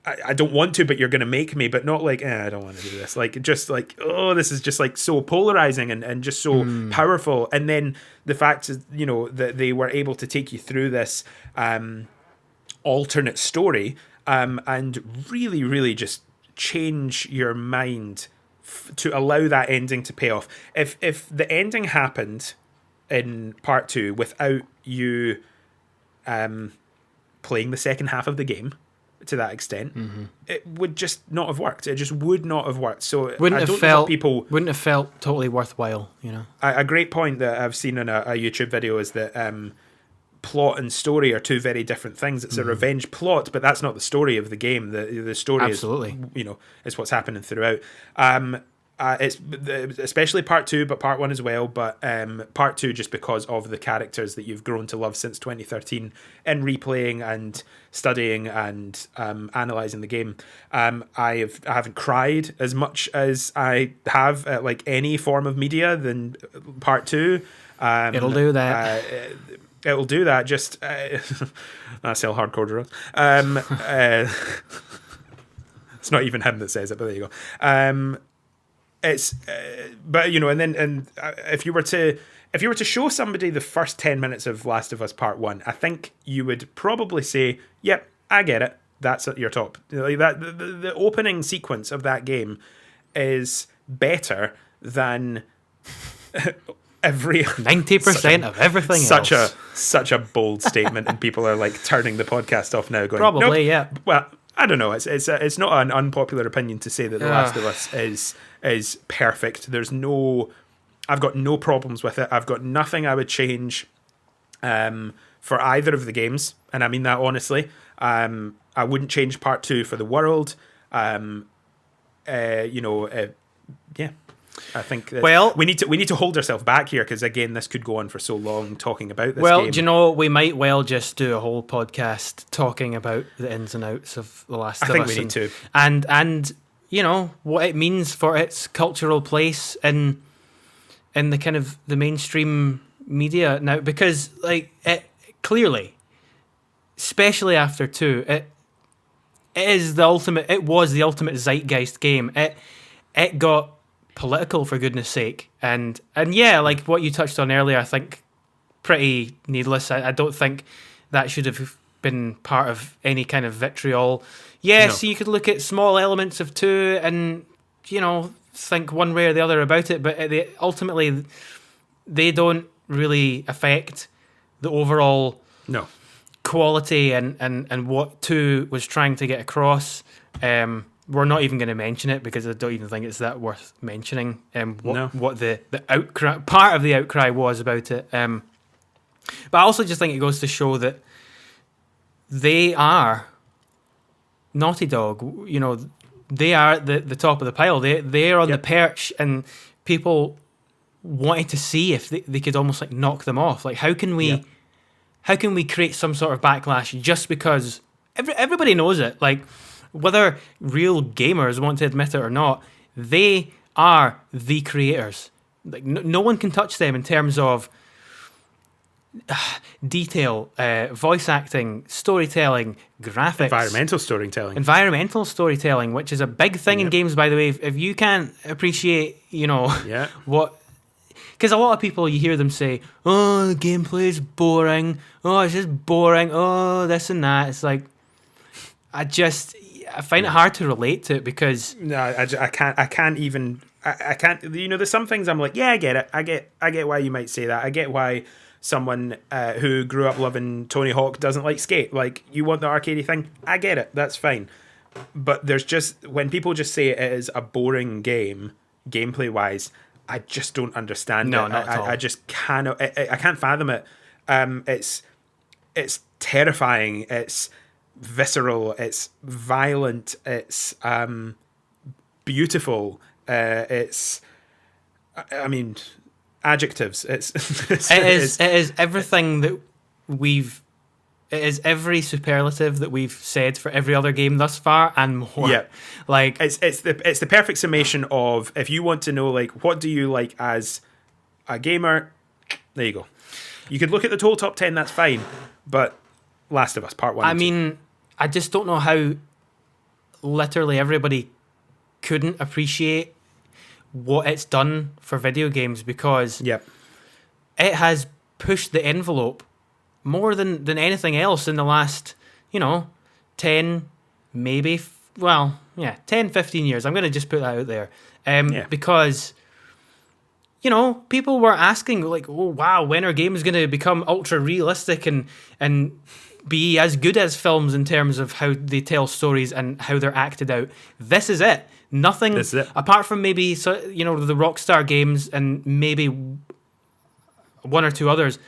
I don't want to, but you're going to make me, but not like, I don't want to do this. Like, just like, oh, this is just like so polarizing and just so powerful. And then the fact is, that they were able to take you through this alternate story and really, really just change your mind to allow that ending to pay off. If the ending happened in part 2 without you playing the second half of the game to that extent, it would just not have worked. It just would not have worked. So wouldn't have felt totally worthwhile. A great point that I've seen in a YouTube video is that plot and story are two very different things. It's a revenge plot, but that's not the story of the game. The story Absolutely. is what's happening throughout. It's especially part 2, but part 1 as well. But part 2, just because of the characters that you've grown to love since 2013, and replaying and studying and analysing the game. I haven't cried as much as I have at like any form of media than part 2. It'll do that. It'll do that. Just I sell hardcore drugs. It's not even him that says it, but there you go. It's, but if you were to show somebody the first 10 minutes of Last of Us Part 1, I think you would probably say, "Yep, I get it. That's at your top." Like that, the opening sequence of that game is better than every 90% of everything else. Such a bold statement, and people are like turning the podcast off now, going, probably, nope. Yeah. Well, I don't know. It's not an unpopular opinion to say that The Last of Us is perfect. I've got no problems with it. I've got nothing I would change for either of the games, and I mean that honestly. I wouldn't change part 2 for the world. Yeah. I think that we need to hold ourselves back here, because again, this could go on for so long talking about this game. Do you know, we might well just do a whole podcast talking about the ins and outs of The Last of Us. I think we need to. And what it means for its cultural place in the kind of the mainstream media now, because like it clearly, especially after 2, it was the ultimate zeitgeist game. It got political, for goodness sake, and yeah, like what you touched on earlier, I think pretty needless. I don't think that should have been part of any kind of vitriol. Yes, no. You could look at small elements of 2 and think one way or the other about it, but ultimately they don't really affect the overall quality and what 2 was trying to get across. We're not even going to mention it because I don't even think it's that worth mentioning. What the outcry, part of the outcry was about it. But I also just think it goes to show that they are Naughty Dog. They are at the top of the pile. They're on the perch, and people wanted to see if they could almost like knock them off. Like how can we create some sort of backlash just because everybody knows it? Like, whether real gamers want to admit it or not, they are the creators. Like no one can touch them in terms of detail, voice acting, storytelling, graphics, environmental storytelling, which is a big thing in games, by the way. If you can't appreciate, what. Because a lot of people, you hear them say, "Oh, the gameplay is boring. Oh, it's just boring. Oh, this and that." It's like, I find it hard to relate to it because I can't even. There's some things I'm like, yeah, I get it. I get why you might say that. I get why someone who grew up loving Tony Hawk doesn't like Skate. Like, you want the arcadey thing. I get it. That's fine. But there's just, when people just say it is a boring game, gameplay wise, I just don't understand it. Not at all. I just cannot. I can't fathom it. It's terrifying. It's visceral, it's violent, it's beautiful, it's, I mean, adjectives. It is everything that it is every superlative that we've said for every other game thus far and more. Yeah, like it's the perfect summation of, if you want to know like what do you like as a gamer, there you go. You could look at the total top 10, that's fine, but Last of Us Part 1 I mean, I just don't know how literally everybody couldn't appreciate what it's done for video games, because Yep. it has pushed the envelope more than anything else in the last, 10, maybe, 10, 15 years. I'm going to just put that out there. Because, people were asking, like, oh, wow, when are games going to become ultra realistic and be as good as films in terms of how they tell stories and how they're acted out? This is it. Nothing, This is it. apart from maybe, the Rockstar games and maybe one or two others,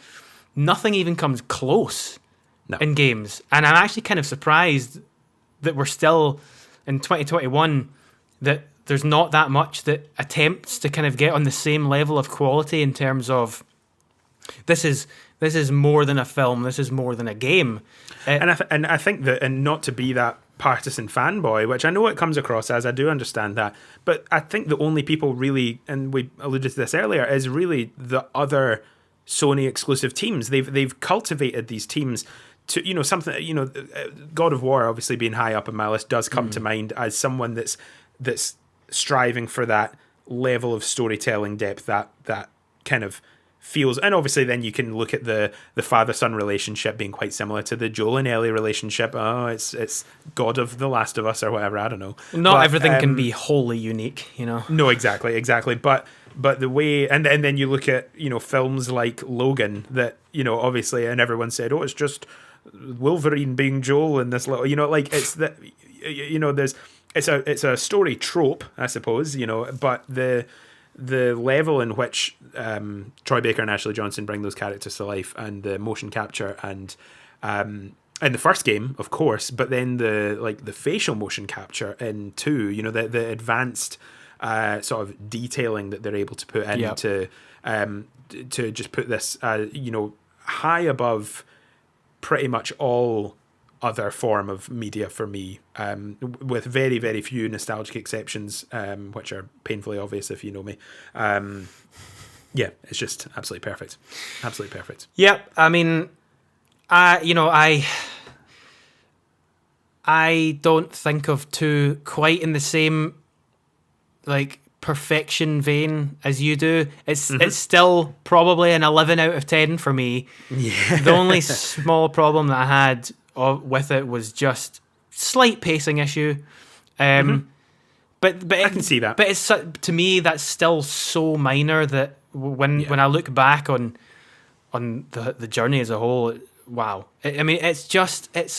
nothing even comes close in games. And I'm actually kind of surprised that we're still in 2021, that there's not that much that attempts to kind of get on the same level of quality in terms of this is more than a film, this is more than a game. And I think that, and not to be that partisan fanboy, which I know it comes across as, I do understand that, but I think the only people really, and we alluded to this earlier, is really the other Sony exclusive teams. They've cultivated these teams to, something, God of War obviously being high up on my list does come to mind as someone that's striving for that level of storytelling depth that kind of feels, and obviously then you can look at the father-son relationship being quite similar to the Joel and Ellie relationship. Oh, it's God of The Last of Us or whatever, I don't know. Not everything can be wholly unique, No, exactly. But the way, and then you look at, films like Logan that, obviously, and everyone said, oh, it's just Wolverine being Joel and this little, it's that, it's a story trope, I suppose, but the level in which Troy Baker and Ashley Johnson bring those characters to life, and the motion capture, and in the first game, of course, but then the facial motion capture in 2, the advanced sort of detailing that they're able to put in to just put this high above pretty much all other form of media for me, with very, very few nostalgic exceptions, which are painfully obvious if you know me. It's just absolutely perfect. Absolutely perfect. Yep. I mean, I don't think of 2 quite in the same perfection vein as you do. It's still probably an 11 out of 10 for me. Yeah. The only small problem that I had with it was just slight pacing issue. But I can see that. But it's, to me, that's still so minor that when I look back on the journey as a whole, wow. I mean, it's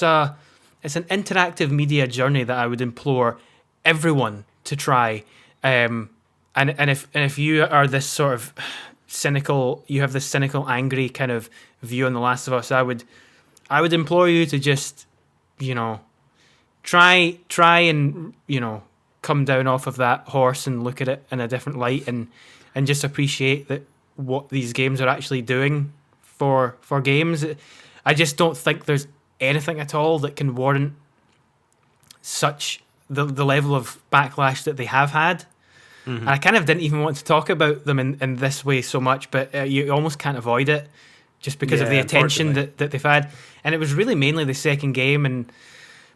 an interactive media journey that I would implore everyone to try. And if you are this sort of cynical, you have this cynical, angry kind of view on The Last of Us, I would implore you to just, try and, come down off of that horse and look at it in a different light, and just appreciate that what these games are actually doing for games. I just don't think there's anything at all that can warrant such the level of backlash that they have had. And I kind of didn't even want to talk about them in this way so much, but you almost can't avoid it just because of the attention that they've had. And it was really mainly the second game,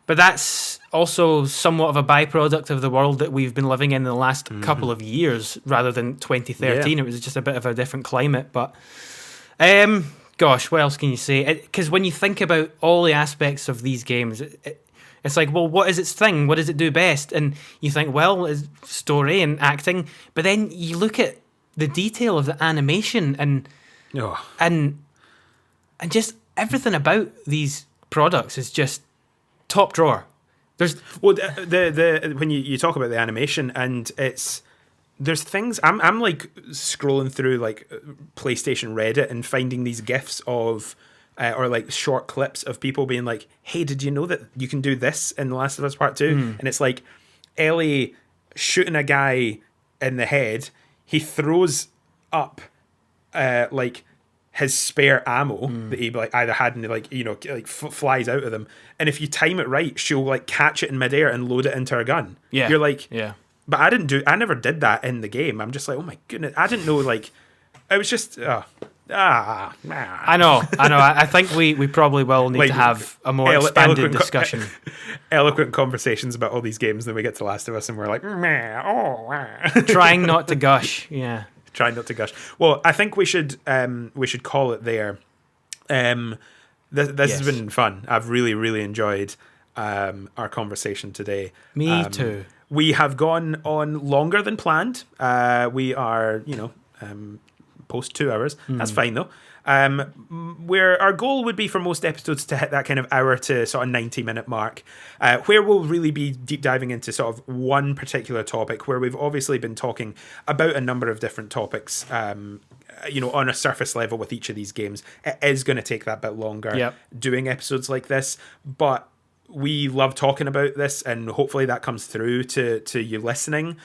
but that's also somewhat of a byproduct of the world that we've been living in the last couple of years rather than 2013. It was just a bit of a different climate. But gosh, what else can you say? Because when you think about all the aspects of these games, it's like, well, what is its thing? What does it do best? And you think, well, it's story and acting. But then you look at the detail of the animation and just everything about these products is just top drawer. There's the when you talk about the animation, and there's things I'm like scrolling through like PlayStation Reddit and finding these GIFs of or like short clips of people being like, hey, did you know that you can do this in The Last of Us Part 2? And it's like Ellie shooting a guy in the head. He throws up like his spare ammo that he like either had and flies out of them. And if you time it right, she'll like catch it in midair and load it into her gun. Yeah. You're like, yeah. But I never did that in the game. I'm just like, oh my goodness. I didn't know, like, it was just, I know. I think we probably will need to have a more expanded discussion. Eloquent conversations about all these games, then we get to Last of Us and we're like, trying not to gush. Yeah, trying not to gush. Well, I think we should call it there. This has been fun. I've really enjoyed our conversation today. Me too. We have gone on longer than planned. We are, post 2 hours. That's fine though. Where our goal would be for most episodes to hit that kind of hour to sort of 90-minute mark, where we'll really be deep diving into sort of one particular topic, where we've obviously been talking about a number of different topics, on a surface level with each of these games. It is going to take that bit longer doing episodes like this, but we love talking about this, and hopefully that comes through to you listening.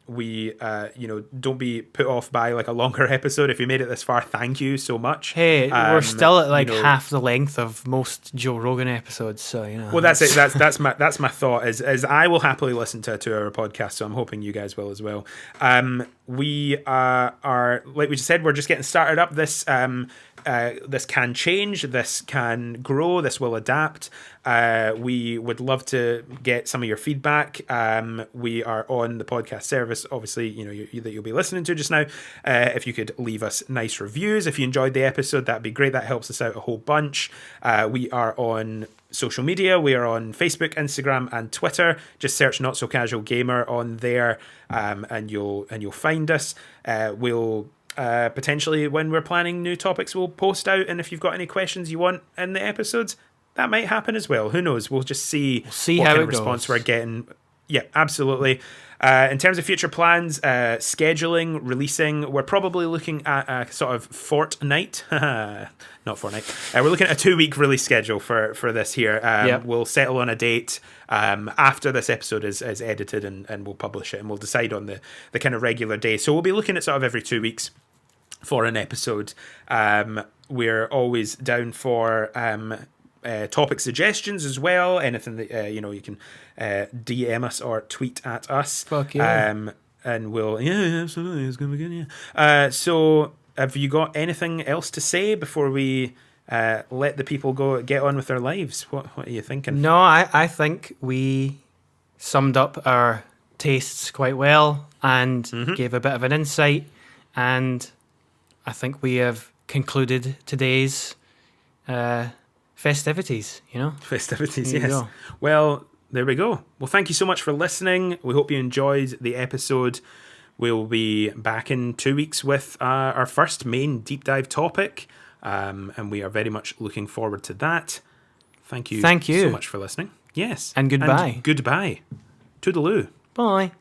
We don't be put off by like a longer episode. If you made it this far, thank you so much. Hey, we're still at like half the length of most Joe Rogan episodes, so Well, that's it. That's my thought. Is I will happily listen to a 2-hour podcast, so I'm hoping you guys will as well. We are like we just said, we're just getting started up. This can change, this can grow, this will adapt. We would love to get some of your feedback. We are on the podcast service, obviously, that you'll be listening to just now. If you could leave us nice reviews, if you enjoyed the episode, that'd be great. That helps us out a whole bunch. We are on social media. We are on Facebook, Instagram, and Twitter. Just search Not So Casual Gamer on there, and you'll find us. We'll potentially, when we're planning new topics, we'll post out, and if you've got any questions you want in the episodes, that might happen as well. Who knows? We'll just see what how kind it of response goes. we're getting. Yeah, absolutely. In terms of future plans, scheduling, releasing, we're probably looking at a sort of fortnight. Not fortnight. We're looking at a 2-week release schedule for this here. We'll settle on a date after this episode is edited, and we'll publish it, and we'll decide on the kind of regular day. So we'll be looking at sort of every 2 weeks for an episode. We're always down for topic suggestions as well. Anything that you can DM us or tweet at us. Fuck yeah. And we'll absolutely, it's gonna be good. So have you got anything else to say before we let the people go get on with their lives? What are you thinking? No, I think we summed up our tastes quite well and gave a bit of an insight, and I think we have concluded today's festivities, Festivities, There you yes. go. Well, there we go. Well, thank you so much for listening. We hope you enjoyed the episode. We'll be back in 2 weeks with our first main deep dive topic, and we are very much looking forward to that. Thank you so much for listening. Yes. And goodbye. Goodbye. Toodaloo. Bye.